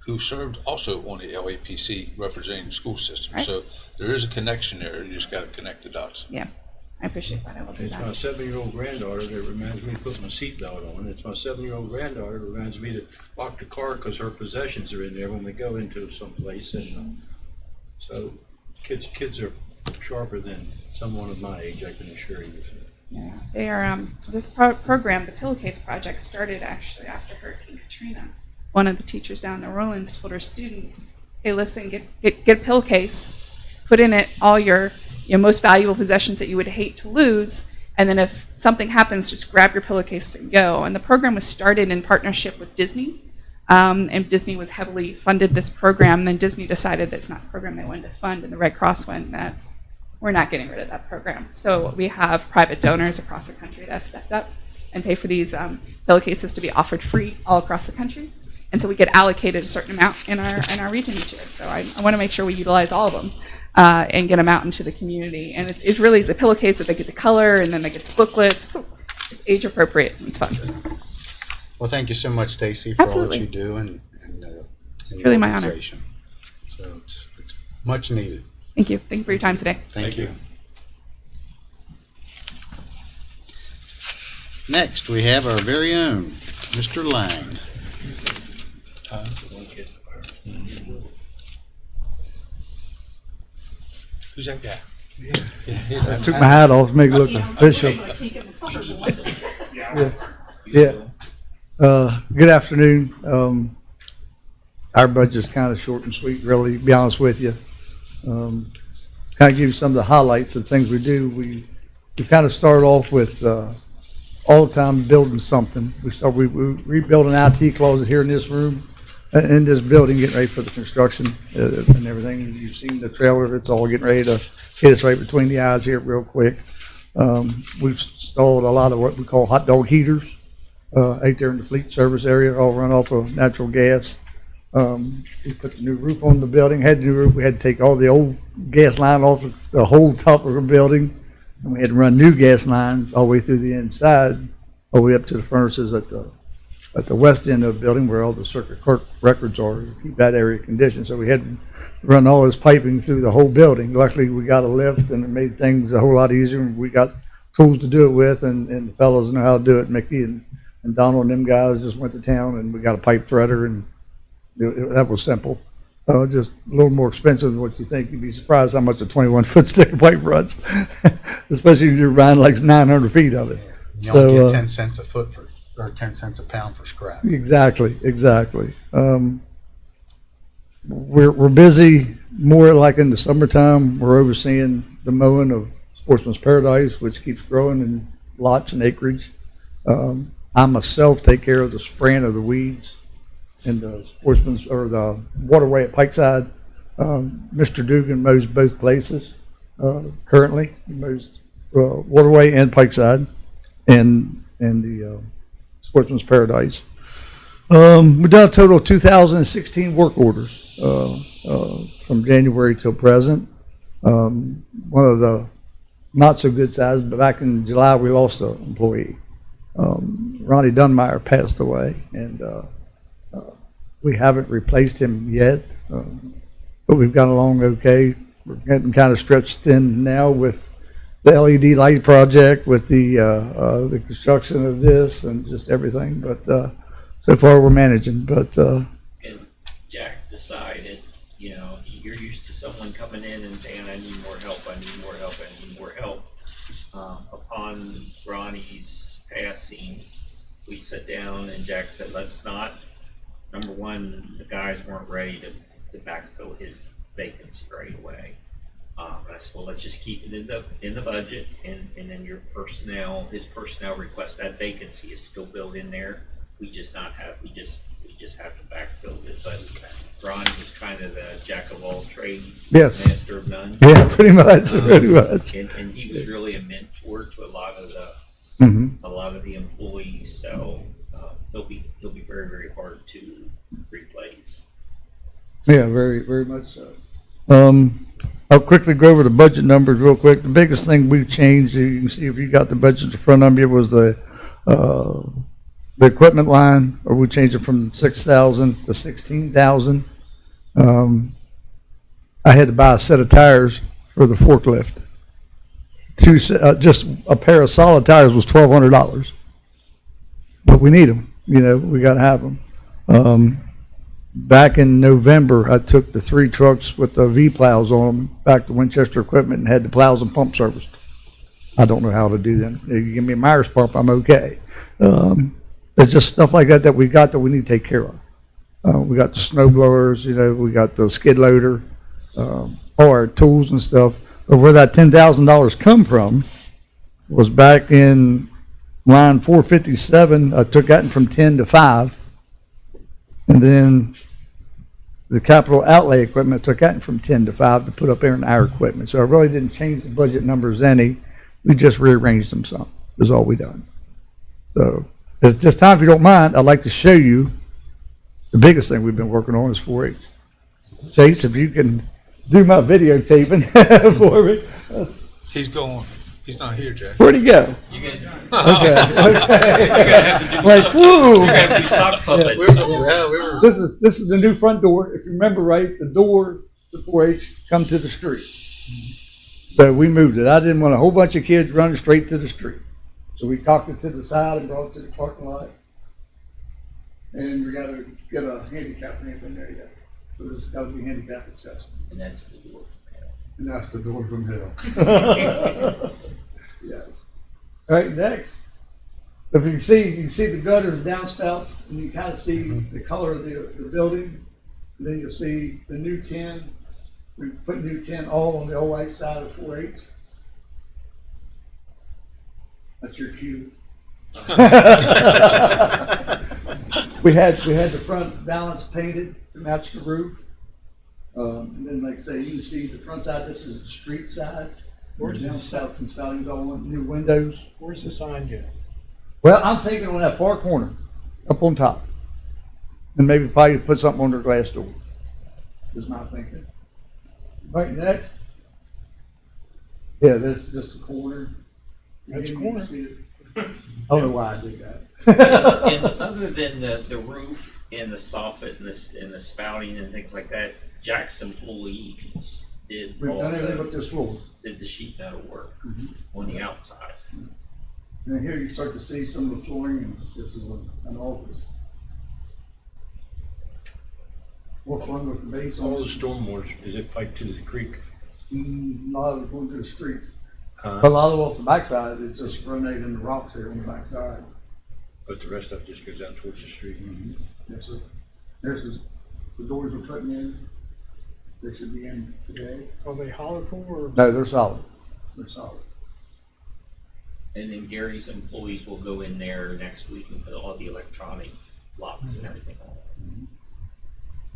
who served also on the LAPC representing the school system. Right. So there is a connection there. You just got to connect the dots. Yeah, I appreciate that. I will do It's my that. 7-year-old granddaughter that reminds me to put my seatbelt on. It's my 7-year-old granddaughter that reminds me to lock the car because her possessions are in there when we go into some place. And so kids are sharper than someone of my age, I can assure you. Yeah, they are. This program, the Pillowcase Project, started actually after Hurricane Katrina. One of the teachers down in New Orleans told her students, "Hey, listen, get a pillowcase, put in it all your most valuable possessions that you would hate to lose, and then if something happens, just grab your pillowcase and go." And the program was started in partnership with Disney, and Disney was heavily funded this program. Then Disney decided that's not the program they wanted to fund, and the Red Cross went, we're not getting rid of that program. So we have private donors across the country that have stepped up and pay for these pillowcases to be offered free all across the country. And so we get allocated a certain amount in our region each year. So I want to make sure we utilize all of them and get them out into the community. And it really is a pillowcase that they get the color, and then they get the booklets. So it's age appropriate. It's fun. Well, thank you so much, Stacy, for Absolutely. all that you do and your Really my honor. organization. So it's much needed. Thank you. Thank you for your time today. Thank you. Next, we have our very own Mr. Lang. Who's that guy? I took my hat off to make it look official. Good afternoon. Our budget's kind of short and sweet, really, to be honest with you. Kind of give you some of the highlights of things we do. We kind of start off with all the time building something. We rebuild an IT closet here in this room, in this building, getting ready for the construction and everything. You've seen the trailer; it's all getting ready to hit us right between the eyes here, real quick. We've installed a lot of what we call hot dog heaters out there in the fleet service area, all run off of natural gas. We put the new roof on the building. Had the new roof. We had to take all the old gas line off the whole top of the building, and we had to run new gas lines all the way through the inside, all the way up to the furnaces at the west end of the building where all the circuit clerk records are to keep that area conditioned. So we had to run all this piping through the whole building. Luckily, we got a lift, and it made things a whole lot easier. We got tools to do it with, and the fellows know how to do it. Mickey and Donald and them guys just went to town, and we got a pipe threader, and that was simple. Just a little more expensive than what you think. You'd be surprised how much a 21-foot stick of pipe runs, especially if you're buying like 900 feet of it. You only get 10 cents a foot or 10 cents a pound for scrap. Exactly. We're busy more like in the summertime. We're overseeing the mowing of Sportsman's Paradise, which keeps growing in lots and acreage. I myself take care of the spraying of the weeds in the Sportsman's or the waterway at Pikeside. Mr. Dugan mows both places currently. He mows waterway and Pikeside, and the Sportsman's Paradise. We've done a total of 2,016 work orders from January till present. One of the not so good size, but back in July we lost an employee. Ronnie Dunmeyer passed away, and we haven't replaced him yet, but we've got along okay. We're getting kind of stretched thin now with the LED light project, with the construction of this, and just everything. But so far we're managing. But And Jack decided, you're used to someone coming in and saying, "I need more help. I need more help. I need more help." Upon Ronnie's passing, we sat down and Jack said, "Let's not." Number one, the guys weren't ready to backfill his vacancy right away. I said, well, let's just keep it in the budget, and then his personnel request, that vacancy is still built in there. We just have to backfill it. But Ronnie is kind of the jack of all trades, yes, master of none. Yeah, pretty much, pretty much. And he was really a mentor to a lot of the employees. So he'll be very, very hard to replace. Yeah, very, very much so. I'll quickly go over the budget numbers real quick. The biggest thing we've changed, you can see if you got the budget in front of you, was the equipment line, or we changed it from 6,000 to 16,000. I had to buy a set of tires for the forklift. Just a pair of solid tires was $1,200, but we need them. We got to have them. Back in November, I took the 3 trucks with the V plows on them back to Winchester Equipment and had the plows and pump serviced. I don't know how to do them. If you give me a Myers pump, I'm okay. It's just stuff like that we got that we need to take care of. We got the snow blowers, we got the skid loader, all our tools and stuff. But where that $10,000 come from was back in line 457. I took that from 10 to 5. And then the capital outlay equipment, took that from 10 to 5 to put up there in our equipment. So I really didn't change the budget numbers any. We just rearranged them some, is all we done. So at this time, if you don't mind, I'd like to show you the biggest thing we've been working on is 4-H. Chase, if you can do my videotaping for me. He's going. He's not here, Jack. Where'd he go? You're gonna, Okay. Like, woo. you're gonna do sock puppets. This is the new front door. If you remember right, the door to 4-H come to the street. So we moved it. I didn't want a whole bunch of kids running straight to the street. So we cocked it to the side and brought it to the parking lot. And we got to get a handicap ramp in there yet. So this has got to be handicap accessible. And that's the door from hell. And that's the door from hell. Yes. All right, next. So if you can see the gutters, downspouts, and you kind of see the color of the building. And then you'll see the new tin. We put new tin all on the old right side of 4-H. That's your cue. We had the front balance painted to match the roof. And then, like I say, you can see the front side. This is the street side. Where's the downspouts and spoutings all on new windows. Where's the sign go? Well, I'm thinking on that far corner, up on top, and maybe probably put something on their glass door. Is my thinking. Right next. Yeah, this is just a corner. That's a You corner. can see it. I don't know why I did that. And other than the roof and the soffit and the spouting and things like that, Jack's employees did We've all done everything but this floor. did the sheet metal work Mhm. on the outside. And here you start to see some of the flooring, and this is an office. More fun with the base on All the it. stormwater, is it piped to the creek? A lot of it going to the street. Huh? But a lot of it off the backside is just rotating the rocks here on the backside. But the rest of it just goes out towards the street. Yes, sir. There's the doors we're putting in. They should be in today. Are they hollow core or? No, they're solid. They're solid. And then Gary's employees will go in there next week and put all the electronic locks and everything on.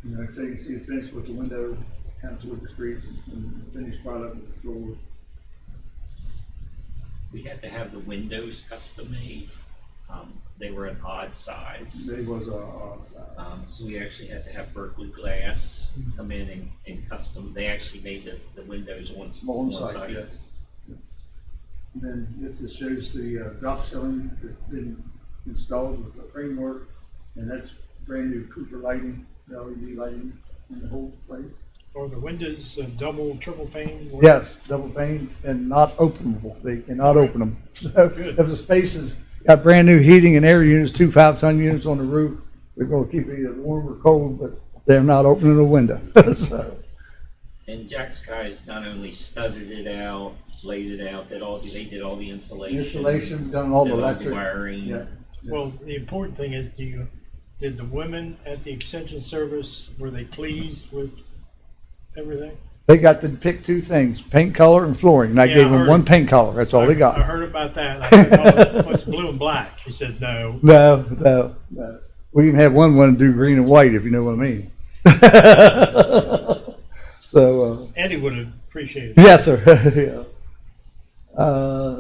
You know, like I say, you see it finished with the window kind of toward the street and the finished product with the floor. We had to have the windows custom made. They were an odd size. They was a odd size. So we actually had to have Berkeley Glass come in and custom. They actually made the windows on On one site, side. yes. And then this just shows the drop ceiling that's been installed with the framework, and that's brand new Cooper lighting, LED lighting in the whole place. Are the windows double, triple pane? Yes, double pane and not openable. They cannot open them. So if the space has got brand new heating and air units, 2 5-ton units on the roof, we're going to keep it either warm or cold, but they're not opening a window. So. And Jack's guys not only studded it out, laid it out, they did all the insulation. Installation, done all the did electric. wiring. Yeah. Well, the important thing is, did the women at the extension service, were they pleased with everything? They got to pick 2 things, paint color and flooring, and I Yeah, gave I them heard- 1 paint color. That's all they I got. heard about that. I said, oh, it's blue and black. He said, no. No. We even had one want to do green and white, if you know what I mean. So, Eddie would have appreciated it. yes, sir. Yeah.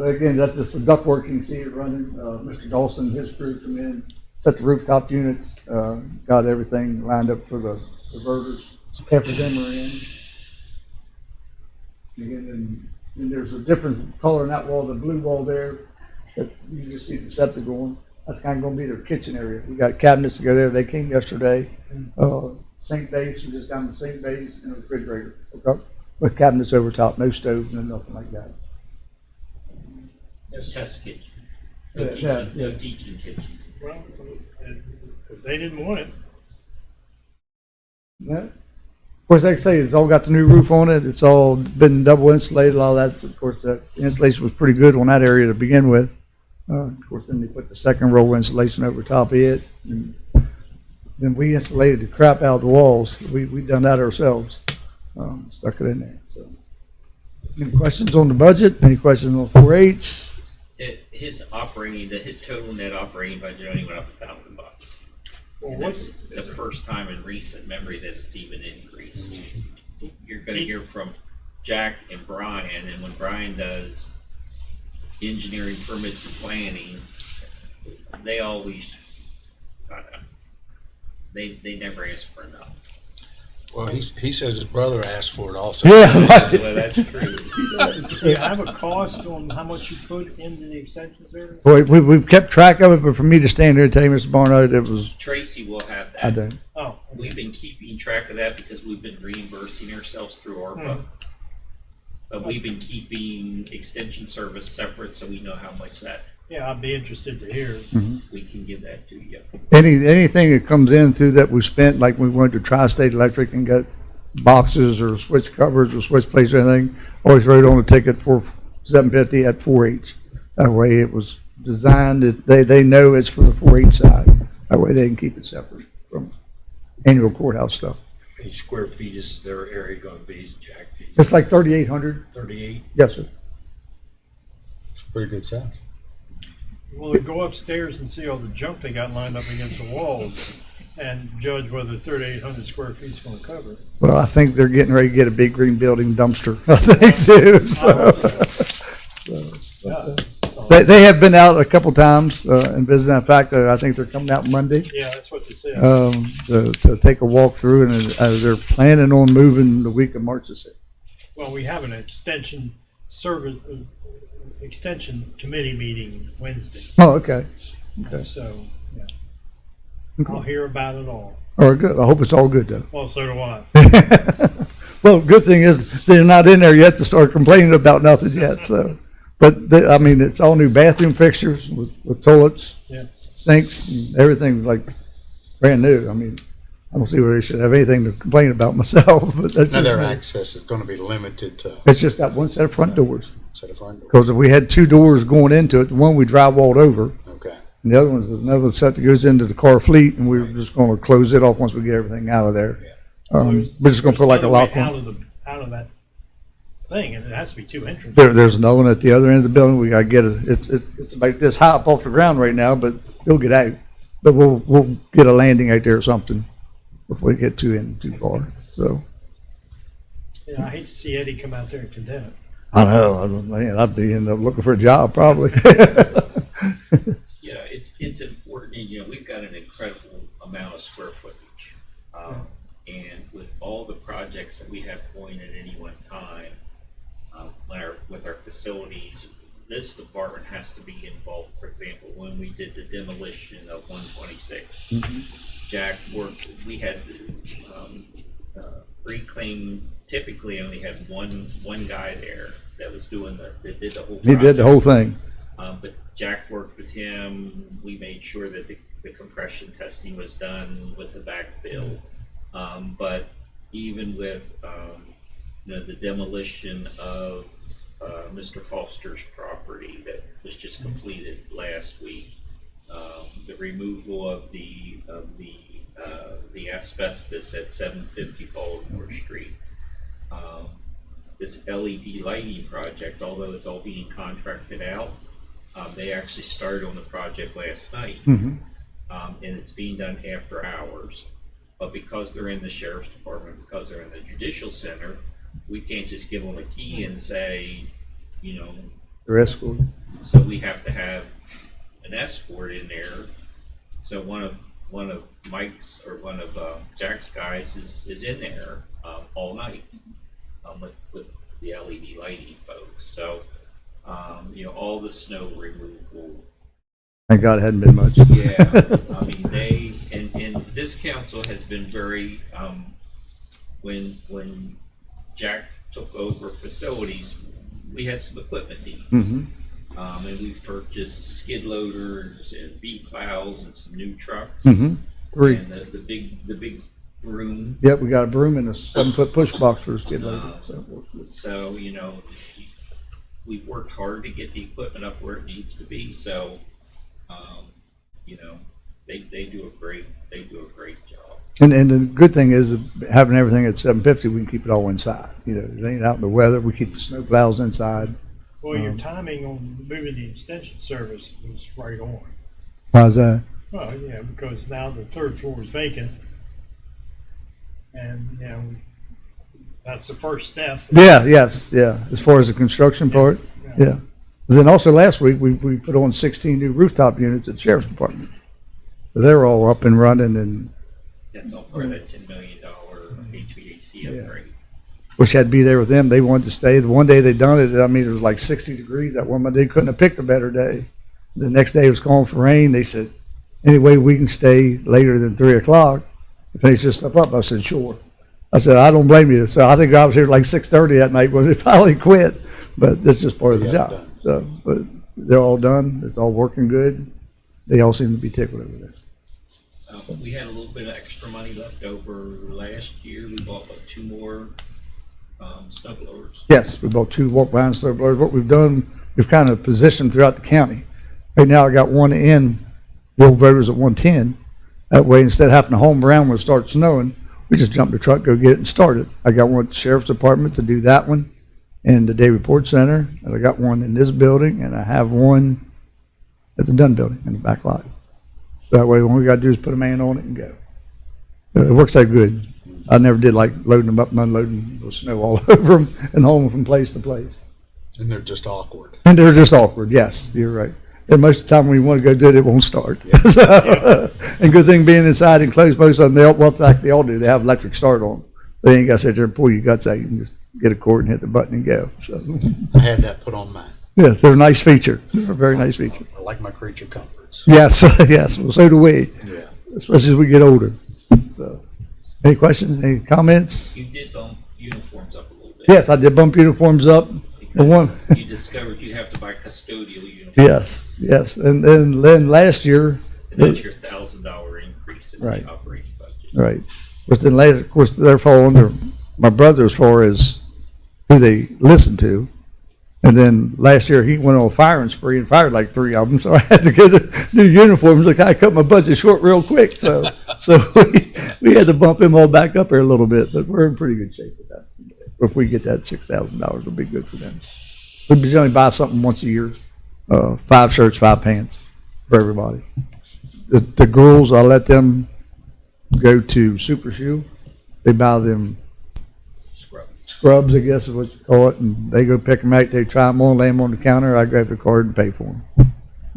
Again, that's just the ductwork. You can see it running. Mr. Dawson and his crew come in, set the rooftop units, got everything lined up for the converters. Half of them are in. Again, and there's a different color in that wall, the blue wall there, that you just see the septic going. That's kind of going to be their kitchen area. We got cabinets to go there. They came yesterday. Sink base, we just got the sink base and a refrigerator, okay? With cabinets over top, no stoves, no nothing like that. No test kitchen. No Yeah, teaching, yeah, no yeah. teaching kitchen. Well, if they didn't want it, Yeah. Of course, like I say, it's all got the new roof on it. It's all been double insulated. All that. Of course, the insulation was pretty good on that area to begin with. Of course, then they put the second row insulation over top of it. And then we insulated the crap out of the walls. We done that ourselves. Stuck it in there. So, any questions on the budget? Any questions on 4-H? His total net operating budget only went up $1,000. well, And what's, that's the first time in recent memory that it's even increased. You're going to hear from Jack and Brian, and when Brian does engineering, permits, and planning, they always, they never ask for enough. Well, he says his brother asked for it also. Yeah. Well, that's true. Do you have a cost on how much you put into the extension service? Boy, we've kept track of it, but for me to stand here and tell you, Mr. Barnard, it was, Tracy will have that. I don't. Oh. We've been keeping track of that because we've been reimbursing ourselves through ARPA. But we've been keeping extension service separate so we know how much that Yeah, I'd be interested to hear. we can give that to you. Anything that comes in through that we spent, like we went to Tri-State Electric and got boxes or switch covers or switch plates or anything, always wrote on the ticket for $750 at 4H. That way it was designed, they know it's for the 4H side. That way they can keep it separate from annual courthouse stuff. Each square feet is their area going to be, Jack? It's like 3,800. 38? Yes, sir. It's pretty good size. Well, they go upstairs and see all the junk they got lined up against the walls and judge whether 3,800 square feet is going to cover it. Well, I think they're getting ready to get a big green building dumpster, I think, too. They have been out a couple times and visited. In fact, I think they're coming out Monday. Yeah, that's what they said. To take a walk through, and they're planning on moving the week of March the 6th. Well, we have an extension service, extension committee meeting Wednesday. Oh, okay. Okay. So, yeah. I'll hear about it all. All right, good. I hope it's all good, though. Well, so do I. Well, good thing is they're not in there yet to start complaining about nothing yet. So, but I mean, it's all new bathroom fixtures with toilets, Yeah. sinks, and everything like brand new. I mean, I don't see where they should have anything to complain about myself. But that's Now, just their me. access is going to be limited to It's just that one set of front doors. set of front doors. Because if we had two doors going into it, the one we drywalled over, Okay. and the other one's another set that goes into the car fleet, and we were just going to close it off once we get everything out of there. We're just going to put like a lock out on. of that thing, and it has to be two entrances. There's another one at the other end of the building. We got to get it. It's about this high up off the ground right now, but it'll get out. But we'll get a landing out there or something before we get too far. So Yeah, I hate to see Eddie come out there and condemn it. I know, man, I'd be end up looking for a job probably. Yeah, it's important, and, we've got an incredible amount of square footage. And with all the projects that we have going at any one time, with our facilities, this department has to be involved. For example, when we did the demolition of 126, Jack worked, we had reclaim, typically only had one guy there that was doing that did the whole He did the whole thing. but Jack worked with him. We made sure that the compression testing was done with the backfill. But even with the demolition of Mr. Foster's property that was just completed last week, the removal of the asbestos at 750 Baltimore Street. This LED lighting project, although it's all being contracted out, they actually started on the project last night, and it's being done after hours. But because they're in the sheriff's department, because they're in the judicial center, we can't just give them a key and say, They're escorted. So we have to have an escort in there. So one of Mike's or one of Jack's guys is in there all night with the LED lighting folks. So all the snow removal. Thank God it hadn't been much. Yeah, I mean they and this council has been very when Jack took over facilities, we had some equipment needs. And we've purchased skid loaders and beat plows and some new trucks. 3. And the big broom. Yep, we got a broom and a 7-foot push box for a skid loader. So we've worked hard to get the equipment up where it needs to be. So they do a great job. And the good thing is having everything at 750, we can keep it all inside. It ain't out in the weather. We keep the snow plows inside. Well, your timing on moving the extension service was right on. How's that? Well, yeah, because now the third floor is vacant, and that's the first step. Yeah, yes, yeah. As far as the construction part, yeah. But then also last week, we put on 16 new rooftop units at the Sheriff's Department. So they're all up and running, and That's all part of that $10 million HVAC Yeah. upgrade. Wish I'd be there with them. They wanted to stay. The one day they done it, I mean, it was like 60 degrees. That one day couldn't have picked a better day. The next day it was calling for rain. They said, any way we can stay later than 3 o'clock to finish this stuff up? I said, sure. I said, I don't blame you. So I think I was here like 6:30 that night when they finally quit. But that's just part of the job. So, but they're all done. It's all working good. They all seem to be tickled over there. We had a little bit of extra money left over last year. We bought about 2 more snow blowers. Yes, we bought 2 walk behind snow blowers. What we've done, we've kind of positioned throughout the county. Right now, I got one in the old voters at 110. That way, instead of having to home around when it starts snowing, we just jump the truck, go get it and start it. I got one at the sheriff's department to do that one, and the day report center, and I got one in this building, and I have one at the Dunn building in the back lot. That way, all we got to do is put a man on it and go. It works out good. I never did like loading them up and unloading the snow all over them and hauling from place to place. And they're just awkward. And they're just awkward. Yes, you're right. And most of the time when you want to go do it, it won't start. And good thing being inside and closed, most of them, they all do. They have electric start on. They ain't got to sit there and pull your guts out. You can just get a cord and hit the button and go. So I had that put on mine. yes, they're a nice feature. They're a very nice feature. I like my creature comforts. Yes, yes. Well, so do we. Yeah. Especially as we get older. So, any questions? Any comments? You did bump uniforms up a little bit. Yes, I did bump uniforms up. The one. You discovered you have to buy custodial uniforms. Yes, yes. And then last year. And that's your $1,000 increase in Right. the operating budget. Right. But then later, of course, they're fall under my brother as far as who they listen to. And then last year he went on a firing spree and fired like 3 of them. So I had to get new uniforms. Like I cut my budget short real quick. So we had to bump him all back up here a little bit. But we're in pretty good shape with that. If we get that $6,000, it'll be good for them. We generally buy something once a year, 5 shirts, 5 pants for everybody. The girls, I let them go to Super Shoe. They buy them scrubs, I guess is what you call it, and they go pick them out. They try them on, lay them on the counter. I grab their card and pay for them.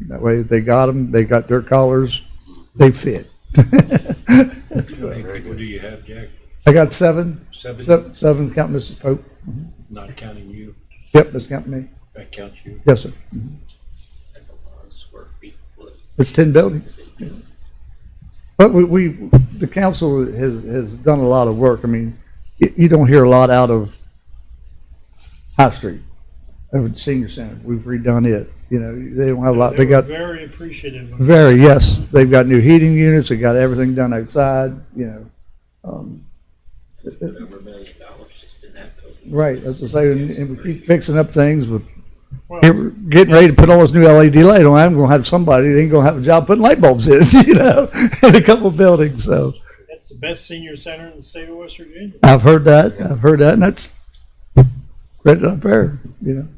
That way, if they got them, they got their collars, they fit. How many people do you have, Jack? I got 7. 7? 7 counting Mrs. Pope. Not counting you? Yep, that's counting me. That counts you? Yes, sir. That's a lot of square feet. It's 10 buildings. But the council has done a lot of work. I mean, you don't hear a lot out of High Street, over the senior center. We've redone it. You know, they don't have a lot. They got very appreciative. very, yes. They've got new heating units. They got everything done outside. You know, Over $1 million just in that building. right. As I say, and we keep fixing up things with. Well, Getting ready to put all this new LED light on. I'm going to have somebody that ain't going to have a job putting light bulbs in, you know, in a couple of buildings. So that's the best senior center in the state of West Virginia. I've heard that. I've heard that, and that's credit up there, you know.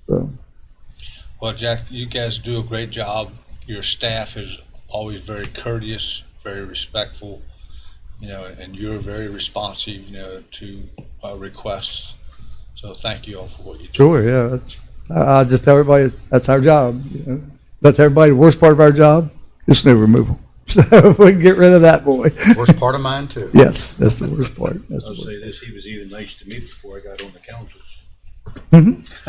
So Well, Jack, you guys do a great job. Your staff is always very courteous, very respectful, you know, and you're very responsive, you know, to requests. So thank you all for what you do. sure, yeah. That's I just tell everybody that's our job. You know? That's everybody. The worst part of our job is snow removal. So if we can get rid of that, boy. Worst part of mine too. Yes, that's the worst part. That's I'll the say this, he was even nice to me before I got on the council.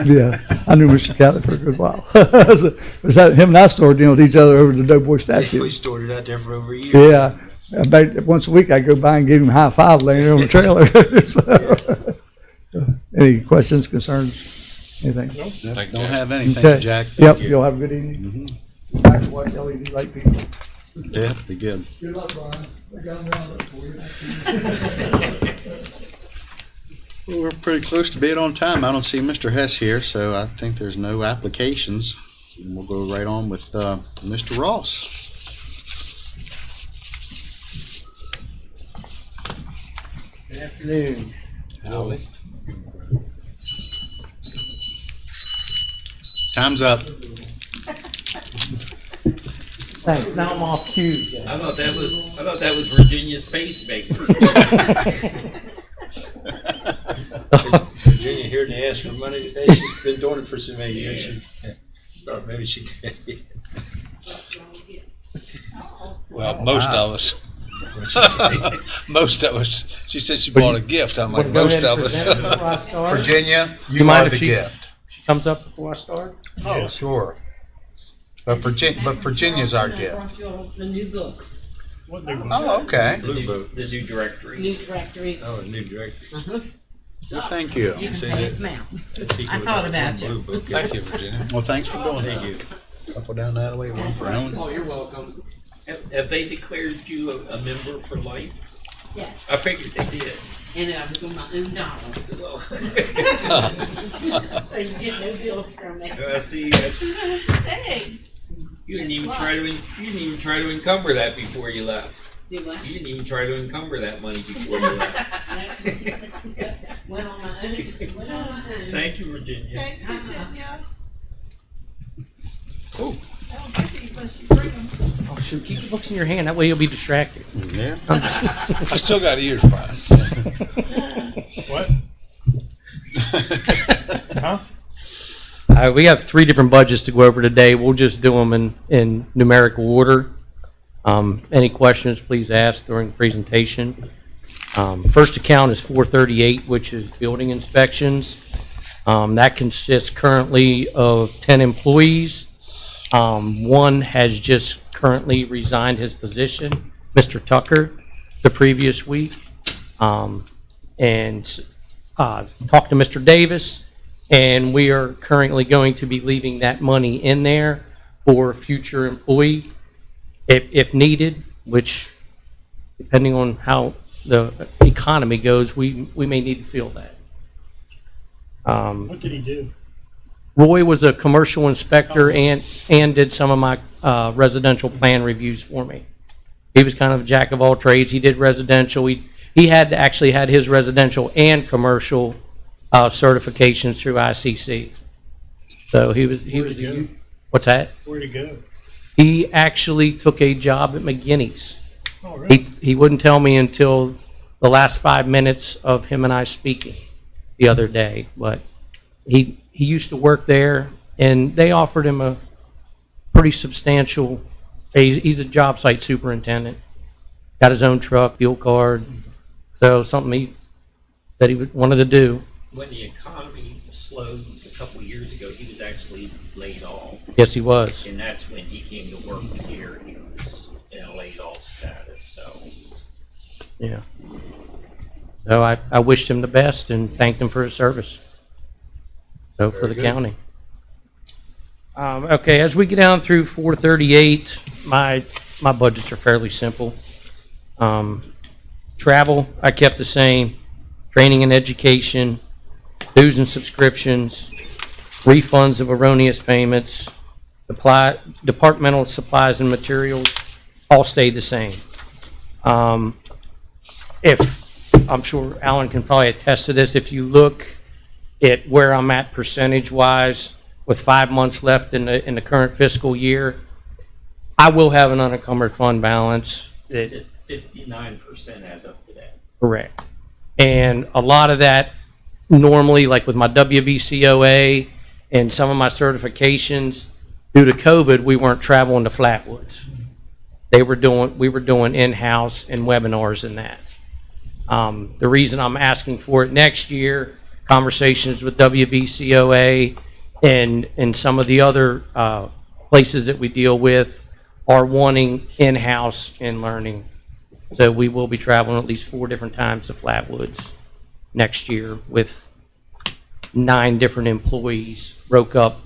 Yeah, I knew Mr. Catlett for a good while. Was that him and I started dealing with each other over the Doughboy statue? We stored it out there for over a year. Yeah, about once a week I go by and give him a high five laying there on the trailer. So, any questions, concerns, anything? Don't have anything, Okay. Jack. Yep, Thank you. you'll have a good evening. Back to watch LED light people. Yeah, be good. Good luck, Brian. I got them round up for you. Well, we're pretty close to being on time. I don't see Mr. Hess here, so I think there's no applications. And we'll go right on with Mr. Ross. Good afternoon. Howdy. Time's up. Thanks. Now I'm off cue. I thought that was Virginia's pacemaker. Virginia here to ask for money today. She's been doing it for so many years. She thought maybe she could. Well, most of us. what she said. Most of us, she said she bought a gift. I'm like, Wanna go most ahead of and us. present it before I start? Virginia, You you mind are if the she- gift. She comes up before I start? Oh, sure. But Virginia's our gift. Brought you all the new books, What new Oh, okay. The new directories. new directories. Oh, a new director. Well, thank you. You can See pass that? them out. That secret I thought about about one you. blue book. Thank you, Virginia. Well, thanks for doing Thank that. you. Couple down that way, one for Ellen. Oh, you're welcome. Have they declared you a member for life? Yes. I figured they did. And I was on my own dollar. So you get no bills from me. I see. Thanks. You didn't even try to encumber that before you left. Do what? You didn't even try to encumber that money before you left. Went on my own. Went on my own. Thank you, Virginia. Thanks, Virginia. Cool. Oh, shoot, keep the books in your hand, that way you'll be distracted. Yeah. I still got ears, Brian. What? Huh? We have 3 different budgets to go over today. We'll just do them in numerical order. Any questions, please ask during the presentation. First account is 438, which is building inspections. That consists currently of 10 employees. One has just currently resigned his position, Mr. Tucker, the previous week. Talked to Mr. Davis, and we are currently going to be leaving that money in there for future employee if needed, which depending on how the economy goes, we may need to fill that. What did he do? Roy was a commercial inspector and did some of my residential plan reviews for me. He was kind of a jack of all trades. He did residential. He had actually had his residential and commercial certifications through ICC. So he was Where'd he go? What's that? Where'd he go? He actually took a job at McGinney's. Oh, really? He wouldn't tell me until the last 5 minutes of him and I speaking the other day, but he used to work there, and they offered him a pretty substantial, he's a job site superintendent, got his own truck, fuel card, so something that he wanted to do. When the economy slowed a couple years ago, he was actually laid off. Yes, he was. And that's when he came to work here. He was in a laid off status, so. Yeah. So I wished him the best and thanked him for his service. So for the county. Okay, as we get down through 438, my budgets are fairly simple. Travel, I kept the same. Training and education, dues and subscriptions, refunds of erroneous payments, departmental supplies and materials, all stayed the same. I'm sure Alan can probably attest to this, if you look at where I'm at percentage-wise, with 5 months left in the current fiscal year, I will have an unencumbered fund balance. Is it 59% as of today? Correct. And a lot of that, normally, like with my WVCOA and some of my certifications, due to COVID, we weren't traveling to Flatwoods. We were doing in-house and webinars and that. The reason I'm asking for it next year, conversations with WVCOA and some of the other places that we deal with are wanting in-house and learning. So we will be traveling at least 4 different times to Flatwoods next year with 9 different employees broke up.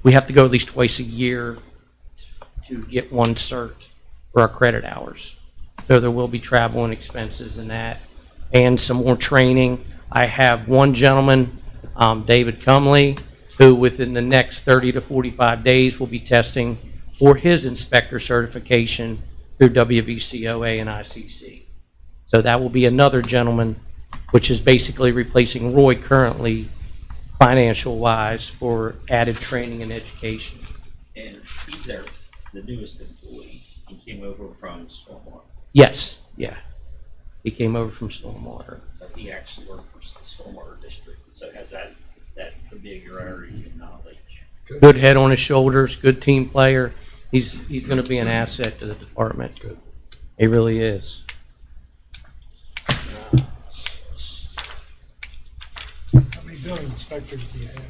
We have to go at least twice a year to get 1 cert for our credit hours. So there will be travel and expenses in that, and some more training. I have 1 gentleman, David Cumley, who within the next 30 to 45 days will be testing for his inspector certification through WVCOA and ICC. So that will be another gentleman, which is basically replacing Roy currently, financial-wise, for added training and education. And he's the newest employee. He came over from Stormwater. Yes, yeah. He came over from Stormwater. So he actually worked for the Stormwater District. So has that familiarity and knowledge. Good head on his shoulders, good team player. He's going to be an asset to the department. Good. He really is. building inspectors do you have?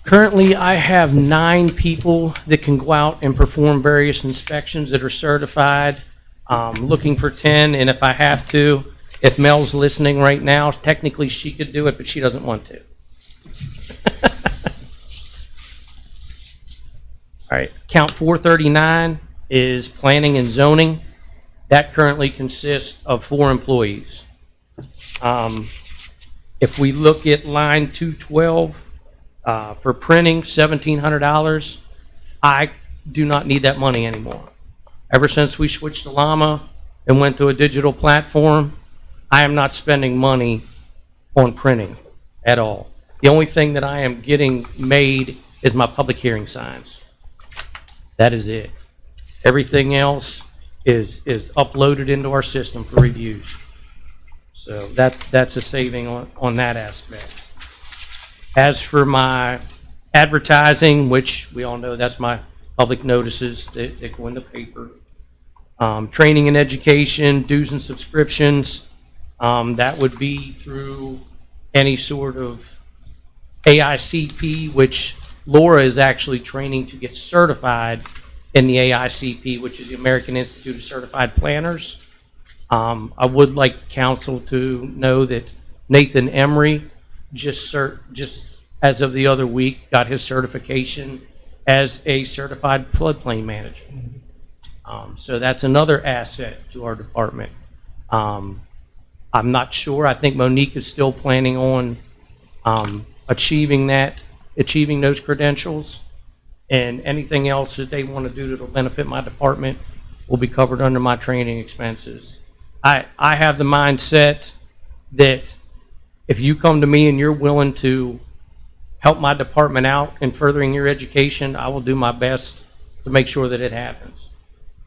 Currently, I have 9 people that can go out and perform various inspections that are certified. Looking for 10, and if I have to, if Mel's listening right now, technically she could do it, but she doesn't want to. All right, count 439 is planning and zoning. That currently consists of 4 employees. If we look at line 212, for printing, $1,700, I do not need that money anymore. Ever since we switched to Llama and went to a digital platform, I am not spending money on printing at all. The only thing that I am getting made is my public hearing signs. That is it. Everything else is uploaded into our system for reviews. So that's a saving on that aspect. As for my advertising, which we all know that's my public notices that go in the paper, training and education, dues and subscriptions, that would be through any sort of AICP, which Laura is actually training to get certified in the AICP, which is the American Institute of Certified Planners. I would like council to know that Nathan Emery just as of the other week got his certification as a certified floodplain manager. So that's another asset to our department. I'm not sure. I think Monique is still planning on achieving those credentials, and anything else that they want to do that will benefit my department will be covered under my training expenses. I have the mindset that if you come to me and you're willing to help my department out in furthering your education, I will do my best to make sure that it happens,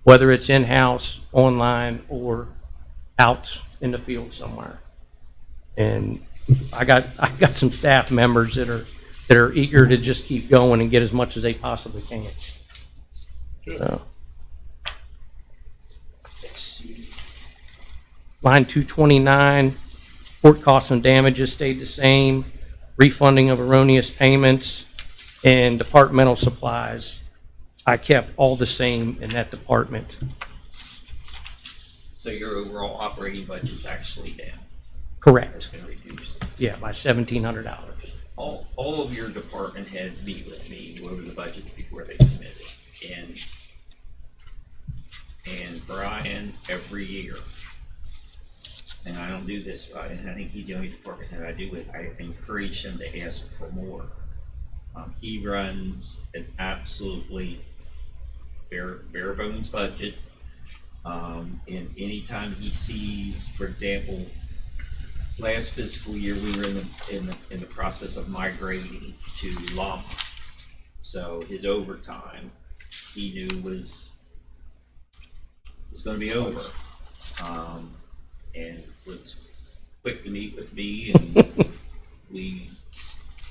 whether it's in-house, online, or out in the field somewhere. And I got some staff members that are eager to just keep going and get as much as they possibly can. So. Let's see. Line 229, court costs and damages stayed the same. Refunding of erroneous payments and departmental supplies, I kept all the same in that department. So your overall operating budget's actually down? Correct. It's been reduced. Yeah, by $1,700. All of your department heads meet with me, go over the budgets before they submit it. And Brian, every year, and I don't do this, and I think he's the only department head I do with, I encourage him to ask for more. He runs an absolutely bare bones budget. And anytime he sees, for example, last fiscal year we were in the process of migrating to Llama, so his overtime he knew was going to be over, and was quick to meet with me, and we,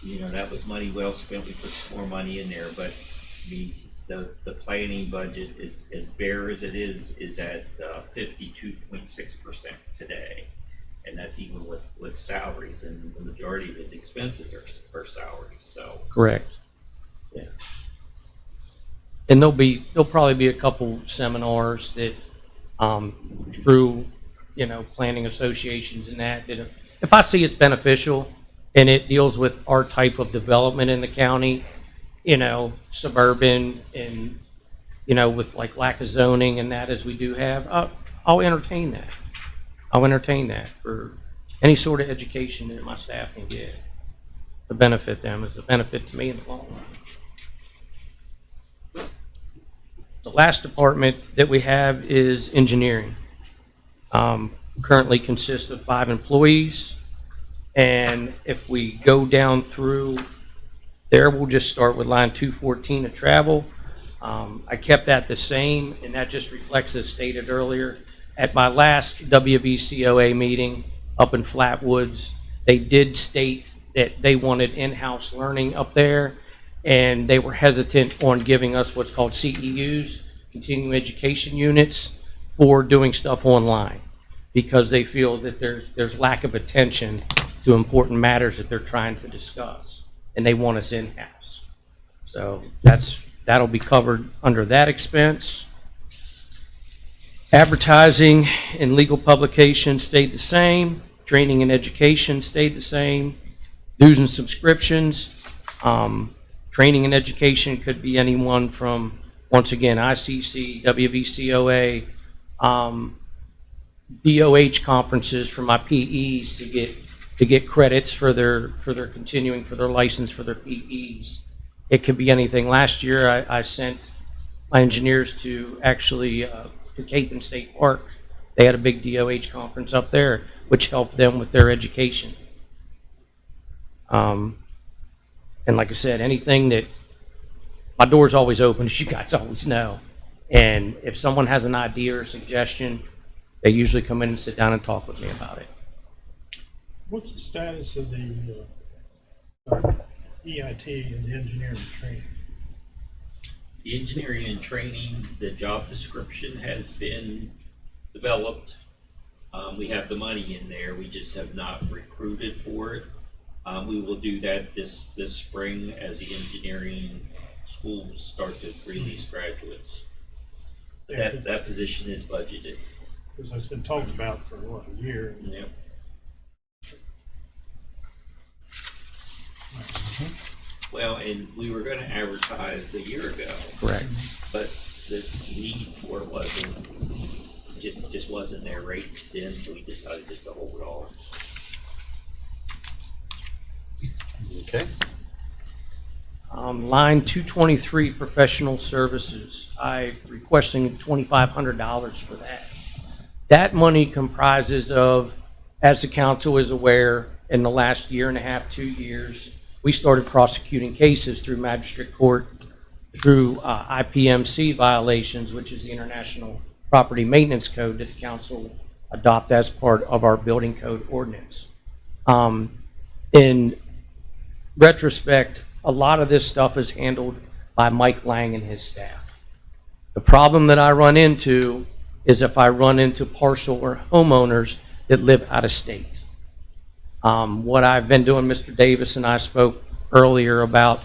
that was money well spent. We put some more money in there, but the planning budget is as bare as it is at 52.6% today, and that's even with salaries, and the majority of his expenses are salaries. So Correct. Yeah. And there'll probably be a couple seminars that through planning associations and that if I see it's beneficial and it deals with our type of development in the county, suburban and with like lack of zoning and that as we do have, I'll entertain that. I'll entertain that for any sort of education that my staff can get to benefit them is a benefit to me in the long run. The last department that we have is engineering. Currently consists of 5 employees, and if we go down through there, we'll just start with line 214 of travel. I kept that the same, and that just reflects as stated earlier. At my last WBCOA meeting up in Flatwoods, they did state that they wanted in-house learning up there, and they were hesitant on giving us what's called CEUs, continuing education units, for doing stuff online, because they feel that there's lack of attention to important matters that they're trying to discuss, and they want us in-house. So that'll be covered under that expense. Advertising and legal publications stayed the same. Training and education stayed the same. Dues and subscriptions. Training and education could be anyone from, once again, ICC, WVCOA, DOH conferences for my PEs to get credits for their continuing for their license for their PEs. It could be anything. Last year, I sent my engineers to actually to Cape and State Park. They had a big DOH conference up there, which helped them with their education. And like I said, anything that, my door's always open, as you guys always know. And if someone has an idea or suggestion, they usually come in and sit down and talk with me about it. What's the status of the EIT and the engineering training? The engineering and training, the job description has been developed. We have the money in there. We just have not recruited for it. We will do that this spring as the engineering schools start to release graduates. But that position is budgeted. Because it's been talked about for what, a year? Yep. Well, and we were going to advertise a year ago. Correct. But the need for it just wasn't there right then, so we decided just to hold it all. Okay. Line 223, professional services. I'm requesting $2,500 for that. That money comprises of, as the council is aware, in the last year and a half, 2 years, we started prosecuting cases through magistrate court through IPMC violations, which is the International Property Maintenance Code that the council adopt as part of our building code ordinance. In retrospect, a lot of this stuff is handled by Mike Lang and his staff. The problem that I run into is if I run into parcel or homeowners that live out of state. What I've been doing, Mr. Davis and I spoke earlier about,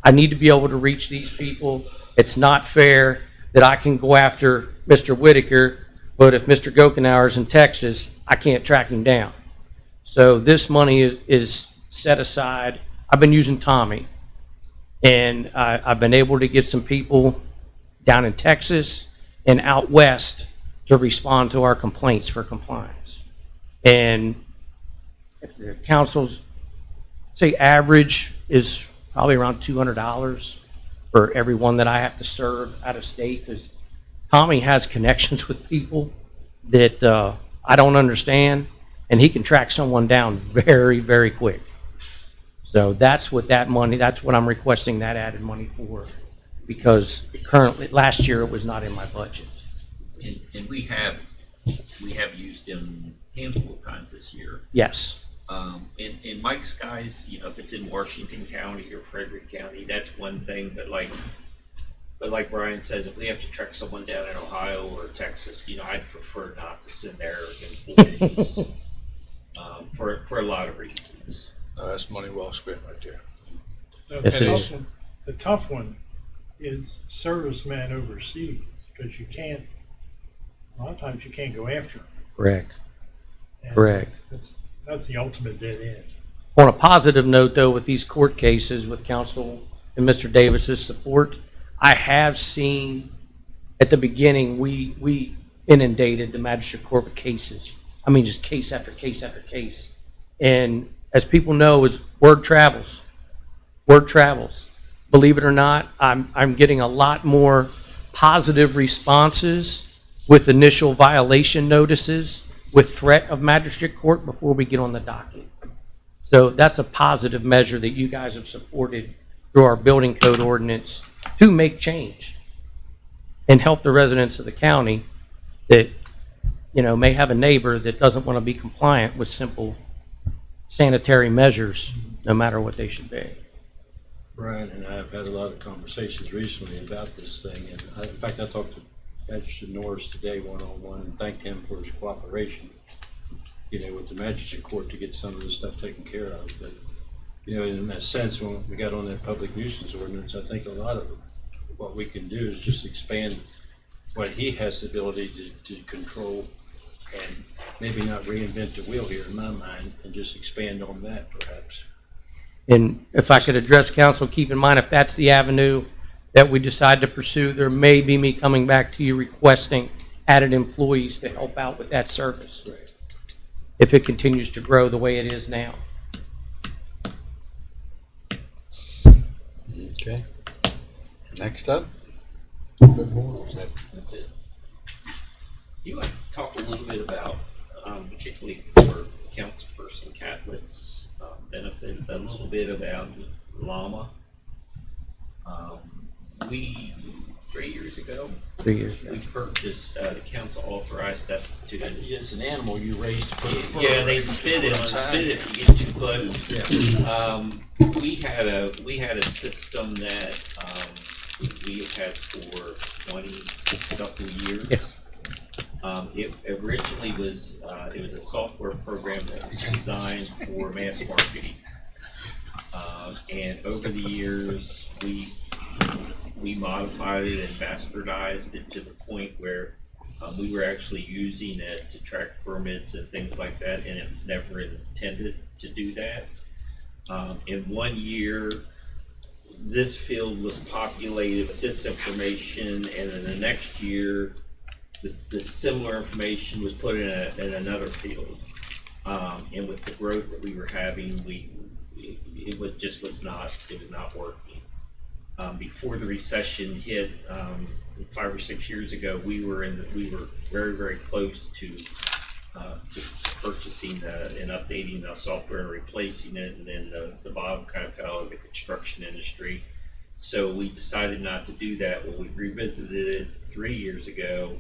I need to be able to reach these people. It's not fair that I can go after Mr. Whitaker, but if Mr. Gokenauer's in Texas, I can't track him down. So this money is set aside. I've been using Tommy, and I've been able to get some people down in Texas and out west to respond to our complaints for compliance. And if the council's, say, average is probably around $200 for everyone that I have to serve out of state, because Tommy has connections with people that I don't understand, and he can track someone down very, very quick. So that's what that money, that's what I'm requesting that added money for, because currently, last year it was not in my budget. And we have used them a handful of times this year. Yes. And Mike's guys, you know, if it's in Washington County or Frederick County, that's one thing. But like Brian says, if we have to track someone down in Ohio or Texas, you know, I'd prefer not to send their employees for a lot of reasons. That's money well spent right there. Yes, The tough one is servicemen overseas, because a lot of times you can't go after them. Correct. And Correct. That's the ultimate dead end. On a positive note, though, with these court cases, with counsel and Mr. Davis's support, I have seen at the beginning we inundated the magistrate court with cases. I mean, just case after case after case. And as people know, as word travels. Word travels. Believe it or not, I'm getting a lot more positive responses with initial violation notices with threat of magistrate court before we get on the docket. So that's a positive measure that you guys have supported through our building code ordinance to make change and help the residents of the county that, you know, may have a neighbor that doesn't want to be compliant with simple sanitary measures, no matter what they should be. Brian and I have had a lot of conversations recently about this thing, and in fact, I talked to Magistrate Norris today one-on-one and thanked him for his cooperation. with the magistrate court to get some of this stuff taken care of. But, in that sense, when we got on that public nuisance ordinance, I think a lot of what we can do is just expand what he has the ability to control and maybe not reinvent the wheel here in my mind and just expand on that perhaps. And if I could address council, keep in mind if that's the avenue that we decide to pursue, there may be me coming back to you requesting added employees to help out with that service. Right. If it continues to grow the way it is now. Okay. Next up. That's it. You want to talk a little bit about, particularly for councilperson Catlett's benefit, a little bit about llama. We 3 years ago, 3 years ago, we purchased. The council authorized us to. It's an animal you raised for the fur. Yeah, they spit it if you get too close. Yeah. We had a system that we have had for 20 something years. Yes. It originally was it was a software program that was designed for mass marketing, and over the years we modified it and bastardized it to the point where we were actually using it to track permits and things like that, and it was never intended to do that. In 1 year, this field was populated with this information, and in the next year, the similar information was put in another field. And with the growth that we were having, it was not working. Before the recession hit 5 or 6 years ago, we were very, very close to purchasing and updating the software and replacing it, and then the bottom kind of fell in the construction industry. So we decided not to do that. Well, we revisited it 3 years ago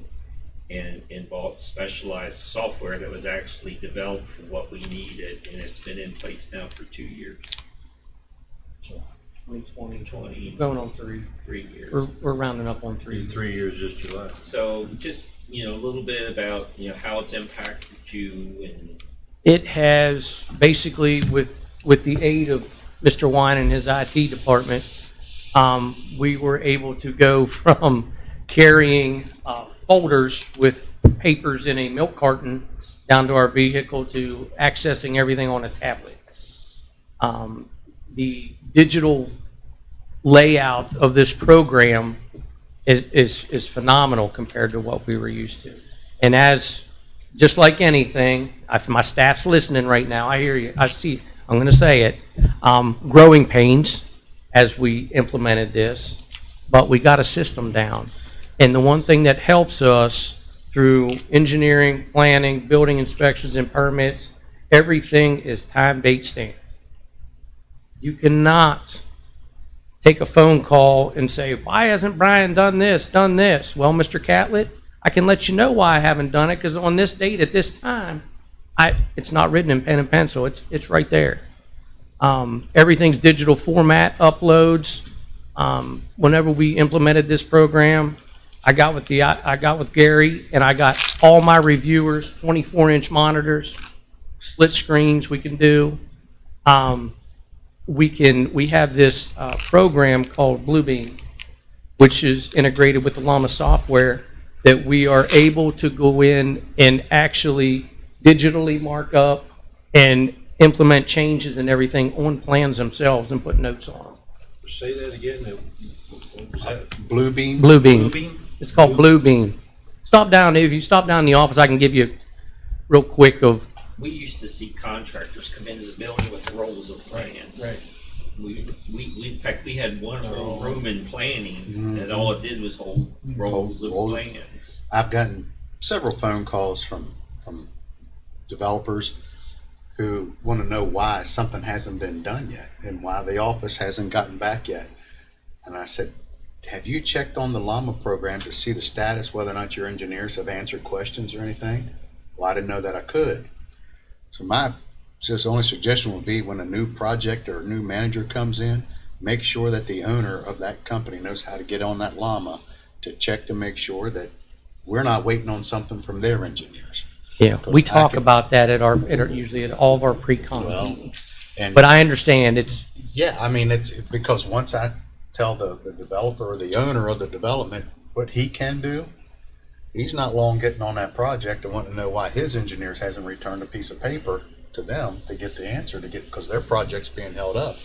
and bought specialized software that was actually developed for what we needed, and it's been in place now for 2 years. 2020, going on 3 years. We're rounding up on 3. 3 years this July. So just a little bit about how it's impacted you. And it has basically, with the aid of Mr. Wine and his IT department, we were able to go from carrying folders with papers in a milk carton down to our vehicle to accessing everything on a tablet. The digital layout of this program is phenomenal compared to what we were used to. And just like anything, if my staff's listening right now, I hear you, I see, I'm going to say it, growing pains as we implemented this, but we got a system down. And the one thing that helps us through engineering, planning, building inspections and permits, everything is time, date, stamp. You cannot take a phone call and say, why hasn't Brian done this? Well, Mr. Catlett, I can let you know why I haven't done it, because on this date at this time, it's not written in pen and pencil. It's right there. Everything's digital format, uploads. Whenever we implemented this program, I got with Gary, and I got all my reviewers, 24-inch monitors, split screens we can do. We have this program called Bluebeam, which is integrated with the Llama software, that we are able to go in and actually digitally mark up and implement changes and everything on plans themselves and put notes on them. Say that again. What was that? Bluebeam? Bluebeam. It's called Bluebeam. If you stop down in the office, I can give you real quick of. We used to see contractors come into the building with rolls of plans. Right. We in fact, we had one whole room in planning, and all it did was hold rolls of plans. I've gotten several phone calls from developers who want to know why something hasn't been done yet and why the office hasn't gotten back yet. And I said, have you checked on the Llama program to see the status, whether or not your engineers have answered questions or anything? Well, I didn't know that I could. So my only suggestion would be, when a new project or a new manager comes in, make sure that the owner of that company knows how to get on that Llama to check to make sure that we're not waiting on something from their engineers. Yeah, we Because talk back- about that usually at all of our pre-con Well, meetings. and- But I understand it's, Yeah, I mean, it's because once I tell the developer or the owner of the development what he can do, he's not long getting on that project and wanting to know why his engineers hasn't returned a piece of paper to them to get the answer because their project's being held up.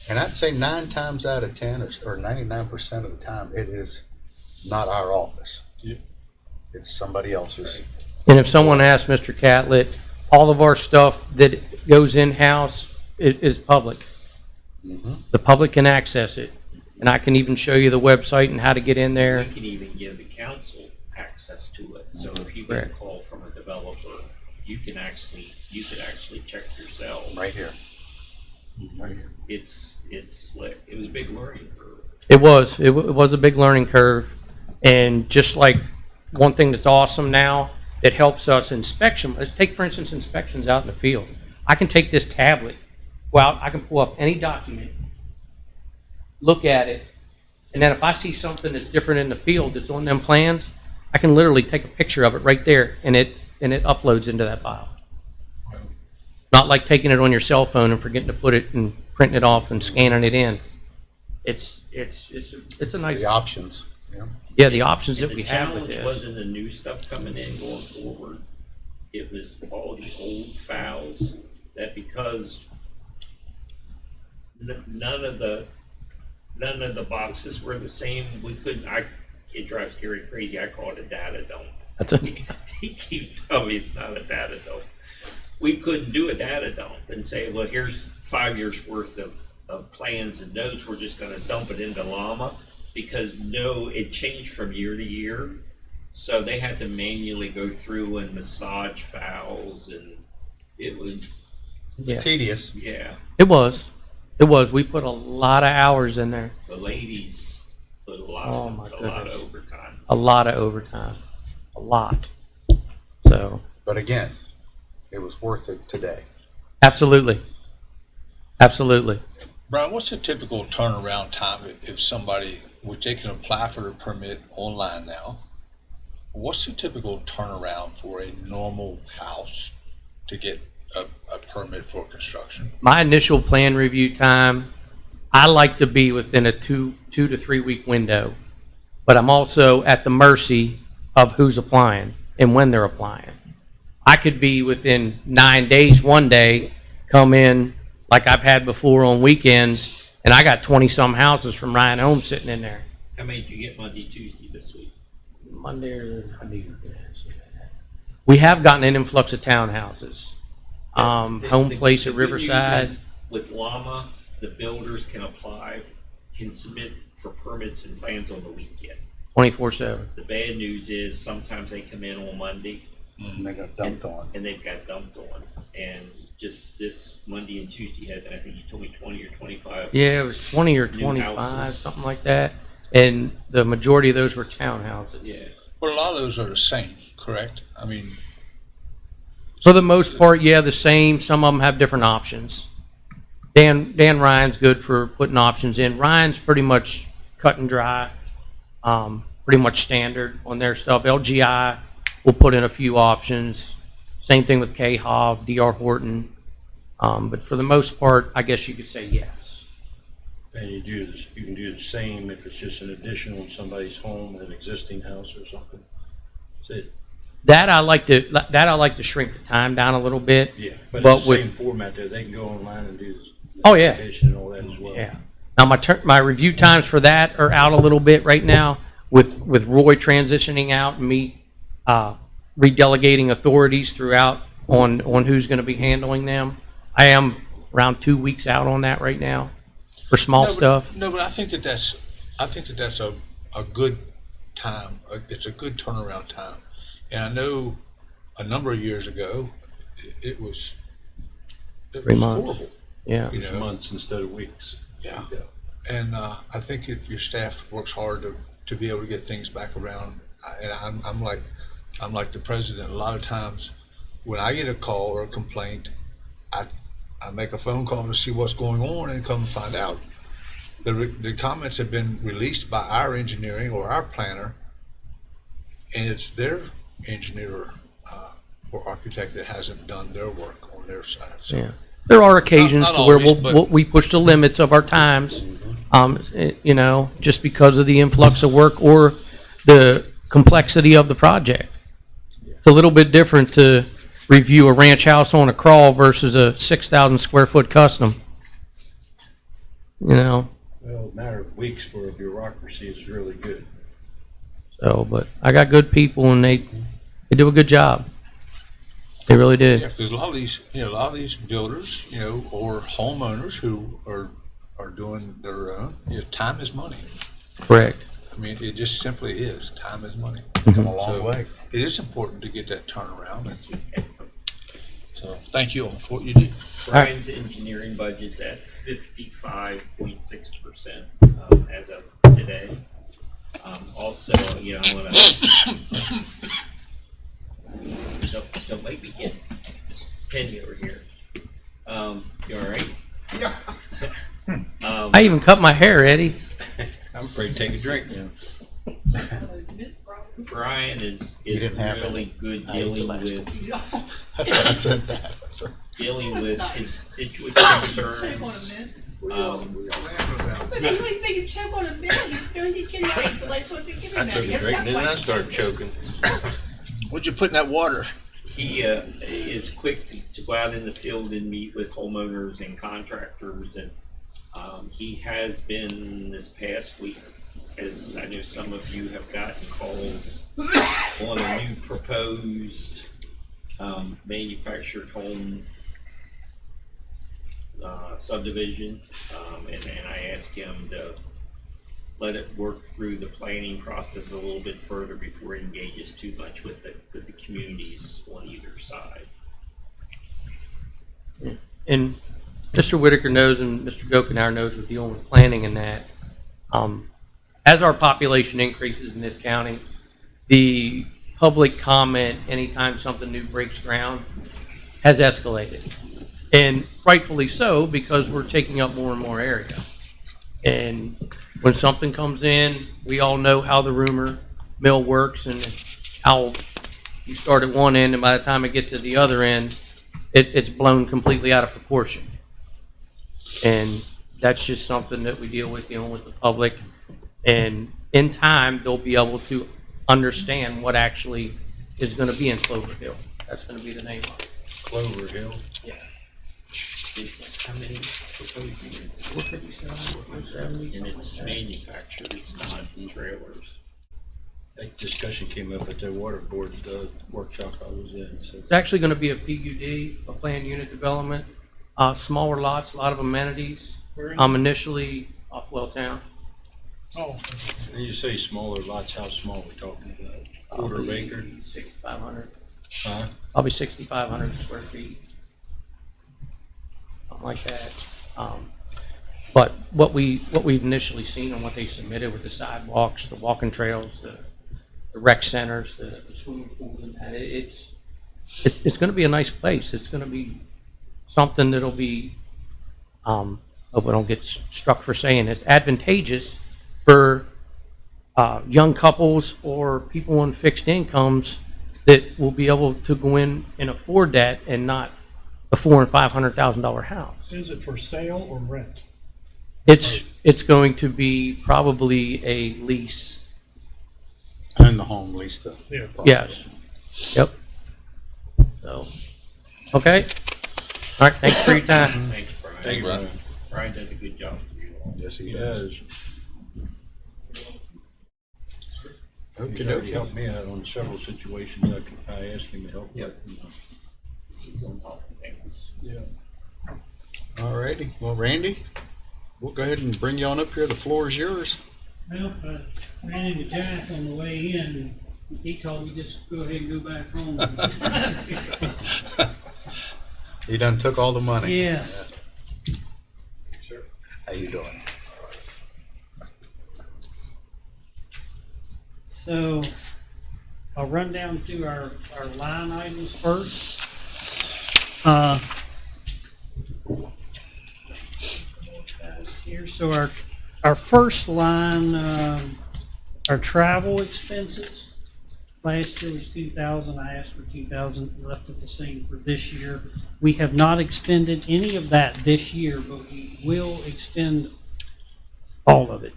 And I'd say 9 times out of 10 or 99% of the time, it is not our office. Yep. It's somebody else's. and if someone asks Mr. Catlett, all of our stuff that goes in-house is public. Mhm. The public can access it. And I can even show you the website and how to get in there. We can even give the council access to it. So if you get a Correct. call from a developer, you could actually check yourself. Right here. It's slick. It was a big learning curve. It was a big learning curve. And just like one thing that's awesome now that helps us inspection, let's take for instance inspections out in the field. I can take this tablet, go out, I can pull up any document, look at it, and then if I see something that's different in the field that's on them plans, I can literally take a picture of it right there and it uploads into that file. Not like taking it on your cell phone and forgetting to put it and printing it off and scanning it in. It's a nice. The options. Yeah. Yeah, the options And that the we have with challenge this. wasn't the new stuff coming in going forward. It was all the old files that because none of the boxes were the same, we couldn't, it drives Gary crazy. I call it a data dump. That's okay. He keeps telling me it's not a data dump. We couldn't do a data dump and say, well, here's 5 years worth of plans and notes. We're just gonna dump it into Llama because it changed from year to year. So they had to manually go through and massage files and it was, Yeah. Tedious. yeah, It was. We put a lot of hours in there. the ladies put a lot, Oh, my a lot of goodness. overtime. A lot of overtime. A lot. So, But again, it was worth it today. absolutely. Absolutely. Brian, what's the typical turnaround time if somebody, which they can apply for a permit online now? What's the typical turnaround for a normal house to get a permit for construction? My initial plan review time, I like to be within a 2 to 3 week window, but I'm also at the mercy of who's applying and when they're applying. I could be within 9 days one day, come in like I've had before on weekends, and I got 20 some houses from Ryan Holmes sitting in there. How many did you get Monday, Tuesday this week? Monday. We have gotten an influx of townhouses. Home Place The at good news Riverside. is with Llama, the builders can submit for permits and plans on the weekend. 24/7. The bad news is sometimes they come in on Monday And they got dumped on. and they've got dumped on. And just this Monday and Tuesday had, I think you told me 20 or 25. Yeah, it was 20 or new 25, houses. something like that. And the majority of those were townhouses. Yeah. But a lot of those are the same, correct? I mean, For the most part, yeah, the same. Some of them have different options. Dan Ryan's good for putting options in. Ryan's pretty much cut and dry, pretty much standard on their stuff. LGI will put in a few options. Same thing with K-Hov, DR Horton. But for the most part, I guess you could say yes. And you can do the same if it's just an addition on somebody's home, an existing house or something. That's it. That I like to shrink the time down a little bit. Yeah, but But it's the with same format there. They can go online and do this. Oh, yeah. application and all that as well. Yeah. Now my review times for that are out a little bit right now with Roy transitioning out and me redelegating authorities throughout on who's going to be handling them. I am around 2 weeks out on that right now for small stuff. No, but I think that's a good time. It's a good turnaround time. And I know a number of years ago, it was 3 months. horrible. Yeah. It's months instead of weeks. Yeah. And I think your staff works hard to be able to get things back around. And I'm like the president. A lot of times, when I get a call or a complaint, I make a phone call to see what's going on and come find out. The comments have been released by our engineering or our planner, and it's their engineer or architect that hasn't done their work on their side. So, Yeah. There are occasions Not to where always, but- we push the limits of our times, you know, just because of the influx of work or the complexity of the project. It's a little bit different to review a ranch house on a crawl versus a 6,000 square foot custom. You know, Well, a matter of weeks for a bureaucracy is really good. so, but I got good people and they do a good job. They really did. Yeah, because a lot of these builders, or homeowners who are doing their own, time is money. Correct. I mean, it just simply is. Time is money. It's come a long way. It is important to get that turnaround. So thank you all for what you do. Brian's engineering budget's at 55.6% as of today. Also, I want to don't make me get Penny over here. You all right? Yeah. I even cut my hair, Eddie. I'm afraid to take a drink now. Brian is didn't have really good I ate the dealing last with That's why I said that. dealing with constituent concerns. I said, he's really making choke on a mint. He's going to get the lights on the beginning. I took a drink and then I started choking. What'd you put in that water? He is quick to go out in the field and meet with homeowners and contractors, and he has been this past week, as I know some of you have gotten calls on a new proposed manufactured home subdivision, and I asked him to let it work through the planning process a little bit further before he engages too much with the communities on either side. And Mr. Whitaker knows and Mr. Gokenhour knows we're dealing with planning and that. As our population increases in this county, the public comment anytime something new breaks ground has escalated. And rightfully so, because we're taking up more and more area. And when something comes in, we all know how the rumor mill works and how you start at one end and by the time it gets to the other end, it's blown completely out of proportion. And that's just something that we deal with dealing with the public. And in time, they'll be able to understand what actually is going to be in Clover Hill. That's going to be the name of it. Clover Hill. Yeah. It's how many proposed units? 457, 470. And it's manufactured, it's not in trailers. That discussion came up at the water board workshop I was in. So. It's actually going to be a PUD, a planned unit development, smaller lots, a lot of amenities. Initially off Welltown. Oh. When you say smaller lots, how small are we talking about? Quarter of acre? 6,500. Huh? Probably 6,500 square feet. Something like that. But what we've initially seen and what they submitted with the sidewalks, the walking trails, the rec centers, the swimming pools, and that, it's going to be a nice place. It's going to be something that'll be, hope I don't get struck for saying it's advantageous for young couples or people on fixed incomes that will be able to go in and afford that and not a $400,000 and $500,000 house. Is it for sale or rent? It's going to be probably a lease. And the home lease the property. Yes. Yep. So, okay. All right. Thanks for your time. Thanks, Brian. Thank you, Brian. Brian does a good job for you all. Yes, he He does. does. Okay, He's already dokie. helped me out on several situations I asked him to help with. He's on top of things. Yeah. All righty. Well, Randy, we'll go ahead and bring you on up here. The floor is yours. Well, I ran into Jack on the way in, and he told me just go ahead and go back home. He done took all the money. Yeah. Sure. How you doing? So I'll run down through our line items first. Here, so our first line, our travel expenses. Last year was 2,000. I asked for 2,000, left it the same for this year. We have not expended any of that this year, but we will expend all of it.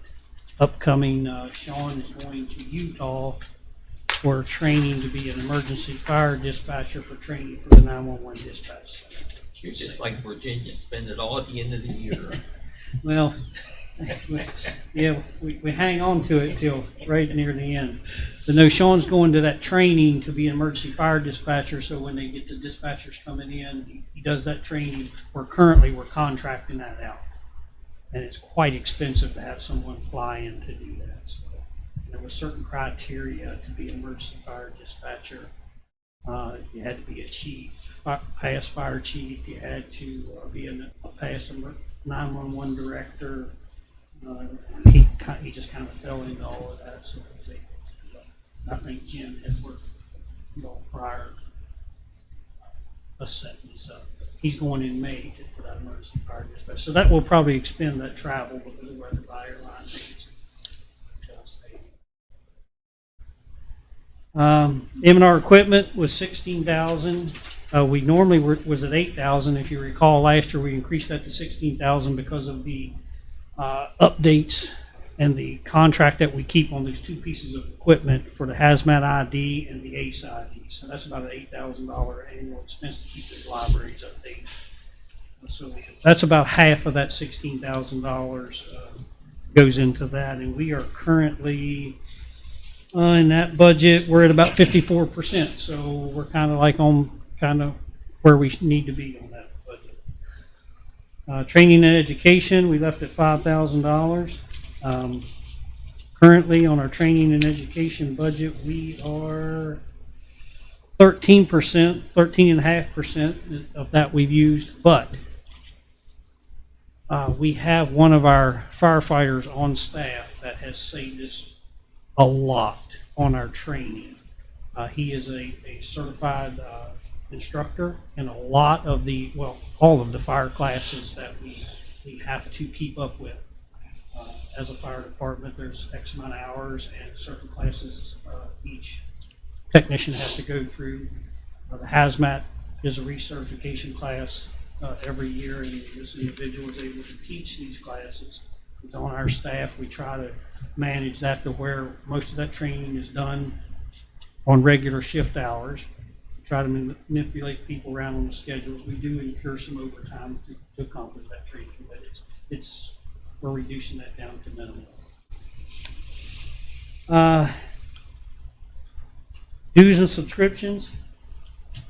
Upcoming, Sean is going to Utah for training to be an emergency fire dispatcher for training for the 911 dispatch center. You're just like Virginia, spend it all at the end of the year. Well, yeah, we hang on to it till right near the end. But no, Sean's going to that training to be an emergency fire dispatcher, so when they get the dispatchers coming in, he does that training. We're contracting that out. And it's quite expensive to have someone fly in to do that. So there was certain criteria to be an emergency fire dispatcher. You had to be a chief, past fire chief. You had to be a past 911 director. He just kind of fell into all of that. So he was able to do that. I think Jim had worked prior a sentence. He's going in May for that emergency fire dispatch. So that will probably expend that travel because of where the fire line is. M&R equipment was 16,000. We normally was at 8,000. If you recall, last year we increased that to 16,000 because of the updates and the contract that we keep on these two pieces of equipment for the hazmat ID and the ACE ID. So that's about an $8,000 annual expense to keep the libraries updated. So that's about half of that $16,000 goes into that, and we are currently in that budget, we're at about 54%. So we're kind of like on where we need to be on that budget. Training and education, we left at $5,000. Currently on our training and education budget, we are 13%, 13.5% of that we've used, but we have one of our firefighters on staff that has saved us a lot on our training. He is a certified instructor in a lot of all of the fire classes that we have to keep up with. As a fire department, there's X amount of hours and certain classes each technician has to go through. The hazmat is a recertification class every year, and this individual is able to teach these classes. It's on our staff. We try to manage that to where most of that training is done on regular shift hours. We try to manipulate people around on the schedules. We do incur some overtime to accomplish that training, but we're reducing that down to minimum. Dues and subscriptions,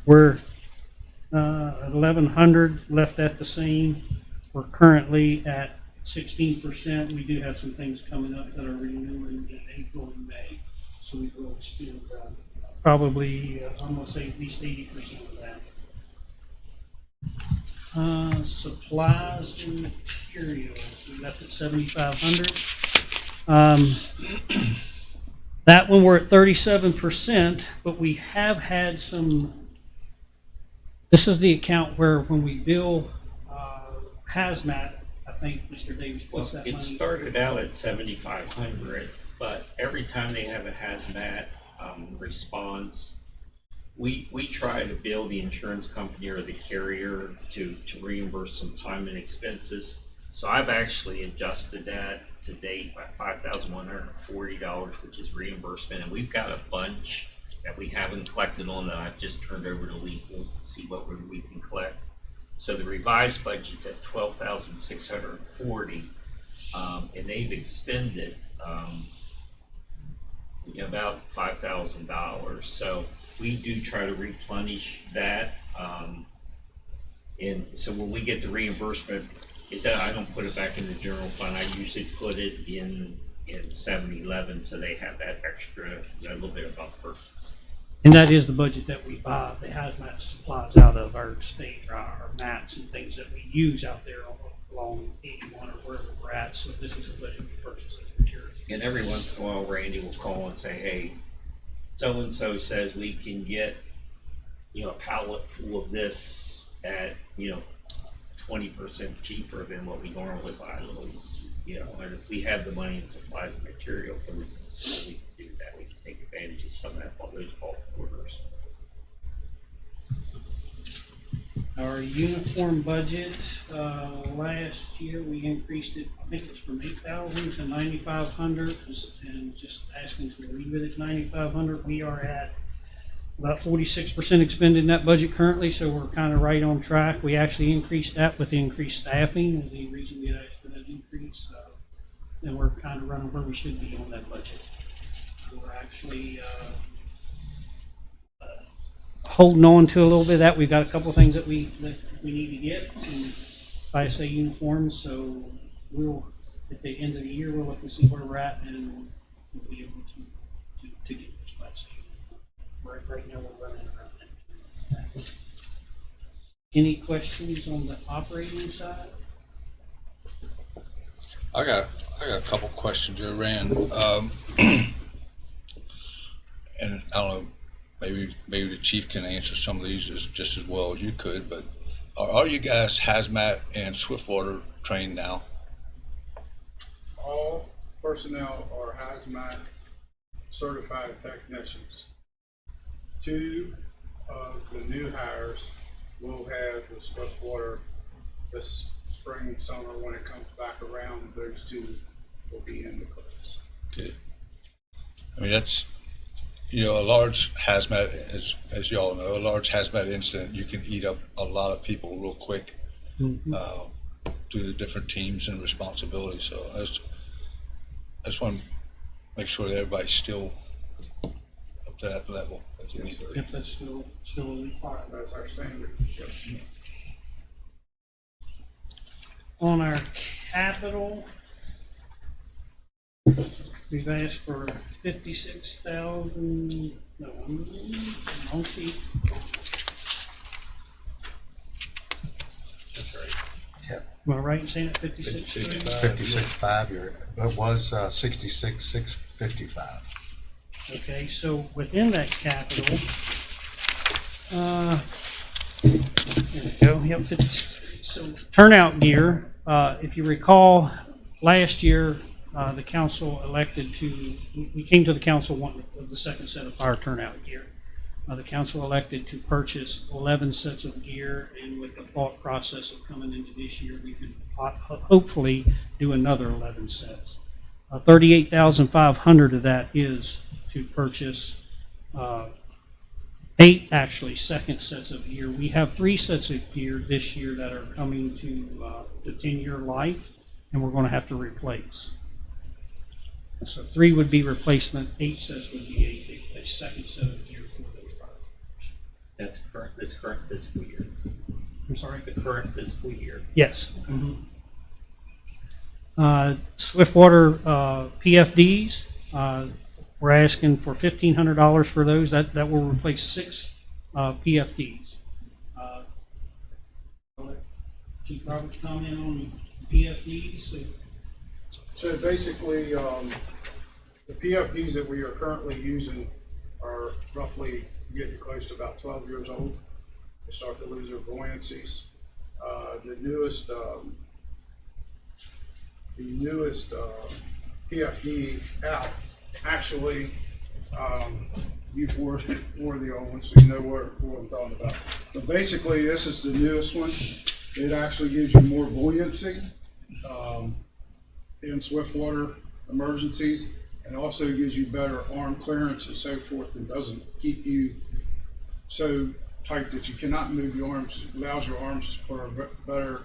we're 1,100, left at the same. We're currently at 16%. We do have some things coming up that are renewing in April and May, so we will spend probably, I'm going to say at least 80% of that. Supplies and materials, we left at 7,500. That one we're at 37%, but we have had some. This is the account where when we bill hazmat, I think Mr. Davis puts that money. It started out at 7,500, but every time they have a hazmat response, we try to bill the insurance company or the carrier to reimburse some time and expenses. So I've actually adjusted that to date by $5,140, which is reimbursement, and we've got a bunch that we haven't collected on that I've just turned over to legal to see what we can collect. So the revised budget's at $12,640, and they've expended about $5,000. So we do try to replenish that, and so when we get the reimbursement, I don't put it back in the general fund. I usually put it in 7-Eleven, so they have that extra, a little bit of buffer. And that is the budget that we buy the hazmat supplies out of our state, our mats and things that we use out there along 81 or wherever we're at. So this is the budget we purchase those materials. And every once in a while, Randy will call and say, hey, so-and-so says we can get, a pallet full of this at, 20% cheaper than what we normally buy. You know, and if we have the money and supplies and materials, then we can do that. We can take advantage of some of that, all those bulk orders. Our uniform budget, last year, we increased it, I think it's from 8,000 to 9,500, and just asking to leave it at 9,500. We are at about 46% expended in that budget currently, so we're kind of right on track. We actually increased that with increased staffing, is the reason we asked for that increase. And we're kind of running where we should be on that budget. We're actually holding on to a little bit of that. We've got a couple of things that we need to get, some ISA uniforms, so we'll, at the end of the year, we'll look and see where we're at, and we'll be able to get those ISA uniforms. Right now, we're running around that. Any questions on the operating side? I got a couple questions there, Rand. And I don't know, maybe the chief can answer some of these just as well as you could, but are you guys hazmat and Swiftwater trained now? All personnel are hazmat certified technicians. 2 of the new hires will have the Swiftwater this spring, summer, when it comes back around. Those 2 will be in the class. Good. I mean, that's, you know, a large hazmat, as you all know, a large hazmat incident, you can eat up a lot of people real quick due to different teams and responsibilities. So I just want to make sure that everybody's still up to that level. As you need to be. If that's still a requirement. That's our standard. Yep. On our capital, we've asked for 56,000. No, wrong sheet. That's right. Yep. Am I right in saying it? 56? 56.5, it was 66,655. Okay, so within that capital, there we go. Yep, 56. So turnout gear, if you recall, last year the council elected to, we came to the council wanting the second set of fire turnout gear. The council elected to purchase 11 sets of gear, and with the thought process of coming into this year, we could hopefully do another 11 sets. 38,500 of that is to purchase 8 actually second sets of gear. We have 3 sets of gear this year that are coming to the 10-year life, and we're going to have to replace. So 3 would be replacement, 8 sets would be a second set of gear for those firefighters. That's this current fiscal year. I'm sorry? The current fiscal year. Yes. Swiftwater PFDs, we're asking for $1,500 for those. That will replace 6 PFDs. Chief Roberts, comment on PFDs? So basically, the PFDs that we are currently using are roughly getting close to about 12 years old. They start to lose their buoyancies. The newest PFD out, actually, you've wore the old ones, so you know what I'm talking about. But basically, this is the newest one. It actually gives you more buoyancy in swiftwater emergencies, and also gives you better arm clearance and so forth, and doesn't keep you so tight that you cannot move your arms. It allows your arms for a better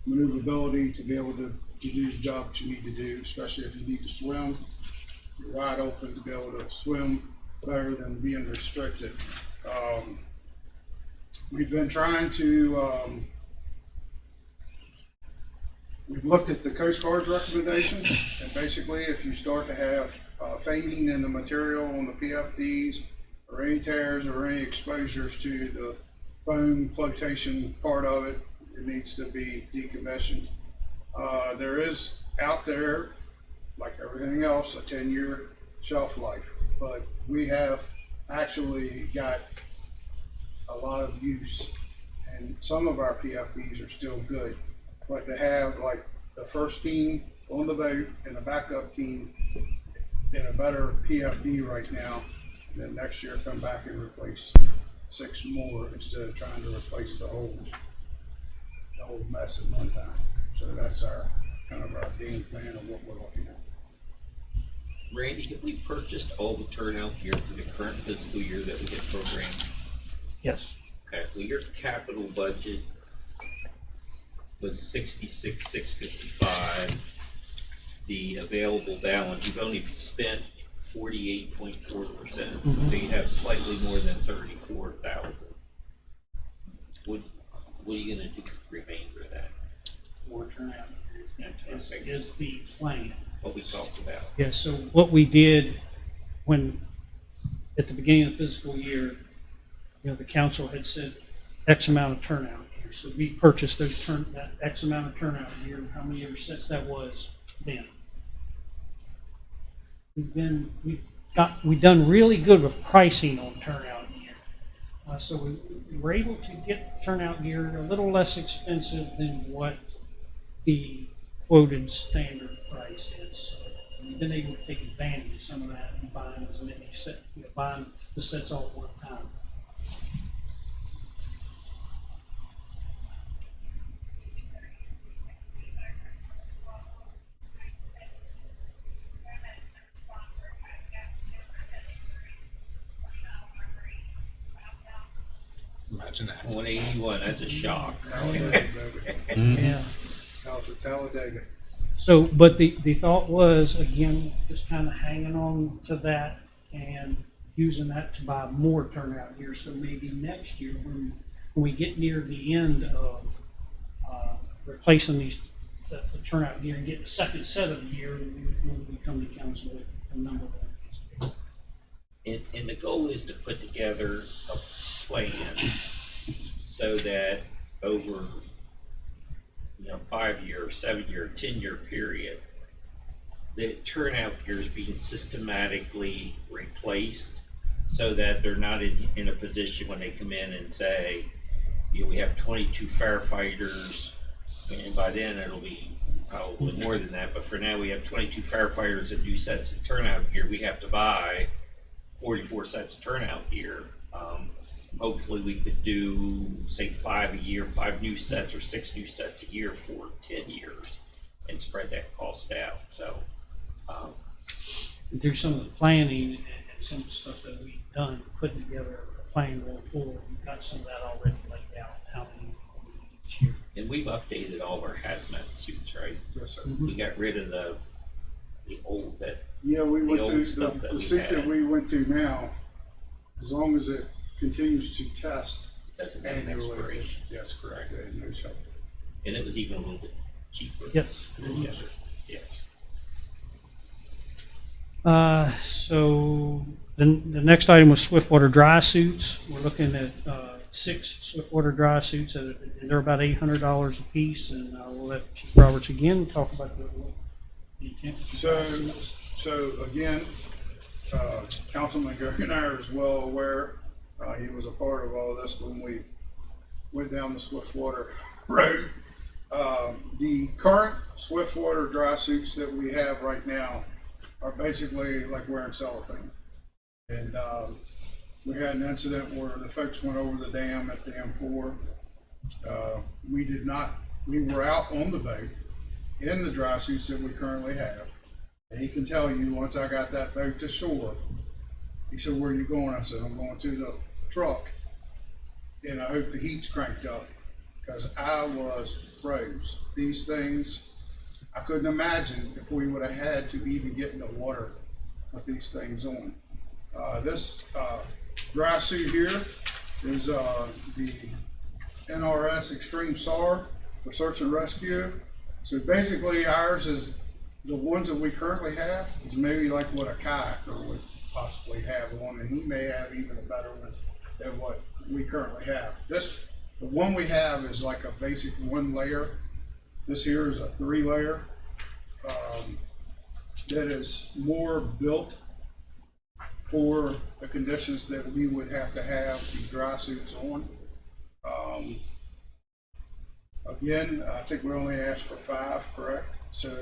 maneuverability to be able to do the job that you need to do, especially if you need to swim. You're wide open to be able to swim better than being restricted. We've been trying to, we've looked at the Coast Guard's recommendations, and basically if you start to have fading in the material on the PFDs, or any tears or any exposures to the foam flotation part of it, it needs to be decommissioned. There is out there, like everything else, a 10-year shelf life, but we have actually got a lot of use, and some of our PFDs are still good, but to have like the first team on the boat and a backup team in a better PFD right now, then next year come back and replace 6 more instead of trying to replace the whole mess at one time. So that's our kind of our game plan of what we're looking at. Randy, have we purchased all the turnout gear for the current fiscal year that we had programmed? Yes. Okay, well, your capital budget was 66,655. The available balance, you've only spent 48.4%, so you have slightly more than 34,000. What are you gonna do with the remainder of that? More turnout is the plan. What we talked about? Yeah, so what we did when, at the beginning of the fiscal year, the council had said X amount of turnout gear. So we purchased that X amount of turnout gear, how many ever sets that was then. We've done really good with pricing on turnout gear. So we were able to get turnout gear a little less expensive than what the quoted standard price is. So we've been able to take advantage of some of that and buying as many sets, buying the sets all at one time. Imagine that. 181, that's a shock. Yeah. Out to Talladega. So, but the thought was, again, just kind of hanging on to that and using that to buy more turnout gear. So maybe next year, when we get near the end of replacing the turnout gear and get the second set of gear, when we come to council with a number of them. And the goal is to put together a plan so that over 5-year, 7-year, 10-year period, the turnout gear is being systematically replaced so that they're not in a position when they come in and say, we have 22 firefighters, and by then it'll be probably more than that, but for now we have 22 firefighters and new sets of turnout gear. We have to buy 44 sets of turnout gear. Hopefully we could do, say, 5 a year, 5 new sets or 6 new sets a year for 10 years and spread that cost out. So, through some of the planning and some of the stuff that we've done, putting together a plan going forward, we've got some of that already laid out, how many each year. and we've updated all of our hazmat suits, right? Yes, sir. We got rid of the old Yeah, we went old to stuff that the we suit had. that we went to now, as long as it continues to test Doesn't have an annually. expiration. Yes, correct. They had no shelter. And it was even a little bit cheaper. Yes. Yes. Yes. So the next item was Swiftwater dry suits. We're looking at 6 Swiftwater dry suits, and they're about $800 a piece. And we'll let Chief Roberts again talk about the intent. So again, Councilman Guggenheim is well aware. He was a part of all this when we went down the Swiftwater road. The current Swiftwater dry suits that we have right now are basically like wearing cellophane. And we had an incident where the folks went over the dam at Dam 4. We were out on the boat in the dry suits that we currently have. And he can tell you, once I got that boat to shore, he said, "Where are you going?" I said, "I'm going to the truck, and I hope the heat's cranked up," because I was froze. These things, I couldn't imagine if we would have had to even get in the water with these things on. This dry suit here is the NRS Extreme SAR for search and rescue. So basically ours is the ones that we currently have is maybe like what a kayaker would possibly have on, and he may have even a better one than what we currently have. The one we have is like a basic 1 layer. This here is a 3 layer that is more built for the conditions that we would have to have the dry suits on. Again, I think we only asked for 5, correct? So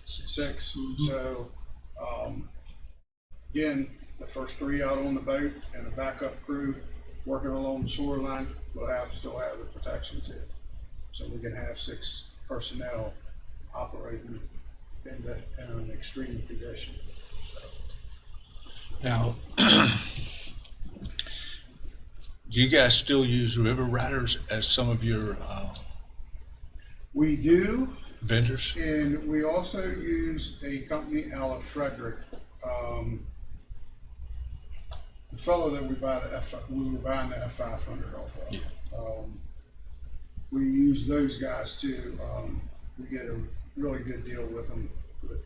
six. So again, the first three out on the boat and a backup crew working along the shoreline will still have the protection too. So we can have 6 personnel operating in an extreme condition. Now, do you guys still use river riders as some of your We do, vendors? and we also use a company out of Frederick. The fellow that we were buying the F500 off of. Yeah. We use those guys too. We get a really good deal with them. But,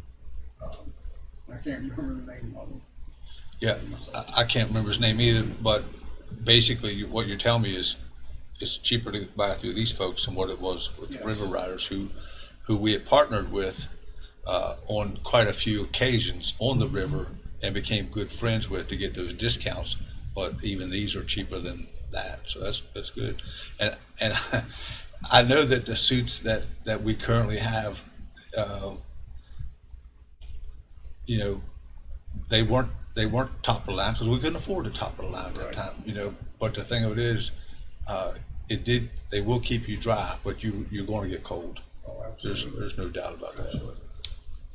I can't remember the name of them. Yeah, I can't remember his name either, but basically what you're telling me is it's cheaper to buy through these folks than what it was with the Yes. river riders who we had partnered with on quite a few occasions on the river and became good friends with to get those discounts. But even these are cheaper than that, so that's good. And I know that the suits that we currently have, you know, they weren't top of the line because we couldn't afford to top of the line at that time, you know. But the thing of it is, they will keep you dry, but you're going to get cold. Oh, absolutely. There's no doubt about that.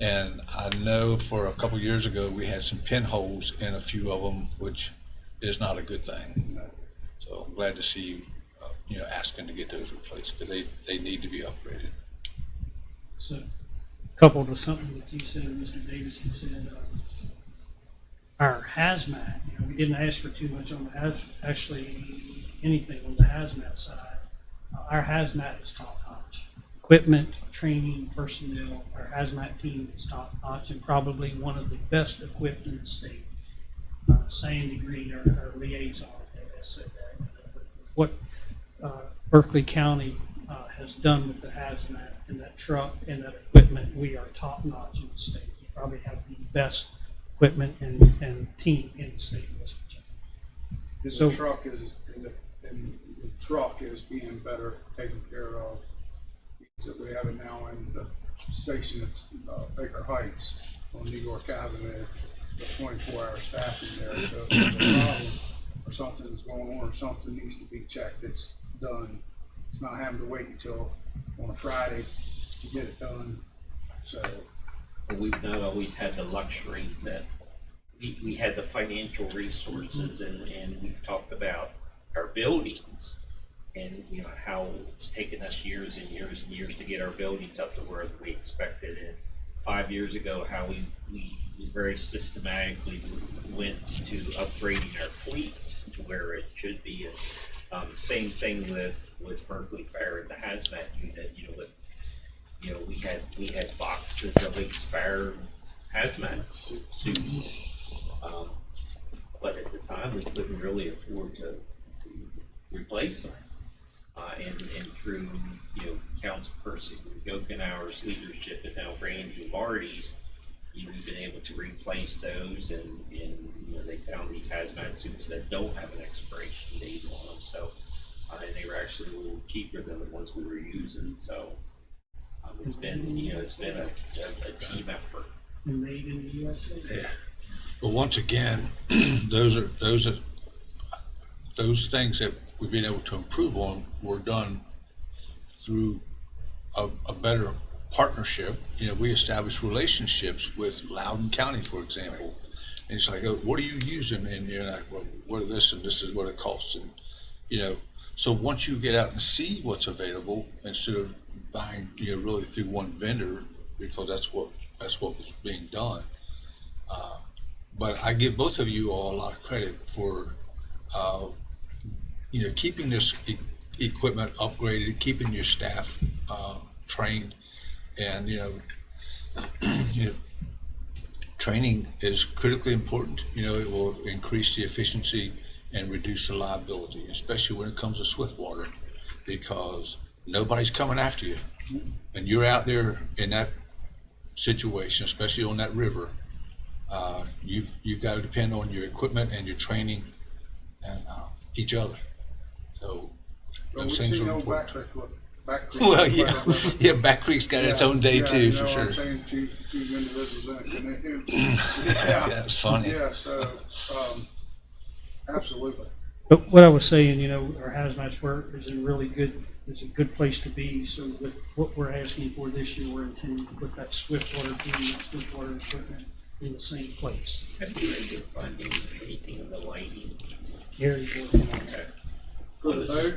And I know for a couple years ago we had some pinholes in a few of them, which is not a good thing. No. So I'm glad to see you asking to get those replaced because they need to be upgraded. So, coupled with something that you said, Mr. Davis, he said, our hazmat, we didn't ask for too much on the actually anything on the hazmat side. Our hazmat is top notch. Equipment, training, personnel, our hazmat team is top notch and probably one of the best equipped in the state. Sandy Green, our liaison, has said that. What Berkeley County has done with the hazmat and that truck and that equipment, we are top notch in the state. We probably have the best equipment and team in the state of West Virginia. So the truck is being better taken care of. That we have it now in the station at Baker Heights on New York Avenue, the 24-hour staffing there. So if there's a problem or something's going on or something needs to be checked, it's done. It's not having to wait until on a Friday to get it done. So we've not always had the luxuries that we had the financial resources and we've talked about our buildings and how it's taken us years and years and years to get our buildings up to where we expected. And 5 years ago, how we very systematically went to upgrading our fleet to where it should be. And same thing with Berkeley Fire and the hazmat unit. We had boxes of expired hazmat suits, but at the time we couldn't really afford to replace them. And through Councilperson Gokenauer's leadership and now Randy Vardy's, we've been able to replace those, and they found these hazmat suits that don't have an expiration date on them. So, and they were actually a little cheaper than the ones we were using. So, it's been a team effort. And made in the USA. Yeah. But once again, those things that we've been able to improve on were done through a better partnership. We established relationships with Loudoun County, for example. And it's like, oh, what are you using? And you're like, well, what are this? And this is what it costs. And, so once you get out and see what's available, instead of buying, really through one vendor, because that's what was being done. But I give both of you all a lot of credit for, keeping this equipment upgraded, keeping your staff trained, and training is critically important. It will increase the efficiency and reduce the liability, especially when it comes to swiftwater, because nobody's coming after you, and you're out there in that situation, especially on that river. You've got to depend on your equipment and your training and each other. So those things are important. Back Creek. Well, yeah, yeah, Back Creek's got its own day Yeah, too, you for know what sure. I'm saying, two individuals in a canoe. Yeah, it's funny. Yeah, so, absolutely. But what I was saying, you know, our hazmat work is in really good, is a good place to be. So with what we're asking for this year, we're intending to put that Swiftwater team, that Swiftwater equipment in the same place. Have you been finding anything in the lighting? Gary's working on that. For the boat?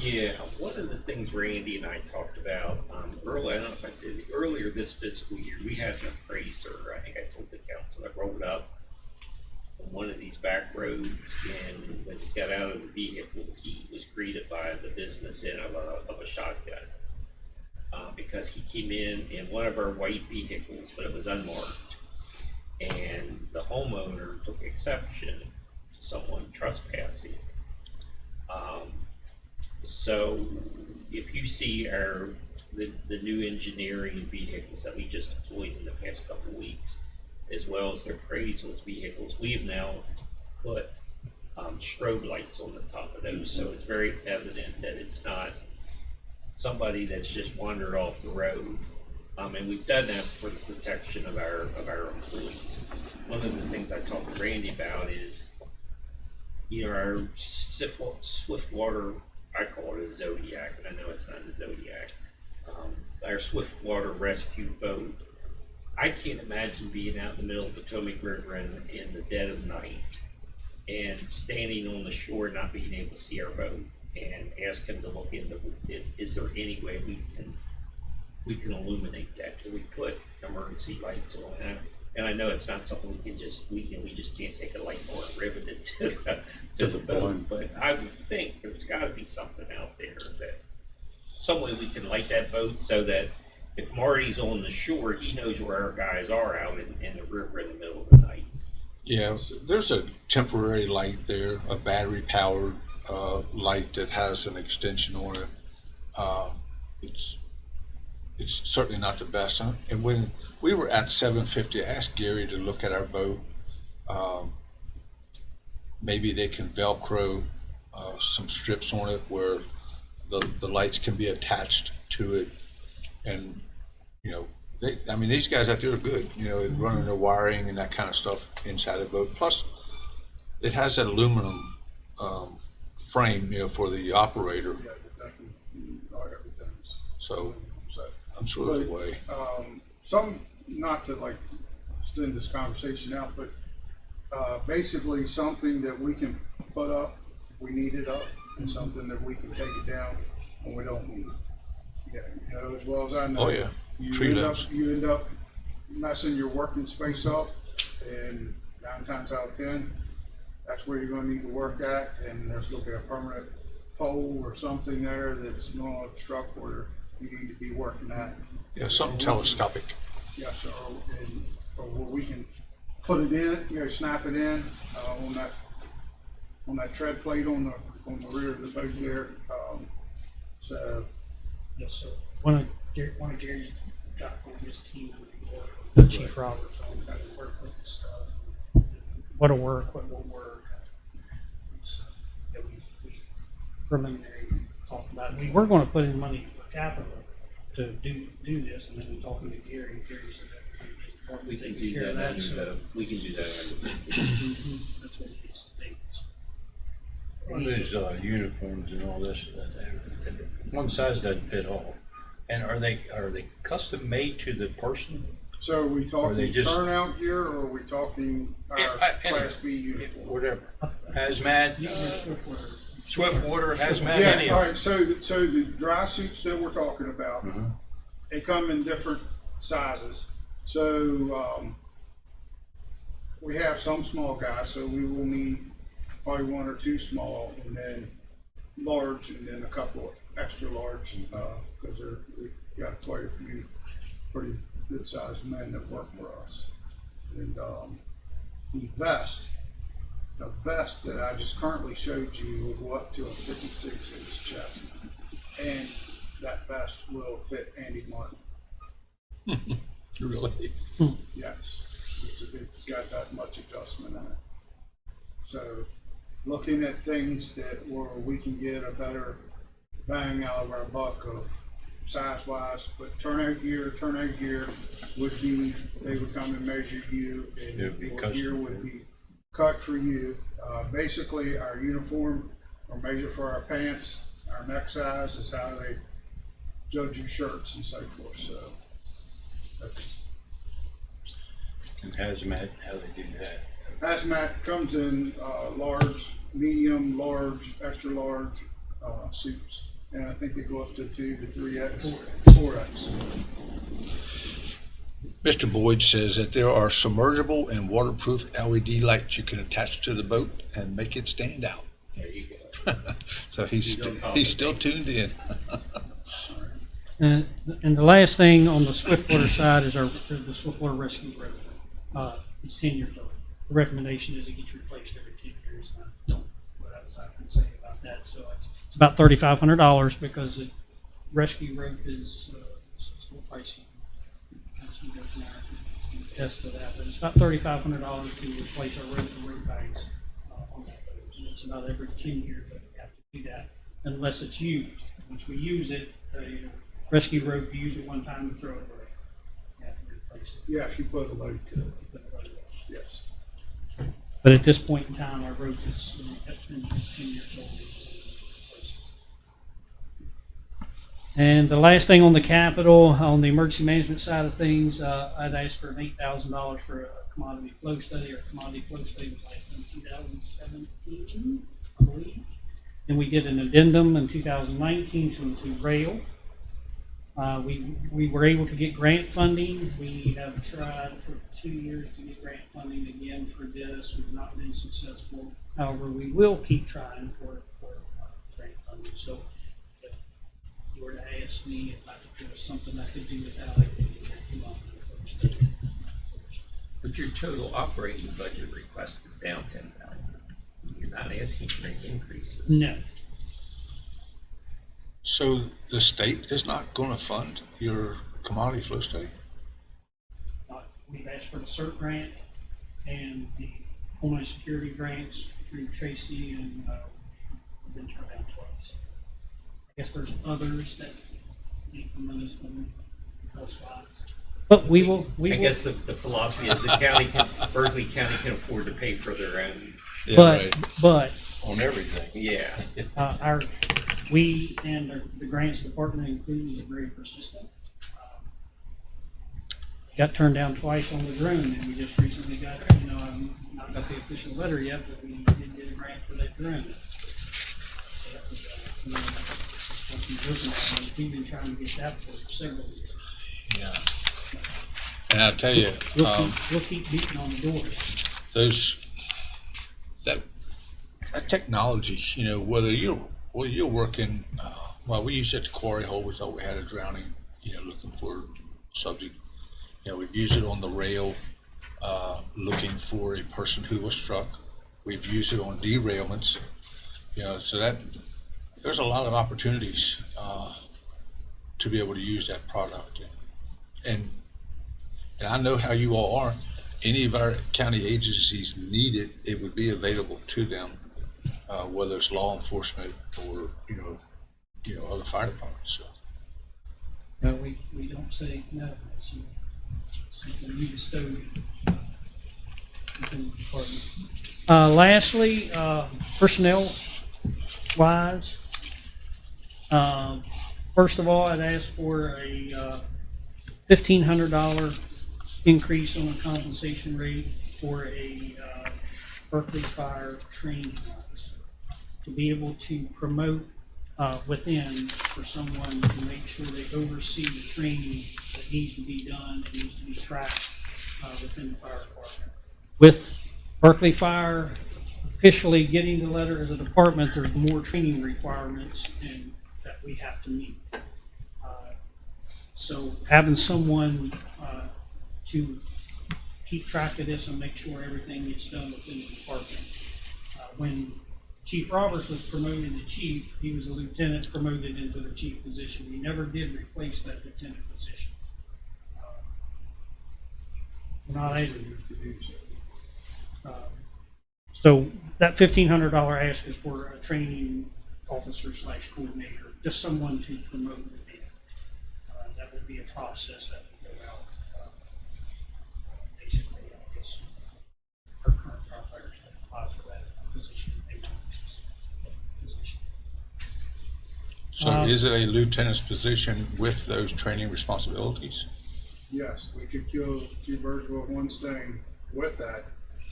Yeah, one of the things Randy and I talked about earlier, I don't know if I did earlier this fiscal year, we had an appraiser. I think I told the council that rolled up on one of these back roads, and when he got out of the vehicle, he was greeted by the business end of a shotgun because he came in one of our white vehicles, but it was unmarked, and the homeowner took exception to someone trespassing. So if you see the new engineering vehicles that we just deployed in the past couple of weeks, as well as their appraisals vehicles, we have now put strobe lights on the top of those. So it's very evident that it's not somebody that's just wandered off the road. And we've done that for the protection of our employees. One of the things I talked to Randy about is, you know, our Swiftwater, I call it a Zodiac, and I know it's not a Zodiac. Our Swiftwater rescue boat. I can't imagine being out in the middle of the Potomac River in the dead of night and standing on the shore, not being able to see our boat, and ask him to look into is there any way we can illuminate that? Can we put emergency lights on? And I know it's not something we just can't take a light bar and rivet it to the boat. But I would think there's got to be something out there that some way we can light that boat so that if Marty's on the shore, he knows where our guys are out in the river in the middle of the night. Yeah, there's a temporary light there, a battery powered light that has an extension on it. It's certainly not the best. And when we were at 750, I asked Gary to look at our boat. Maybe they can Velcro some strips on it where the lights can be attached to it. And, you know, these guys out there are good, you know, running their wiring and that kind of stuff inside the boat. Plus, it has that aluminum frame, you know, for the operator. So I'm sure there's a way. Some, not to like extend this conversation out, but basically something that we can put up, we need it up, and something that we can take it down when we don't need it. Yeah, you know, as well as I know. Oh yeah, tree limbs. You end up messing your working space up, and 9 times out of 10, that's where you're going to need to work at. And there's looking at a permanent pole or something there that's going to obstruct where you need to be working at. Yeah, something telescopic. Yes, or where we can put it in, you know, snap it in on that tread plate on the rear of the boat there. So. Yes, sir. One of Gary's got on his team with Chief Roberts on how to work with this stuff. What'll work, what won't work. So, yeah, we preliminary talked about it. We were going to put in money for capital to do this, and then we talking to Gary, and Gary said that we can do that. We can do that. That's what he states. On those uniforms and all this, one size doesn't fit all. And are they custom made to the person? So are we talking turnout gear, or are we talking our Class B uniform? Whatever. Hazmat, Swiftwater, hazmat, yeah, any all of right, so the dry suits that we're talking about, they come in different sizes. So we have some small guys, so we will need probably 1 or 2 small, and then large, and then a couple of extra large, because we've got quite a few pretty good sized men that work for us. And the vest that I just currently showed you will go up to a 56-inch chest, and that vest will fit Andy Martin. Really? Yes, it's got that much adjustment in it. So looking at things that where we can get a better bang out of our buck of size-wise, but turnout gear would be, they would come and measure you, and It would be your custom. gear would be cut for you. Basically, our uniform or measure for our pants, our neck size is how they judge your shirts and so forth, so that's. And hazmat, how they do that. Hazmat comes in large, medium, large, extra large suits, and I think they go up to 2 to 3X, 4X. Mr. Boyd says that there are submergible and waterproof LED lights you can attach to the boat and make it stand out. There you go. So he's still tuned in. And the last thing on the Swiftwater side is the Swiftwater Rescue Road. It's 10 years old. The recommendation is it gets replaced every 10 years. And I don't know what else I can say about that. So it's about $3,500 because the rescue road is it's a little pricey. Councilman Goetz and I can attest to that. But it's about $3,500 to replace our road bags on that road. And it's about every 10 years that we have to do that unless it's used. Once we use it, rescue road, you use it one time and throw it away. You have to replace it. Yeah, if you put a load to it. Yes. But at this point in time, our road is, it's 10 years old. And the last thing on the capital, on the emergency management side of things, I'd asked for an $8,000 for a commodity flow study. Our commodity flow study was last done in 2017, I believe. And we did an addendum in 2019 to include rail. We were able to get grant funding. We have tried for 2 years to get grant funding again for this. We've not been successful. However, we will keep trying for grant funding. So if you were to ask me if there was something I could do without it, But your total operating budget request is down 10,000. You're not asking for any increases. No. So the state is not going to fund your commodity flow study? We've asked for the CERT grant and the Homeland Security grants through Tracy, and we've been turned down twice. I guess there's others that need the money's going to help us. But we will. I guess the philosophy is that Berkeley County can afford to pay for their own. Yeah, but On everything. Yeah. We and the grants department included are very persistent. Got turned down twice on the drone, and we just recently got, I've not got the official letter yet, but we did get a grant for that drone. So that was, we've been trying to get that for several years. Yeah. And I'll tell you, We'll keep beating on the doors. That technology, whether you're working, we used it at the quarry hole. We thought we had a drowning, looking for subject. We've used it on the rail, looking for a person who was struck. We've used it on derailments, so that there's a lot of opportunities to be able to use that product. And I know how you all are. Any of our county agencies need it, it would be available to them, whether it's law enforcement or, other fire departments. So. No, we don't say no. It's something we bestowed within the department. Lastly, personnel wise, first of all, I'd ask for a $1,500 increase on the compensation rate for a Berkeley Fire training officer to be able to promote within for someone to make sure they oversee the training that needs to be done and needs to be tracked within the fire department. With Berkeley Fire officially getting the letter as a department, there's more training requirements and that we have to meet. So having someone to keep track of this and make sure everything gets done within the department. When Chief Roberts was promoted to chief, he was a lieutenant promoted into the chief position. He never did replace that lieutenant position. Not able to do so. So that $1,500 ask is for a training officer / coordinator just someone to promote the bid. That would be a process that would go out. Basically, I guess, our current firefighters can apply for that position. Position. So is it a lieutenant's position with those training responsibilities? Yes, we could kill two birds with one stone with that,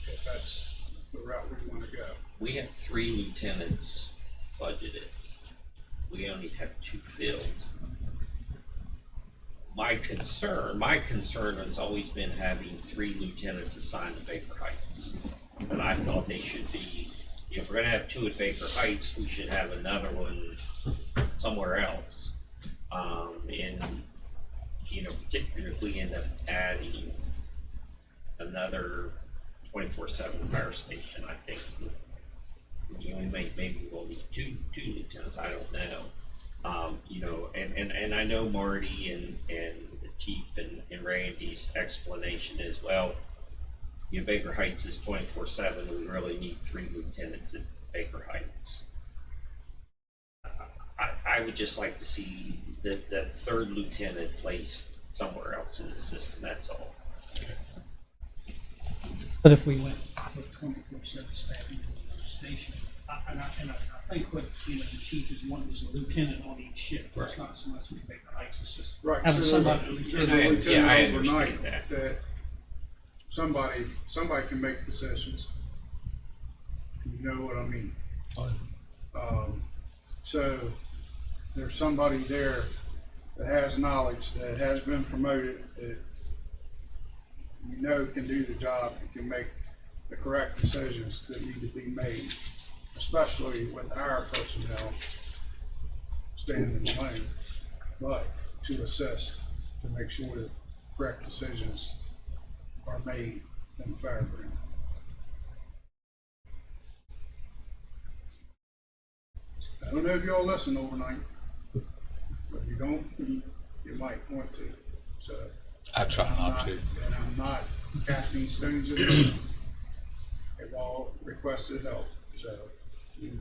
if that's the route we want to go. We have 3 lieutenants budgeted. We only have 2 filled. My concern has always been having 3 lieutenants assigned to Baker Heights. But I thought they should be, if we're gonna have 2 at Baker Heights, we should have another one somewhere else. And, you know, particularly if we end up adding another 24/7 fire station, I think, you know, maybe we'll need two lieutenants, I don't know. You know, and I know Marty and the chief and Randy's explanation is, well, you know, Baker Heights is 24/7, we really need 3 lieutenants at Baker Heights. I would just like to see that 3rd lieutenant placed somewhere else in the system, that's all. But if we went with 24/7 staffing in the station, and I think what, you know, the chief is wanting is a lieutenant on each shift. It's not so much with Baker Heights, it's just Right, having so somebody. there's a lieutenant Yeah, I overnight understand that somebody can make decisions. You know what I mean? So there's somebody there that has knowledge, that has been promoted, that you know can do the job and can make the correct decisions that need to be made, especially with our personnel standing in the lane, but to assist, to make sure that correct decisions are made in the fairground. I don't know if y'all listen overnight, but if you don't, you might want to. So I try not to. And I'm not casting stones at them. They've all requested help, so you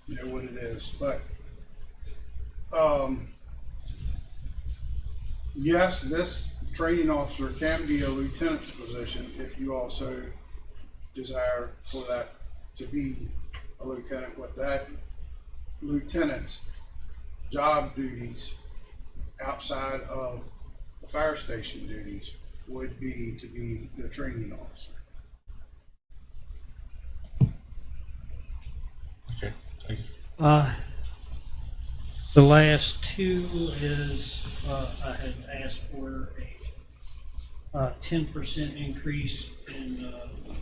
know what it is. But yes, this training officer can be a lieutenant's position if you also desire for that to be a lieutenant. With that lieutenant's job duties outside of the fire station duties would be to be the training officer. Okay, thank you. The last 2 is, I had asked for a 10% increase in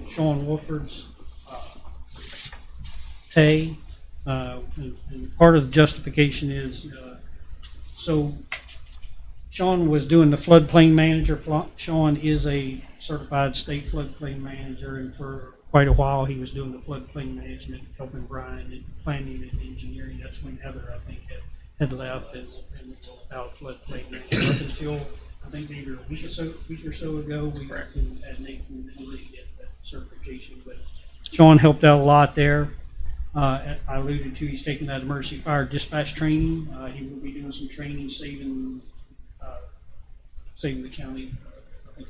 Sean Wolford's pay. And part of the justification is, so Sean was doing the floodplain manager. Sean is a certified state floodplain manager, and for quite a while he was doing the floodplain management, helping Brian in planning and engineering. That's when Heather, I think, had left and without floodplain manager up until I think maybe a week or so ago. We had Nathan really get that certification, but Sean helped out a lot there. I alluded to he's taking that emergency fire dispatch training. He will be doing some training, saving the county, I think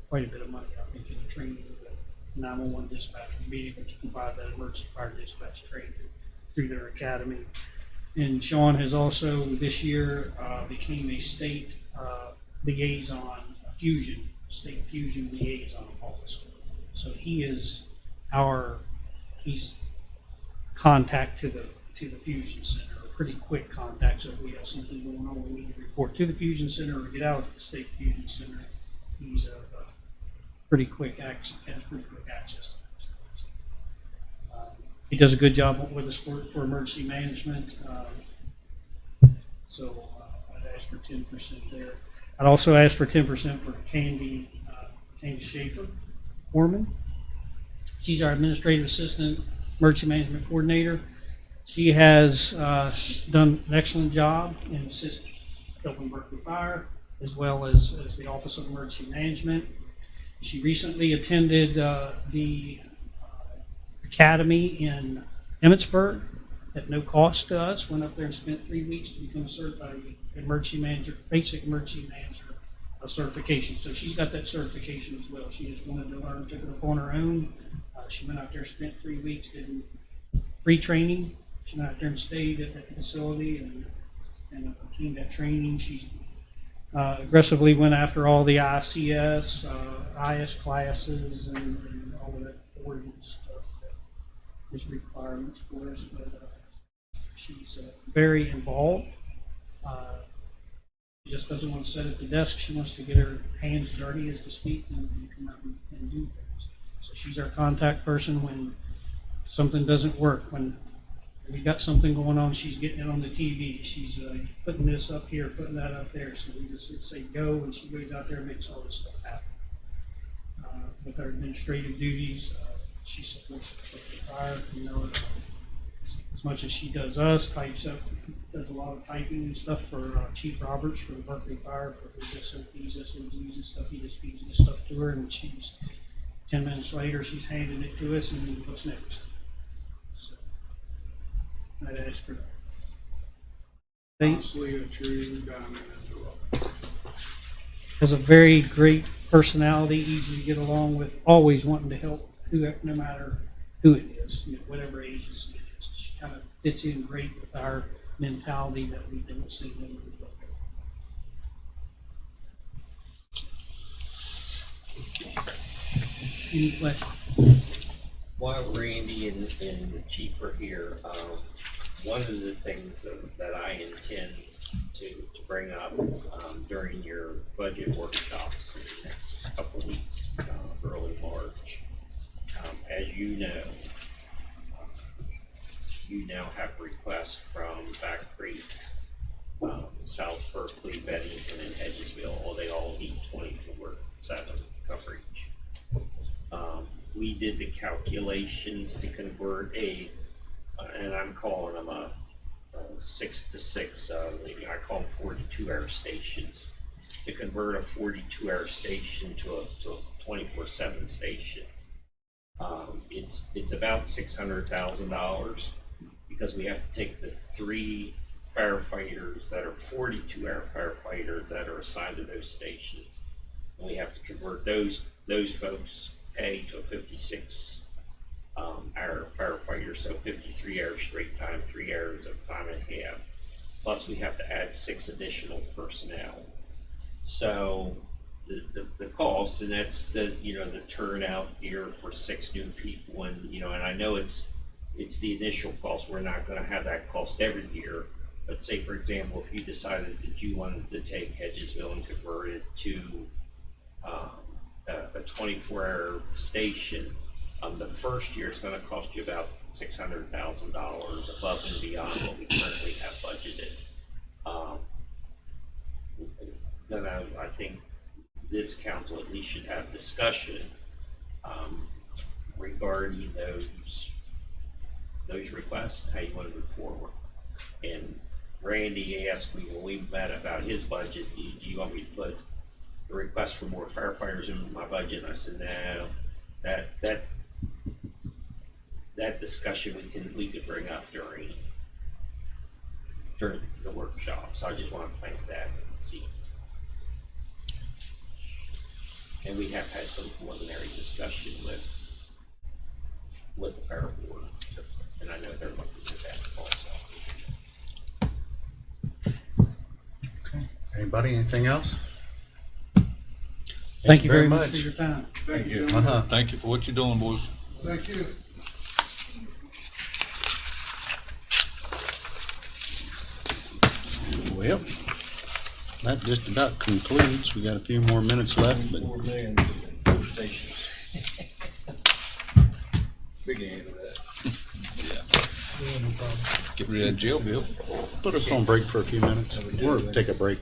quite a bit of money, I think, in the training of the 911 dispatchers, being able to provide that emergency fire dispatch training through their academy. And Sean has also this year became a state liaison, state fusion liaison officer. So he's contact to the fusion center, a pretty quick contact. So if we have something going on, we need to report to the fusion center or get out of the state fusion center. He's pretty quick access to those things. He does a good job with us for emergency management. So I'd ask for 10% there. I'd also ask for 10% for Candy Schaefer, Foreman. She's our administrative assistant, emergency management coordinator. She has done an excellent job in helping Berkeley Fire, as well as the Office of Emergency Management. She recently attended the academy in Emmitsburg, at no cost to us, went up there and spent 3 weeks to become a certified emergency manager, basic emergency manager certification. So she's got that certification as well. She just wanted to learn, took it up on her own. She went out there, spent 3 weeks, did free training. She went out there and stayed at that facility and obtained that training. She aggressively went after all the ICS, IS classes, and all of that boarding stuff that is requirements for us. But she's very involved. She just doesn't want to sit at the desk. She wants to get her hands dirty, as to speak, and come out and do things. So she's our contact person when something doesn't work. When we got something going on, she's getting it on the TV. She's putting this up here, putting that up there. So we just say go, and she goes out there and makes all this stuff happen. With our administrative duties, she supports the fire, you know, as much as she does us, types up, does a lot of typing and stuff for Chief Roberts for the Berkeley Fire, for his SOPs, SOGs and stuff. He just feeds this stuff to her, and she's 10 minutes later, she's handing it to us, and what's next? So, I'd ask her. Honestly, a true diamond in the rough. Has a very great personality, easy to get along with, always wanting to help whoever, no matter who it is, you know, whatever agency it is. She kind of fits in great with our mentality that we don't see them. Any questions? While Randy and the chief are here, one of the things that I intend to bring up during your budget workshops in the next couple of weeks, early March, as you know, you now have requests from Back Creek, South Berkeley, Bennington, and Hedgesville. They all need 24/7 coverage. We did the calculations to convert and I'm calling them a 6 to 6, I call them 42-hour stations. To convert a 42-hour station to a 24/7 station, it's about $600,000 because we have to take the 3 firefighters that are 42-hour firefighters that are assigned to those stations, and we have to convert those folks' pay to a 56-hour firefighter, so 53 hours straight time, 3 hours of time and a half. Plus, we have to add 6 additional personnel. So the cost, and that's the turnout here for 6 new people, and and I know it's the initial cost. We're not going to have that cost every year, but say for example, if you decided that you wanted to take Hedgesville and convert it to a 24-hour station, the first year it's going to cost you about $600,000 above and beyond what we currently have budgeted. Then I think this council at least should have discussion regarding those requests, how you want to move forward. And Randy asked me when we met about his budget, do you want me to put the request for more firefighters in my budget? And I said, no, that discussion we could bring up during the workshop. So I just want to plant that seed. And we have had some preliminary discussion with the fire board, and I know they're looking at that also. Okay. Anybody, anything else? Thank you very much for your time. Thank you. Thank you for what you're doing, boys. Thank you. Well, that just about concludes. We got a few more minutes left, but 4 million for 4 stations. Big end of that. Get rid of that jail bill. put us on break for a few minutes. We'll take a break.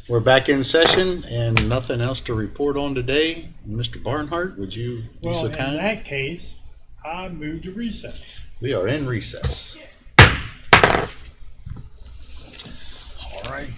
We're back in session and nothing else to report on today. Mr. Barnhart, would you be Well, so in kind? that case, I move to recess. We are in recess. All right.